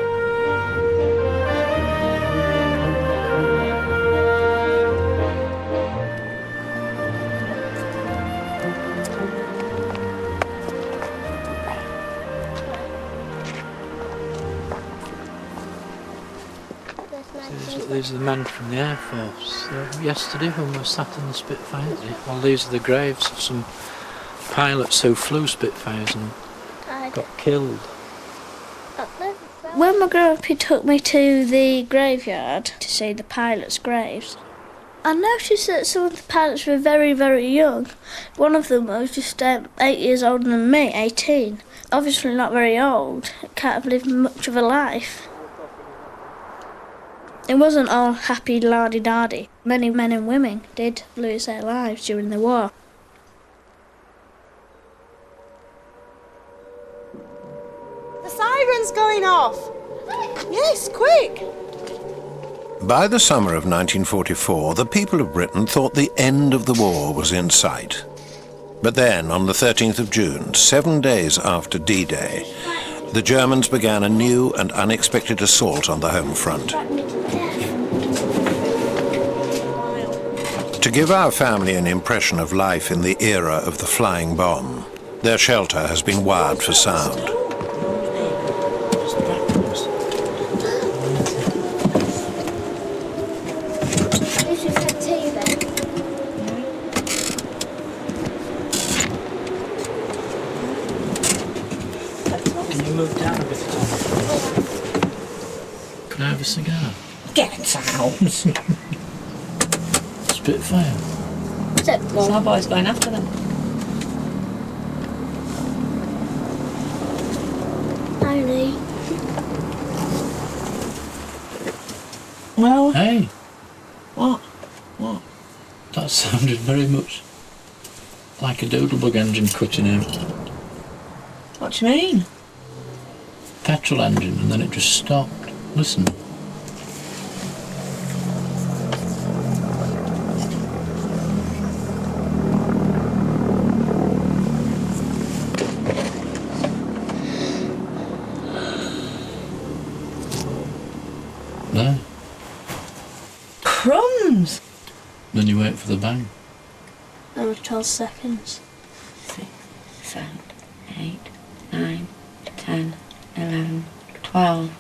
These are the men from the Air Force. Yesterday when we sat in the Spitfires, well, these are the graves of some pilots who flew Spitfires and got killed. When my grandpa took me to the graveyard to see the pilots' graves, I noticed that some of the pilots were very, very young. One of them was just 8 years older than me, 18. Obviously not very old. Can't have lived much of a life. It wasn't all happy la-di-da-di. Many men and women did lose their lives during the war. The siren's going off! Yes, quick! By the summer of 1944, the people of Britain thought the end of the war was in sight. But then, on the 13th of June, 7 days after D-Day, the Germans began a new and unexpected assault on the home front. To give our family an impression of life in the era of the flying bomb, their shelter has been wired for sound. This is the tea then. Can you move down a bit, Tom? Can I have a cigar? Get out! Spitfire. Well, our boy's going after them. Only. Well. Hey. What? What? That sounded very much like a doodlebug engine cutting out. What do you mean? Petrol engine, and then it just stopped. Listen. There. Crumbs! Then you wait for the bang. There were 12 seconds. 6, 7, 8, 9, 10, 11, 12.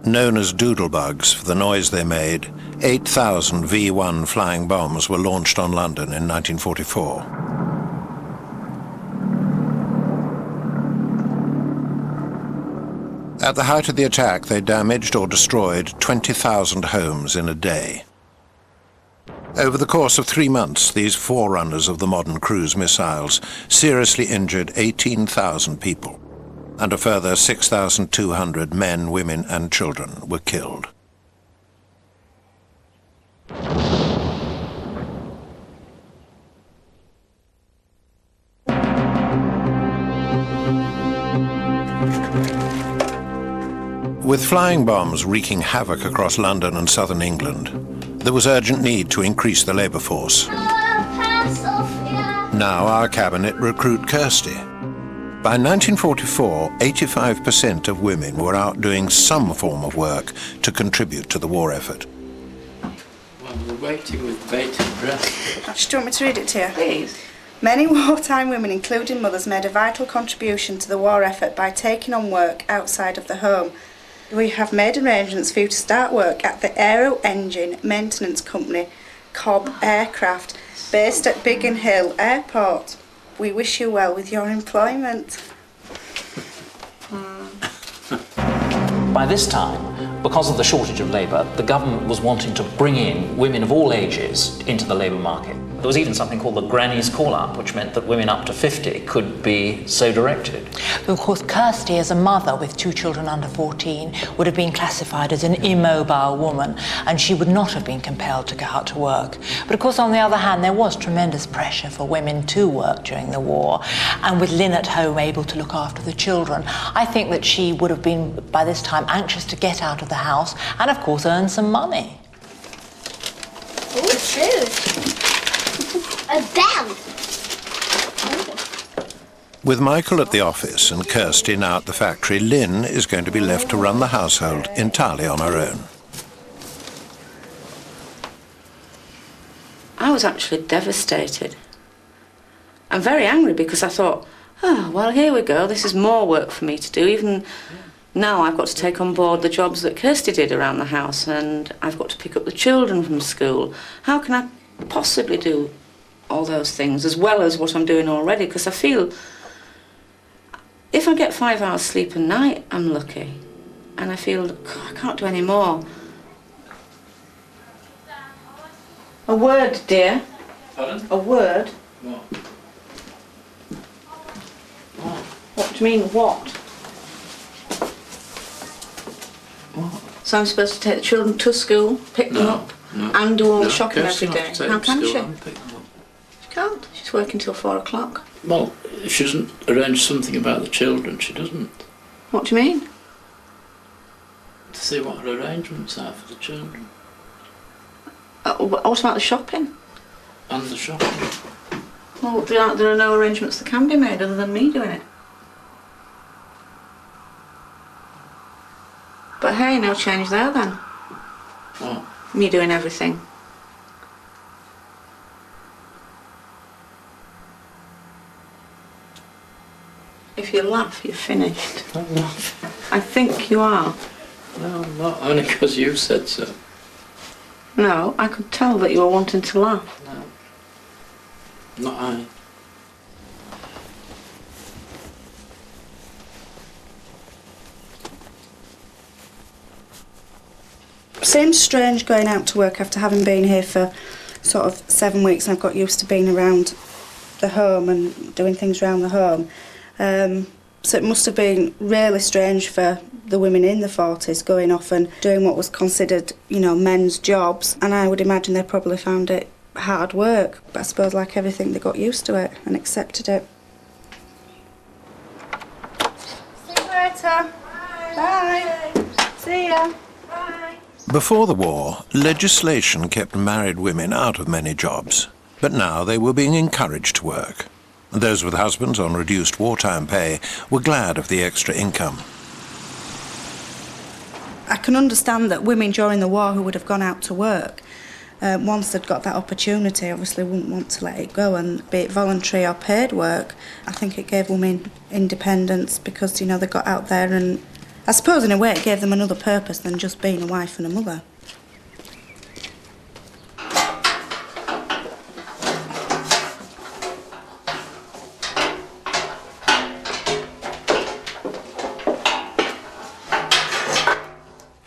Known as doodlebugs for the noise they made, 8,000 V-1 flying bombs were launched on London in 1944. At the height of the attack, they damaged or destroyed 20,000 homes in a day. Over the course of 3 months, these forerunners of the modern cruise missiles seriously injured 18,000 people, and a further 6,200 men, women, and children were killed. With flying bombs wreaking havoc across London and southern England, there was urgent need to increase the labour force. Now our cabinet recruit Kirsty. By 1944, 85% of women were out doing some form of work to contribute to the war effort. Well, we're waiting with bated breath. Do you want me to read it to you? Please. Many wartime women, including mothers, made a vital contribution to the war effort by taking on work outside of the home. We have made arrangements for you to start work at the Aero Engine Maintenance Company, Cobb Aircraft, based at Biggin Hill Airport. We wish you well with your employment. By this time, because of the shortage of labour, the government was wanting to bring in women of all ages into the labour market. There was even something called the Granny's Call-Up, which meant that women up to 50 could be so directed. But of course, Kirsty, as a mother with 2 children under 14, would have been classified as an immobile woman, and she would not have been compelled to go out to work. But of course, on the other hand, there was tremendous pressure for women to work during the war, and with Lynn at home able to look after the children, I think that she would have been, by this time, anxious to get out of the house and, of course, earn some money. Oh, food. A bell. With Michael at the office and Kirsty now at the factory, Lynn is going to be left to run the household entirely on her own. I was actually devastated. I'm very angry because I thought, oh, well, here we go. This is more work for me to do. Even now I've got to take on board the jobs that Kirsty did around the house, and I've got to pick up the children from school. How can I possibly do all those things as well as what I'm doing already? Because I feel if I get 5 hours sleep a night, I'm lucky. And I feel I can't do any more. A word, dear. Pardon? A word. What? What do you mean, what? So I'm supposed to take the children to school, pick them up, and do all the shopping every day. How can she? She can't. She's working till 4 o'clock. Well, if she doesn't arrange something about the children, she doesn't. What do you mean? To see what her arrangements are for the children. What about the shopping? And the shopping. Well, there are no arrangements that can be made other than me doing it. But hey, no change there then. What? Me doing everything. If you laugh, you're finished. I'm not. I think you are. No, I'm not. Only because you said so. No, I could tell that you were wanting to laugh. No. Not I. Seems strange going out to work after having been here for sort of 7 weeks, and I've got used to being around the home and doing things around the home. So it must have been really strange for the women in the 40s going off and doing what was considered, you know, men's jobs, and I would imagine they probably found it hard work, but I suppose like everything they got used to it and accepted it. See you later. Bye. See ya. Before the war, legislation kept married women out of many jobs, but now they were being encouraged to work. Those with husbands on reduced wartime pay were glad of the extra income. I can understand that women during the war who would have gone out to work, once they'd got that opportunity, obviously wouldn't want to let it go, and be it voluntary or paid work, I think it gave women independence because, you know, they got out there, and I suppose in a way it gave them another purpose than just being a wife and a mother.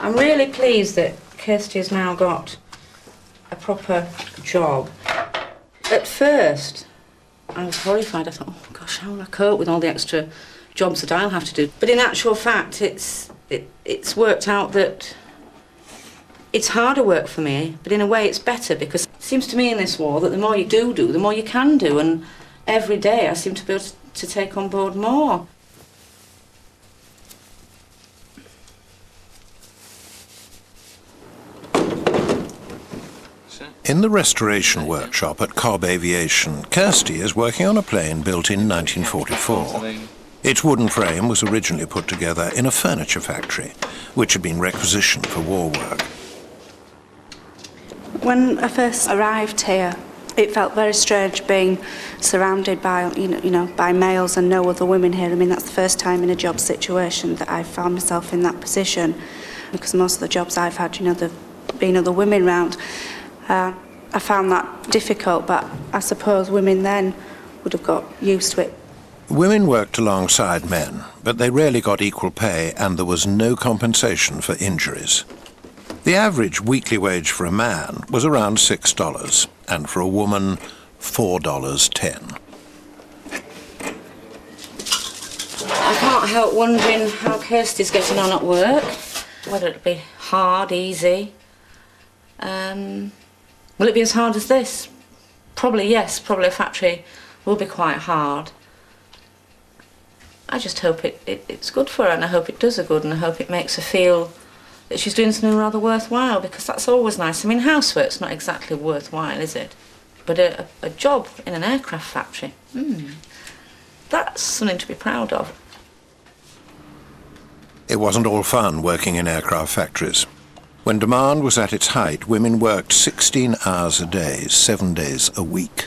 I'm really pleased that Kirsty has now got a proper job. At first, I was horrified. I thought, oh gosh, how will I cope with all the extra jobs that I'll have to do? But in actual fact, it's worked out that it's harder work for me, but in a way it's better, because it seems to me in this war that the more you do, the more you can do, and every day I seem to be able to take on board more. In the restoration workshop at Cobb Aviation, Kirsty is working on a plane built in 1944. Its wooden frame was originally put together in a furniture factory, which had been requisitioned for war work. When I first arrived here, it felt very strange being surrounded by, by males and no other women here. I mean, that's the first time in a job situation that I've found myself in that position, because most of the jobs I've had, there've been other women round. I found that difficult, but I suppose women then would have got used to it. Women worked alongside men, but they rarely got equal pay, and there was no compensation for injuries. The average weekly wage for a man was around $6, and for a woman, $4.10. I can't help wondering how Kirsty's getting on at work, whether it'll be hard, easy. Will it be as hard as this? Probably yes, probably a factory will be quite hard. I just hope it's good for her, and I hope it does her good, and I hope it makes her feel that she's doing something rather worthwhile, because that's always nice. I mean, housework's not exactly worthwhile, is it? But a job in an aircraft factory, that's something to be proud of. It wasn't all fun working in aircraft factories. When demand was at its height, women worked 16 hours a day, 7 days a week.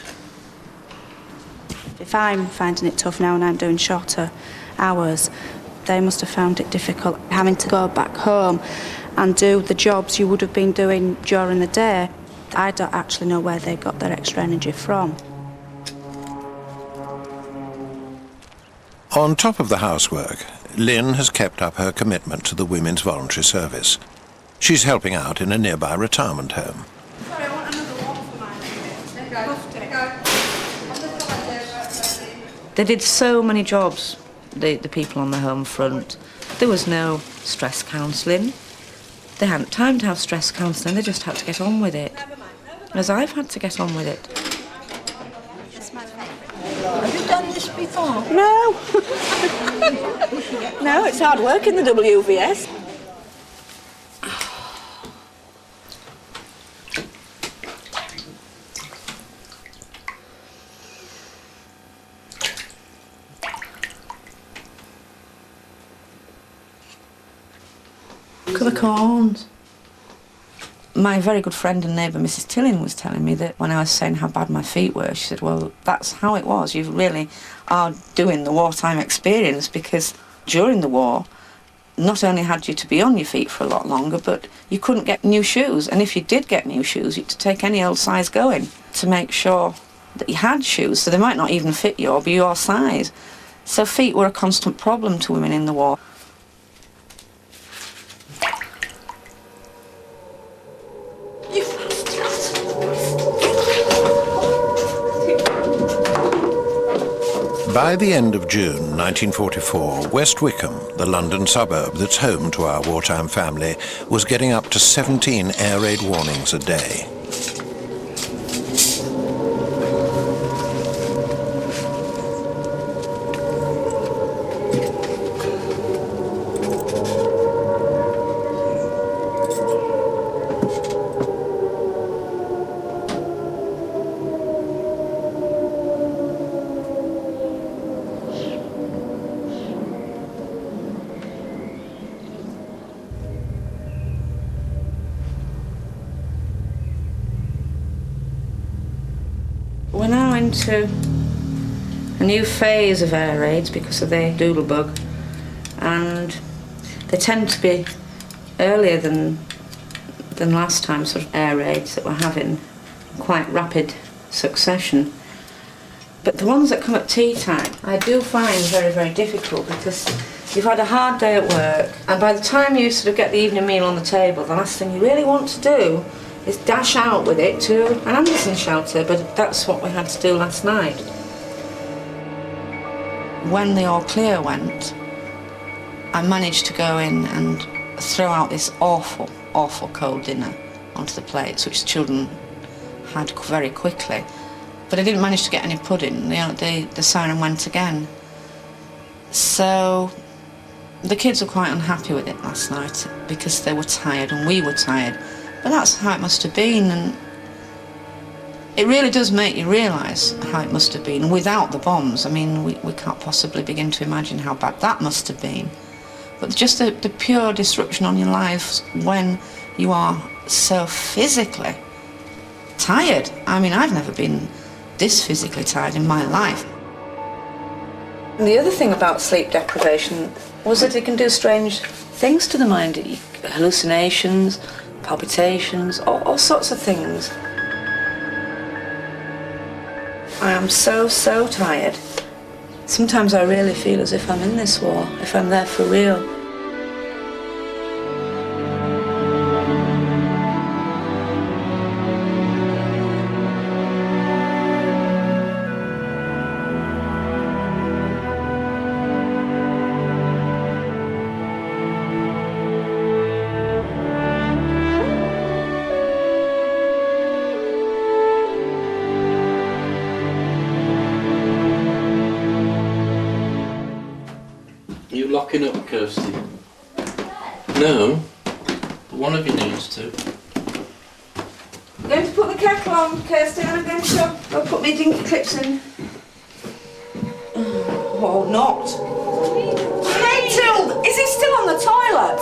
If I'm finding it tough now and I'm doing shorter hours, they must have found it difficult having to go back home and do the jobs you would have been doing during the day. I don't actually know where they got their extra energy from. On top of the housework, Lynn has kept up her commitment to the Women's Voluntary Service. She's helping out in a nearby retirement home. Sorry, I want another one for mine. They did so many jobs, the people on the home front. There was no stress counselling. They hadn't time to have stress counselling, they just had to get on with it. As I've had to get on with it. Have you done this before? No. No, it's hard work in the WVS. Look at the corns. My very good friend and neighbour, Mrs. Tilling, was telling me that when I was saying how bad my feet were, she said, well, that's how it was. You really are doing the wartime experience, because during the war, not only had you to be on your feet for a lot longer, but you couldn't get new shoes. And if you did get new shoes, you had to take any old size going to make sure that you had shoes, so they might not even fit you or be your size. So feet were a constant problem to women in the war. By the end of June 1944, West Wickham, the London suburb that's home to our wartime family, was getting up to 17 air raid warnings a day. We're now into a new phase of air raids because of the doodlebug, and they tend to be earlier than last time, sort of air raids that we're having, quite rapid succession. But the ones that come at tea time, I do find very, very difficult, because you've had a hard day at work, and by the time you sort of get the evening meal on the table, the last thing you really want to do is dash out with it to an Anderson shelter, but that's what we had to do last night. When the all clear went, I managed to go in and throw out this awful, awful cold dinner onto the plates, which the children had very quickly. But I didn't manage to get any pudding. The siren went again. So the kids were quite unhappy with it last night, because they were tired and we were tired. But that's how it must have been, and It really does make you realise how it must have been without the bombs. I mean, we can't possibly begin to imagine how bad that must have been. But just the pure disruption on your lives when you are so physically tired. I mean, I've never been this physically tired in my life. And the other thing about sleep deprivation was that it can do strange things to the mind. Hallucinations, palpitations, all sorts of things. I am so tired. Sometimes I really feel as if I'm in this war, if I'm there for real. You locking up, Kirsty? No, but one of you needs to. I'm going to put the kettle on, Kirsty, and I'm going to go put my dinky clips in. Oh, not. Matilda, is he still on the toilet?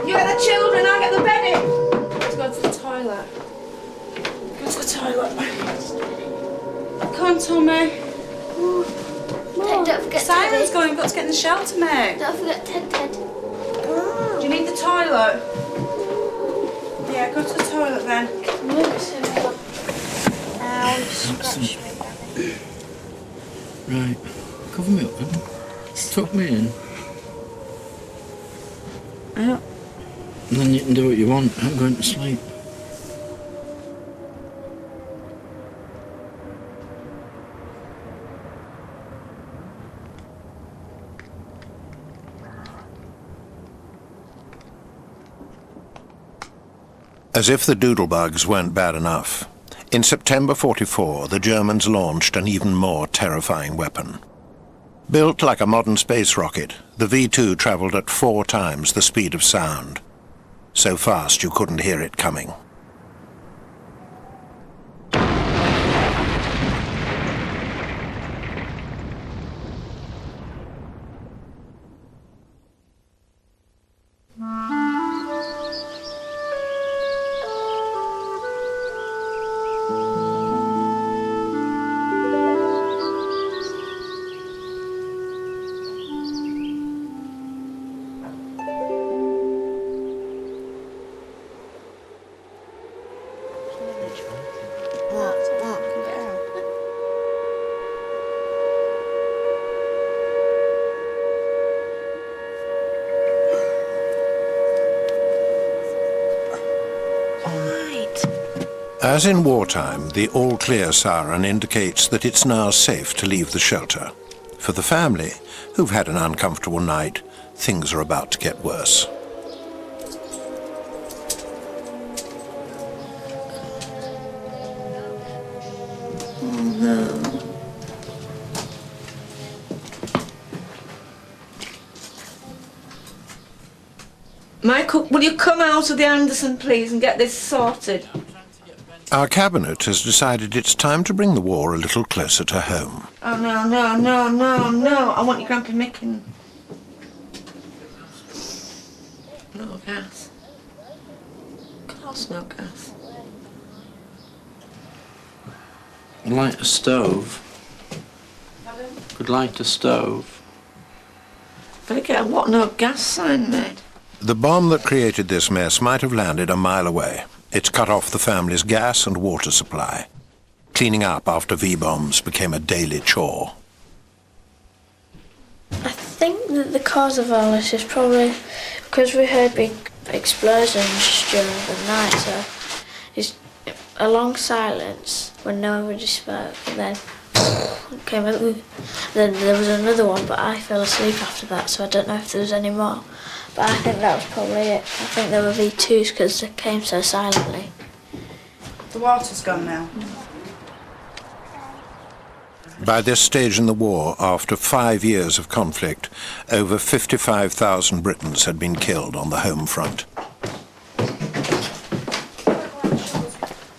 You get the children, I get the bedding. Let's go to the toilet. Go to the toilet. Come on, Tommy. Don't forget Siren's Teddy. going, you've got to get in the shelter, mate. Don't forget Ted. Do you need the toilet? Yeah, go to the toilet then. Ow, you scratched me. Right, cover me up then. Tuck me in. Yeah. And then you can do what you want. I'm going to sleep. As if the doodlebugs weren't bad enough, in September 44 the Germans launched an even more terrifying weapon. Built like a modern space rocket, the V-2 travelled at 4 times the speed of sound. So fast you couldn't hear it coming. As in wartime, the all-clear siren indicates that it's now safe to leave the shelter. For the family, who've had an uncomfortable night, things are about to get worse. Oh no. Michael, will you come out of the Anderson, please, and get this sorted? Our cabinet has decided it's time to bring the war a little closer to home. Oh, no, no, no, no, no. I want your Grandpa Micken. No gas. Of course no gas. Light a stove. Could light a stove. Better get a what no gas sign made. The bomb that created this mess might have landed a mile away. It's cut off the family's gas and water supply. Cleaning up after V-bombs became a daily chore. I think that the cause of all this is probably because we heard big explosions during the night, so it's a long silence when nobody spoke, and then came out. Then there was another one, but I fell asleep after that, so I don't know if there was any more. But I think that was probably it. I think there were V2s because they came so silently. The water's gone now. By this stage in the war, after 5 years of conflict, over 55,000 Britons had been killed on the home front.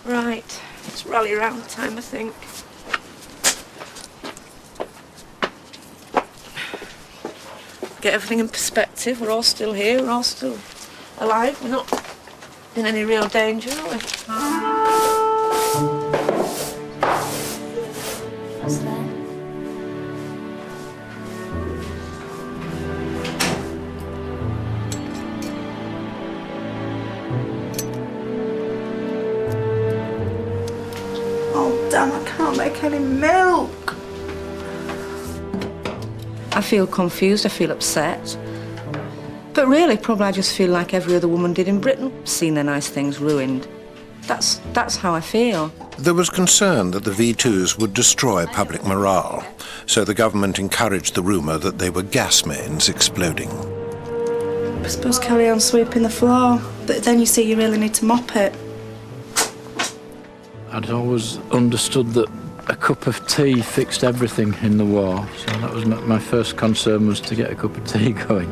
Right, it's rally round time, I think. Get everything in perspective. We're all still here, we're all still alive. We're not in any real danger, are we? What's that? Oh, damn, I can't make any milk. I feel confused, I feel upset. But really, probably I just feel like every other woman did in Britain, seeing their nice things ruined. That's how I feel. There was concern that the V2s would destroy public morale, so the government encouraged the rumour that they were gas mains exploding. I suppose carry on sweeping the floor, but then you see you really need to mop it. I'd always understood that a cup of tea fixed everything in the war, so that was my first concern, was to get a cup of tea going.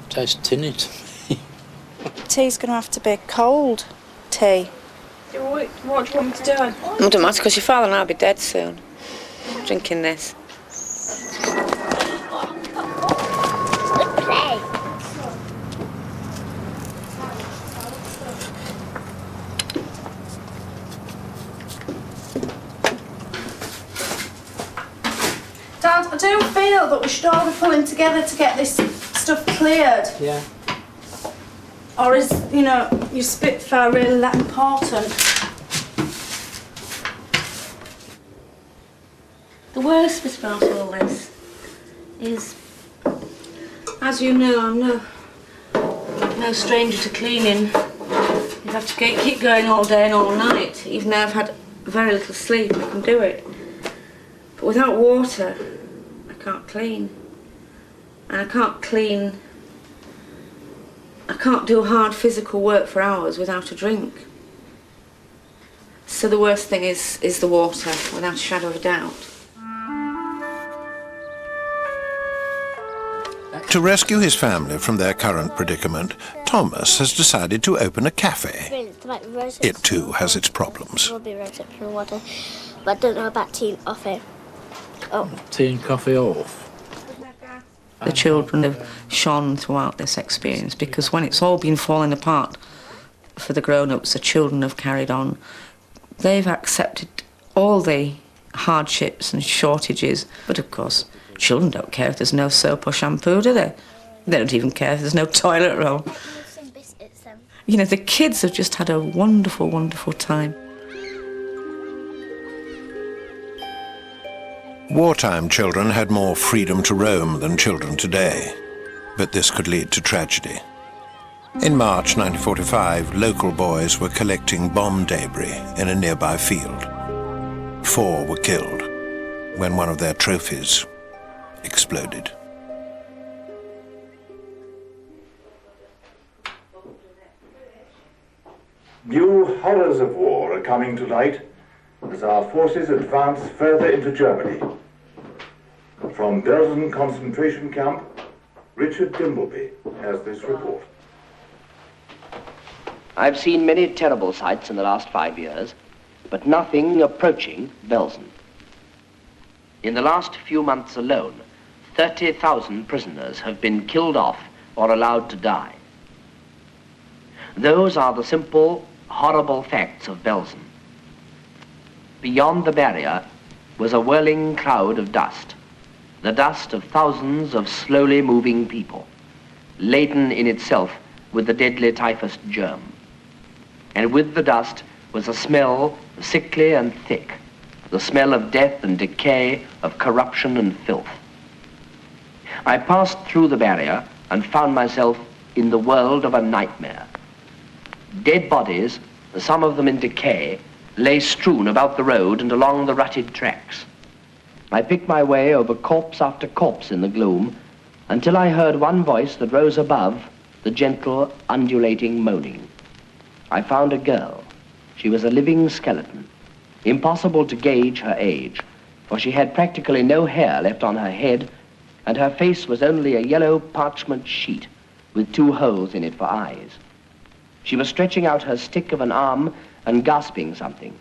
Tastes tinny to me. Tea's going to have to be cold tea. What do you want me to do? It doesn't matter, because your father and I'll be dead soon. Drinking this. Dad, I do feel that we should all be pulling together to get this stuff cleared. Yeah. Or is, you know, your Spitfire really that important? The worst bit about all this is, as you know, I'm no stranger to cleaning. You have to keep going all day and all night. Even though I've had very little sleep, I can do it. But without water, I can't clean. And I can't do hard physical work for hours without a drink. So the worst thing is the water, without a shadow of a doubt. To rescue his family from their current predicament, Thomas has decided to open a cafe. It too has its problems. Ruby rose up from water, but I don't know about tea and coffee. Oh. Tea and coffee off. The children have shone throughout this experience, because when it's all been falling apart for the grown-ups, the children have carried on. They've accepted all the hardships and shortages, but of course, children don't care if there's no soap or shampoo, do they? They don't even care if there's no toilet roll. You know, the kids have just had a wonderful, wonderful time. Wartime children had more freedom to roam than children today, but this could lead to tragedy. In March 1945, local boys were collecting bomb debris in a nearby field. 4 were killed when one of their trophies exploded. New horrors of war are coming to light as our forces advance further into Germany. From Belsen concentration camp, Richard Dimbleby has this report. I've seen many terrible sights in the last 5 years, but nothing approaching Belsen. In the last few months alone, 30,000 prisoners have been killed off or allowed to die. Those are the simple, horrible facts of Belsen. Beyond the barrier was a whirling cloud of dust, the dust of thousands of slowly moving people, laden in itself with the deadly typhus germ. And with the dust was a smell, sickly and thick, the smell of death and decay, of corruption and filth. I passed through the barrier and found myself in the world of a nightmare. Dead bodies, some of them in decay, lay strewn about the road and along the rutted tracks. I picked my way over corpse after corpse in the gloom until I heard one voice that rose above the gentle, undulating moaning. I found a girl, She was a living skeleton, impossible to gauge her age, for she had practically no hair left on her head, and her face was only a yellow parchment sheet with 2 holes in it for eyes. She was stretching out her stick of an arm and gasping something.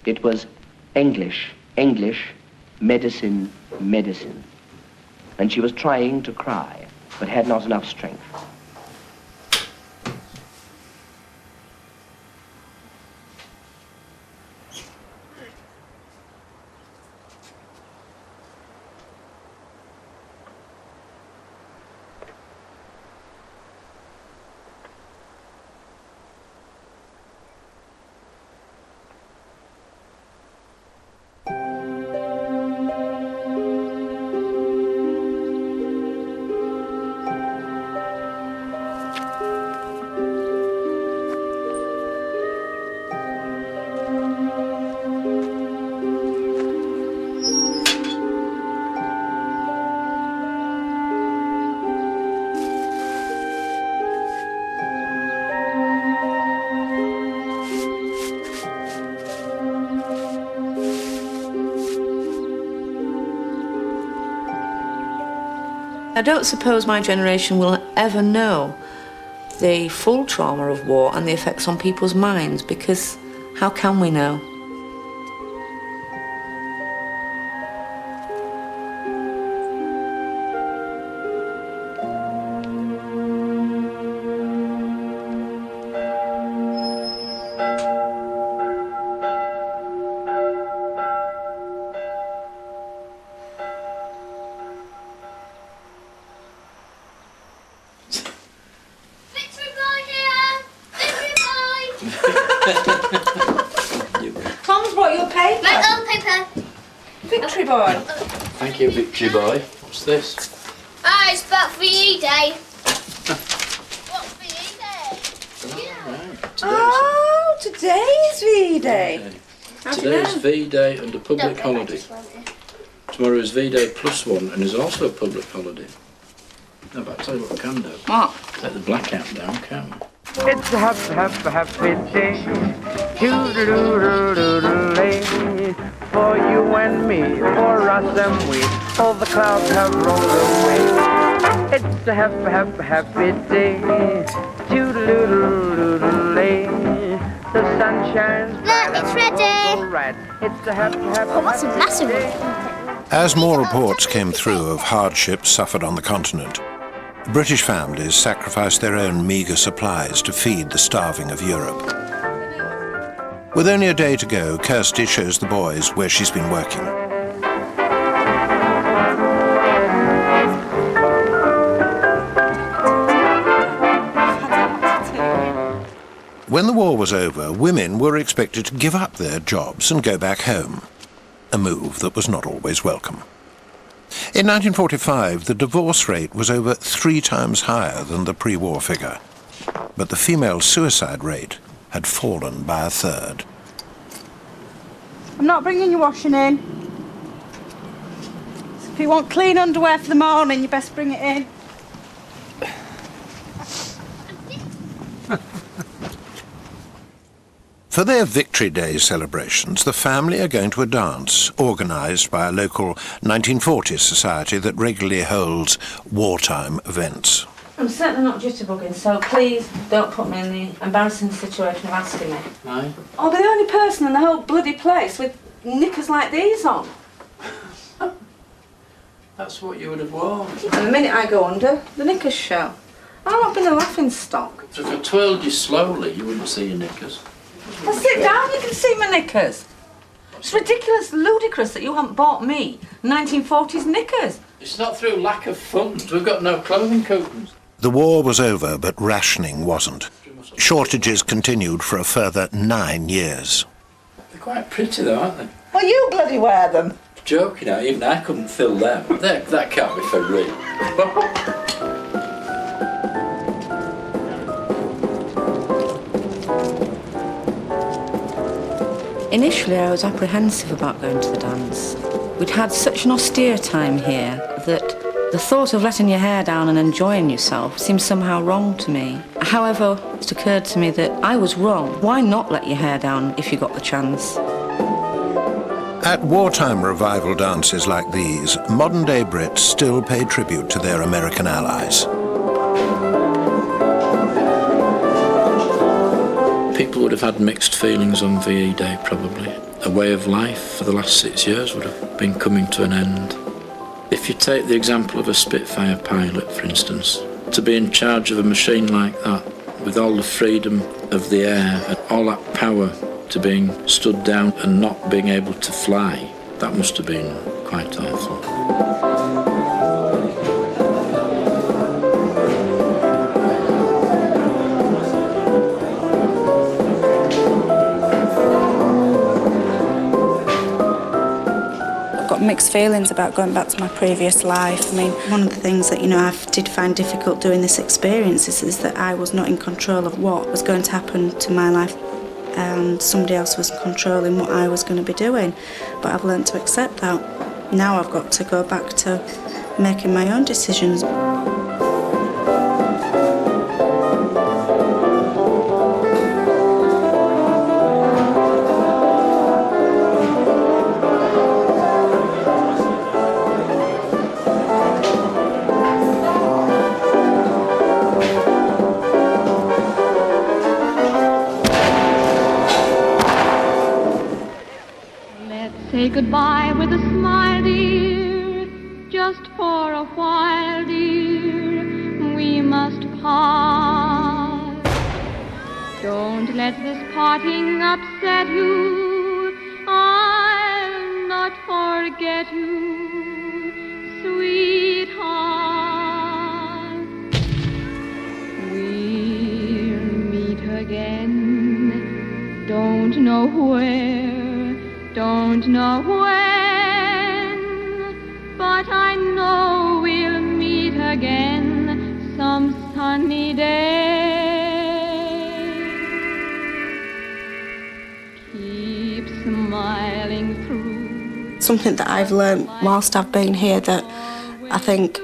It was English, English, medicine, medicine. And she was trying to cry, but had not enough strength. I don't suppose my generation will ever know the full trauma of war and the effects on people's minds, because how can we know? Tom's brought you a paper. Paper. Victory Boy. Thank you, Victory Boy. What's this? Ah, it's about VE Day. What's VE Day? Oh, today's V-Day. Today's V-Day and a public holiday. Tomorrow is V-Day +1 and is also a public holiday. No, but I'll tell you what we can do. What? Take the blackout down, can't we? It's a happy day, toodaloo-doo-doo-doo-lay, for you and me, for us and we, all the clouds have rolled away. It's a happy day, toodaloo-doo-doo-lay, the sun shines bright. Look, it's ready. All right. It's a happy Oh, that's a massive one. As more reports came through of hardships suffered on the continent, British families sacrificed their own meagre supplies to feed the starving of Europe. With only a day to go, Kirsty shows the boys where she's been working. When the war was over, women were expected to give up their jobs and go back home, a move that was not always welcome. In 1945, the divorce rate was over 3 times higher than the pre-war figure, but the female suicide rate had fallen by 1/3. I'm not bringing your washing in. If you want clean underwear for the morning, you best bring it in. For their Victory Day celebrations, the family are going to a dance organised by a local 1940s society that regularly holds wartime events. I'm certainly not jitterbugging, so please don't put me in the embarrassing situation of asking me. Aye. I'll be the only person in the whole bloody place with knickers like these on. That's what you would have worn. And the minute I go under, the knickers show. I've not been a laughing stock. So if I twirled you slowly, you wouldn't see your knickers. Well, sit down, you can see my knickers. It's ridiculous, ludicrous that you haven't bought me 1940s knickers. It's not through lack of funds. We've got no clothing coupons. The war was over, but rationing wasn't. Shortages continued for a further 9 years. They're quite pretty though, aren't they? Well, you bloody wear them. Joking out, even I couldn't fill them. That can't be for real. Initially, I was apprehensive about going to the dance. We'd had such an austere time here that The thought of letting your hair down and enjoying yourself seems somehow wrong to me. However, it occurred to me that I was wrong. Why not let your hair down if you got the chance? At wartime revival dances like these, modern-day Brits still pay tribute to their American allies. People would have had mixed feelings on VE Day, probably. A way of life for the last 6 years would have been coming to an end. If you take the example of a Spitfire pilot, for instance, to be in charge of a machine like that, with all the freedom of the air and all that power to being stood down and not being able to fly, that must have been quite awful. Mixed feelings about going back to my previous life. I mean, one of the things that, I did find difficult doing this experience is that I was not in control of what was going to happen to my life, and somebody else was controlling what I was going to be doing. But I've learned to accept that. Now I've got to go back to making my own decisions. Say goodbye with a smile, dear, just for a while, dear, we must part. Don't let this parting upset you, I'll not forget you, sweetheart. We'll meet again, don't know where, don't know when, but I know we'll meet again some sunny day. Keep smiling through. Something that I've learned whilst I've been here, that I think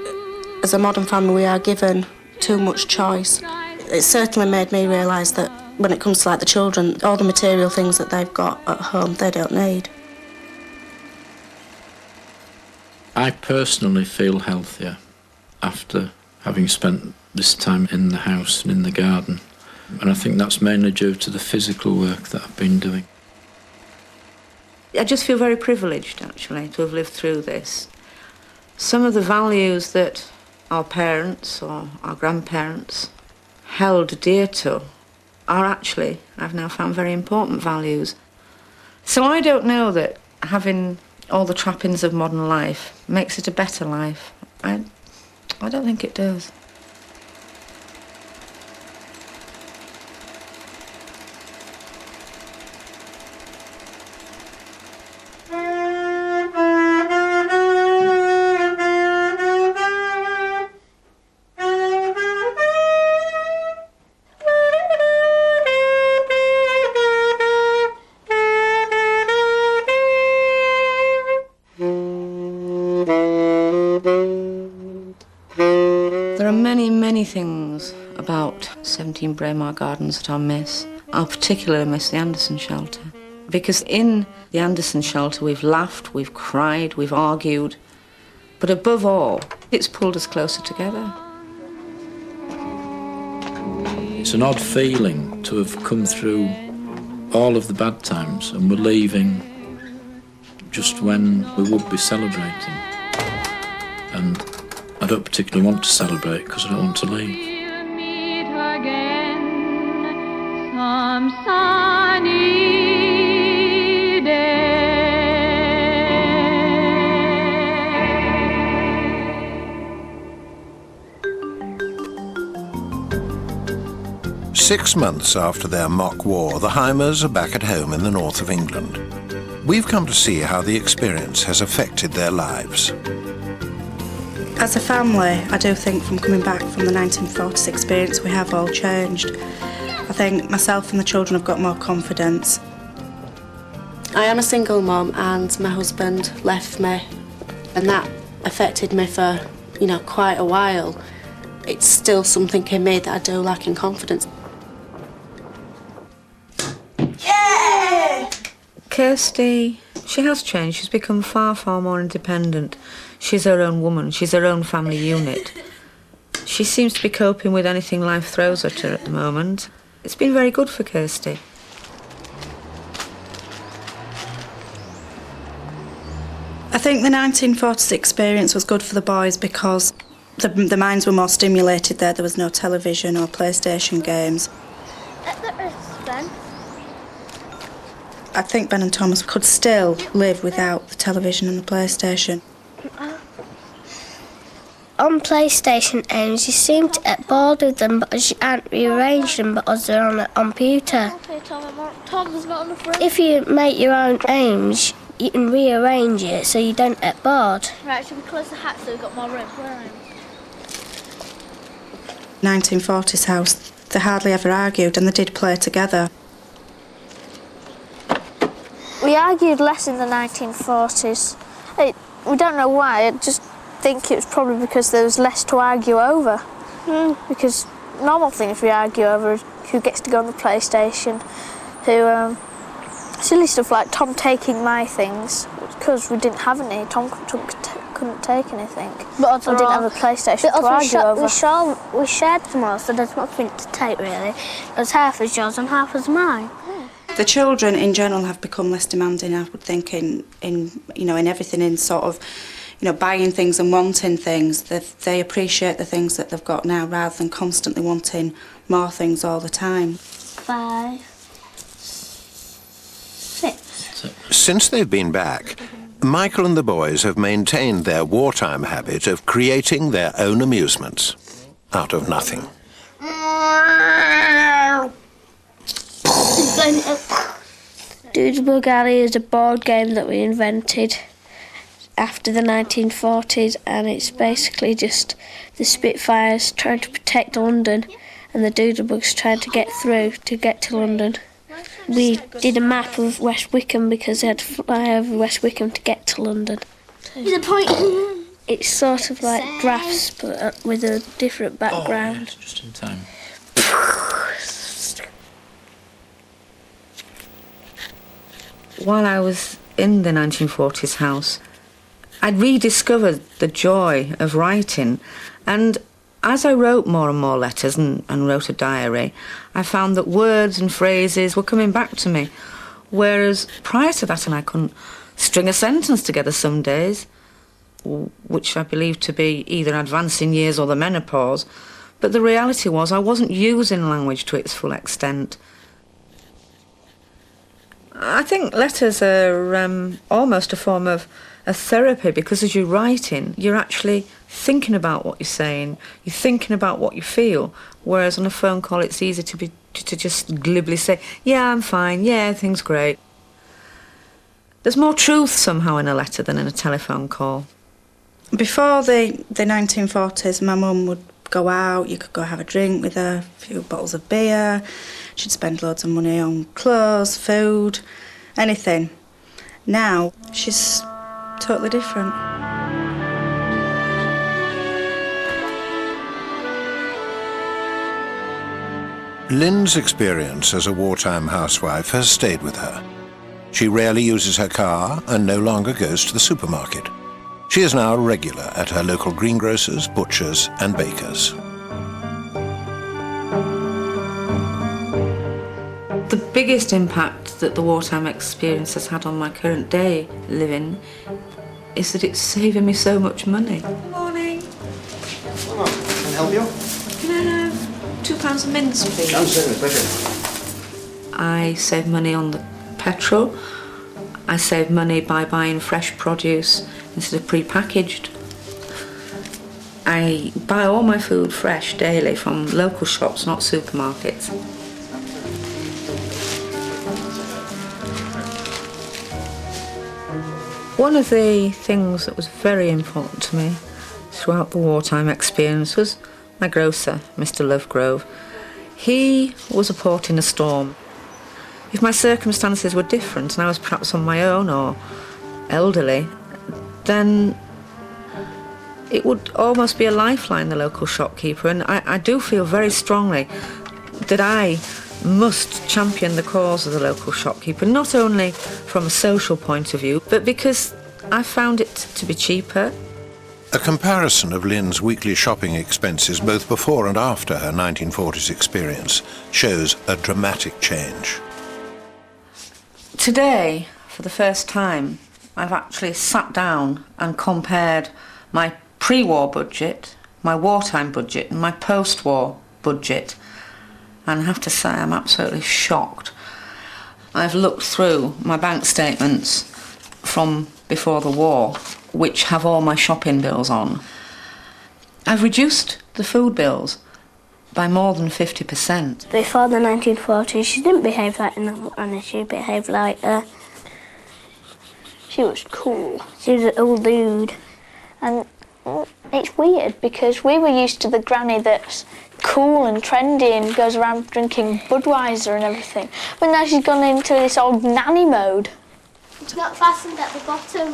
as a modern family we are given too much choice. It certainly made me realise that when it comes to the children, all the material things that they've got at home, they don't need. I personally feel healthier after having spent this time in the house and in the garden. And I think that's mainly due to the physical work that I've been doing. I just feel very privileged, actually, to have lived through this. Some of the values that our parents or our grandparents held dear to are actually, I've now found, very important values. So I don't know that having all the trappings of modern life makes it a better life. I don't think it does. There are many things about 17 Braemar Gardens that I miss. I particularly miss the Anderson shelter. Because in the Anderson shelter we've laughed, we've cried, we've argued. But above all, it's pulled us closer together. It's an odd feeling to have come through all of the bad times and we're leaving just when we would be celebrating. And I don't particularly want to celebrate because I don't want to leave. We'll meet again some sunny day. 6 months after their mock war, the Heimers are back at home in the north of England. We've come to see how the experience has affected their lives. As a family, I do think from coming back from the 1940s experience, we have all changed. I think myself and the children have got more confidence. I am a single mum and my husband left me, and that affected me for you know, quite a while, it's still something in me that I do lack in confidence. Yeah! Kirsty, she has changed. She's become far, far more independent. She's her own woman. She's her own family unit. She seems to be coping with anything life throws at her at the moment. It's been very good for Kirsty. I think the 1940s experience was good for the boys because the minds were more stimulated there. There was no television or PlayStation games. Ben. I think Ben and Thomas could still live without the television and the PlayStation. On PlayStation games, you seem to get bored with them because you can't rearrange them because they're on a computer. If you make your own games, you can rearrange it so you don't get bored. Right, should we close the hat so we've got more room? Where are you? 1940s house, they hardly ever argued and they did play together. We argued less in the 1940s. We don't know why, I just think it was probably because there was less to argue over. Because normal things we argue over is who gets to go on the PlayStation, who, silly stuff like Tom taking my things, because we didn't have any, Tom couldn't take anything. But I didn't have a PlayStation to argue over. We shared them all, so there's nothing to take really. It was half as yours and half as mine. The children in general have become less demanding, I would think, in everything, in sort of, buying things and wanting things. They appreciate the things that they've got now rather than constantly wanting more things all the time. 5, 6. Since they've been back, Michael and the boys have maintained their wartime habit of creating their own amusements out of nothing. Doodlebug Alley is a board game that we invented after the 1940s, and it's basically just the Spitfires trying to protect London and the Doodlebugs trying to get through to get to London. We did a map of West Wickham because they had to fly over West Wickham to get to London. It's sort of like drafts but with a different background. Oh, yes, just in time. While I was in the 1940s house, I'd rediscovered the joy of writing, and as I wrote more and more letters and wrote a diary, I found that words and phrases were coming back to me, whereas prior to that, and I couldn't string a sentence together some days, which I believed to be either advancing years or the menopause, but the reality was I wasn't using language to its full extent. I think letters are almost a form of a therapy, because as you're writing, you're actually thinking about what you're saying, you're thinking about what you feel, whereas on a phone call it's easy to just glibly say, yeah, I'm fine, yeah, everything's great. There's more truth somehow in a letter than in a telephone call. Before the 1940s, my mum would go out, you could go have a drink with her, a few bottles of beer, she'd spend loads of money on clothes, food, anything. Now, she's totally different. Lynn's experience as a wartime housewife has stayed with her. She rarely uses her car and no longer goes to the supermarket. She is now a regular at her local greengrocers, butchers and bakers. The biggest impact that the wartime experience has had on my current day living is that it's saving me so much money. Good morning. Can I help you? Can I have £2 of mince, please? I'm certainly, pleasure. I save money on the petrol. I save money by buying fresh produce instead of pre-packaged. I buy all my food fresh daily from local shops, not supermarkets. One of the things that was very important to me throughout the wartime experience was my grocer, Mr. Lovegrove. He was a port in a storm. If my circumstances were different and I was perhaps on my own or elderly, then it would almost be a lifeline, the local shopkeeper, and I do feel very strongly that I must champion the cause of the local shopkeeper, not only from a social point of view, but because I found it to be cheaper. A comparison of Lynn's weekly shopping expenses both before and after her 1940s experience shows a dramatic change. Today, for the first time, I've actually sat down and compared my pre-war budget, my wartime budget, and my post-war budget. And I have to say, I'm absolutely shocked. I've looked through my bank statements from before the war, which have all my shopping bills on. I've reduced the food bills by more than 50%. Before the 1940s, she didn't behave like Anna, she behaved like she was cool. She was an old dude. And it's weird because we were used to the granny that's cool and trendy and goes around drinking Budweiser and everything. But now she's gone into this old nanny mode. It's not fastened at the bottom.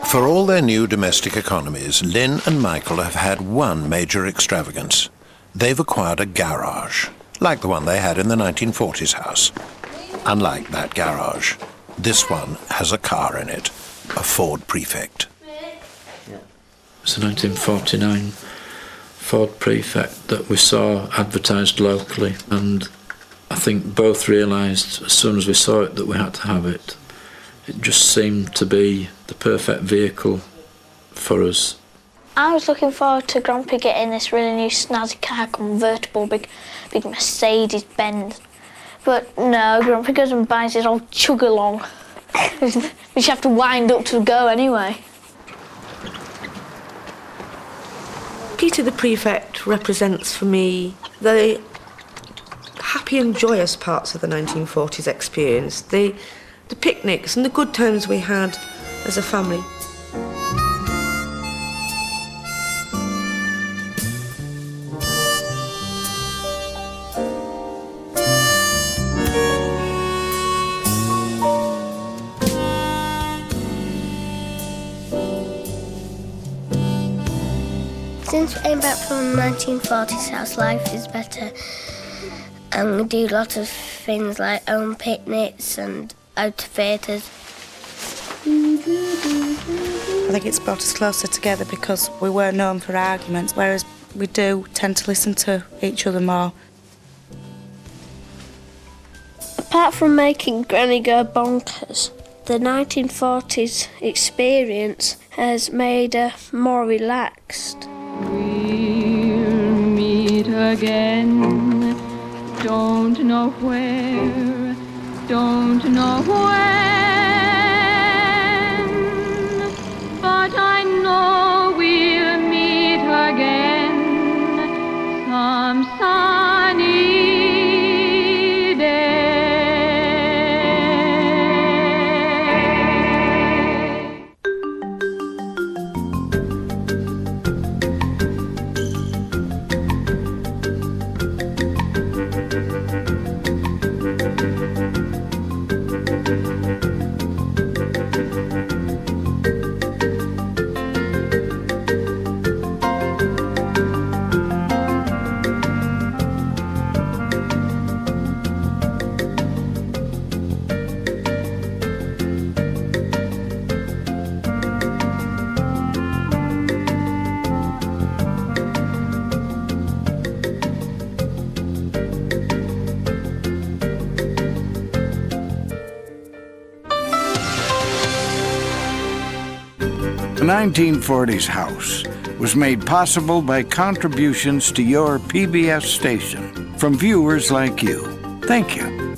For all their new domestic economies, Lynn and Michael have had one major extravagance. They've acquired a garage, like the one they had in the 1940s house. Unlike that garage, this one has a car in it, a Ford Prefect. It's a 1949 Ford Prefect that we saw advertised locally, and I think both realised as soon as we saw it that we had to have it. It just seemed to be the perfect vehicle for us. I was looking forward to Grumpy getting this really new snazzy car, convertible, big Mercedes Benz. But no, Grumpy goes and buys his old chug-along, which you have to wind up to go anyway. Peter the Prefect represents for me the happy and joyous parts of the 1940s experience, the picnics and the good times we had as a family. Since we came back from the 1940s house, life is better. And we do a lot of things like own picnics and out to theatres. I think it's brought us closer together because we weren't known for arguments, whereas we do tend to listen to each other more. Apart from making Granny go bonkers, the 1940s experience has made her more relaxed. We'll meet again, don't know where, don't know when, but I know we'll meet again some sunny day. The 1940s house was made possible by contributions to your PBS station from viewers like you. Thank you.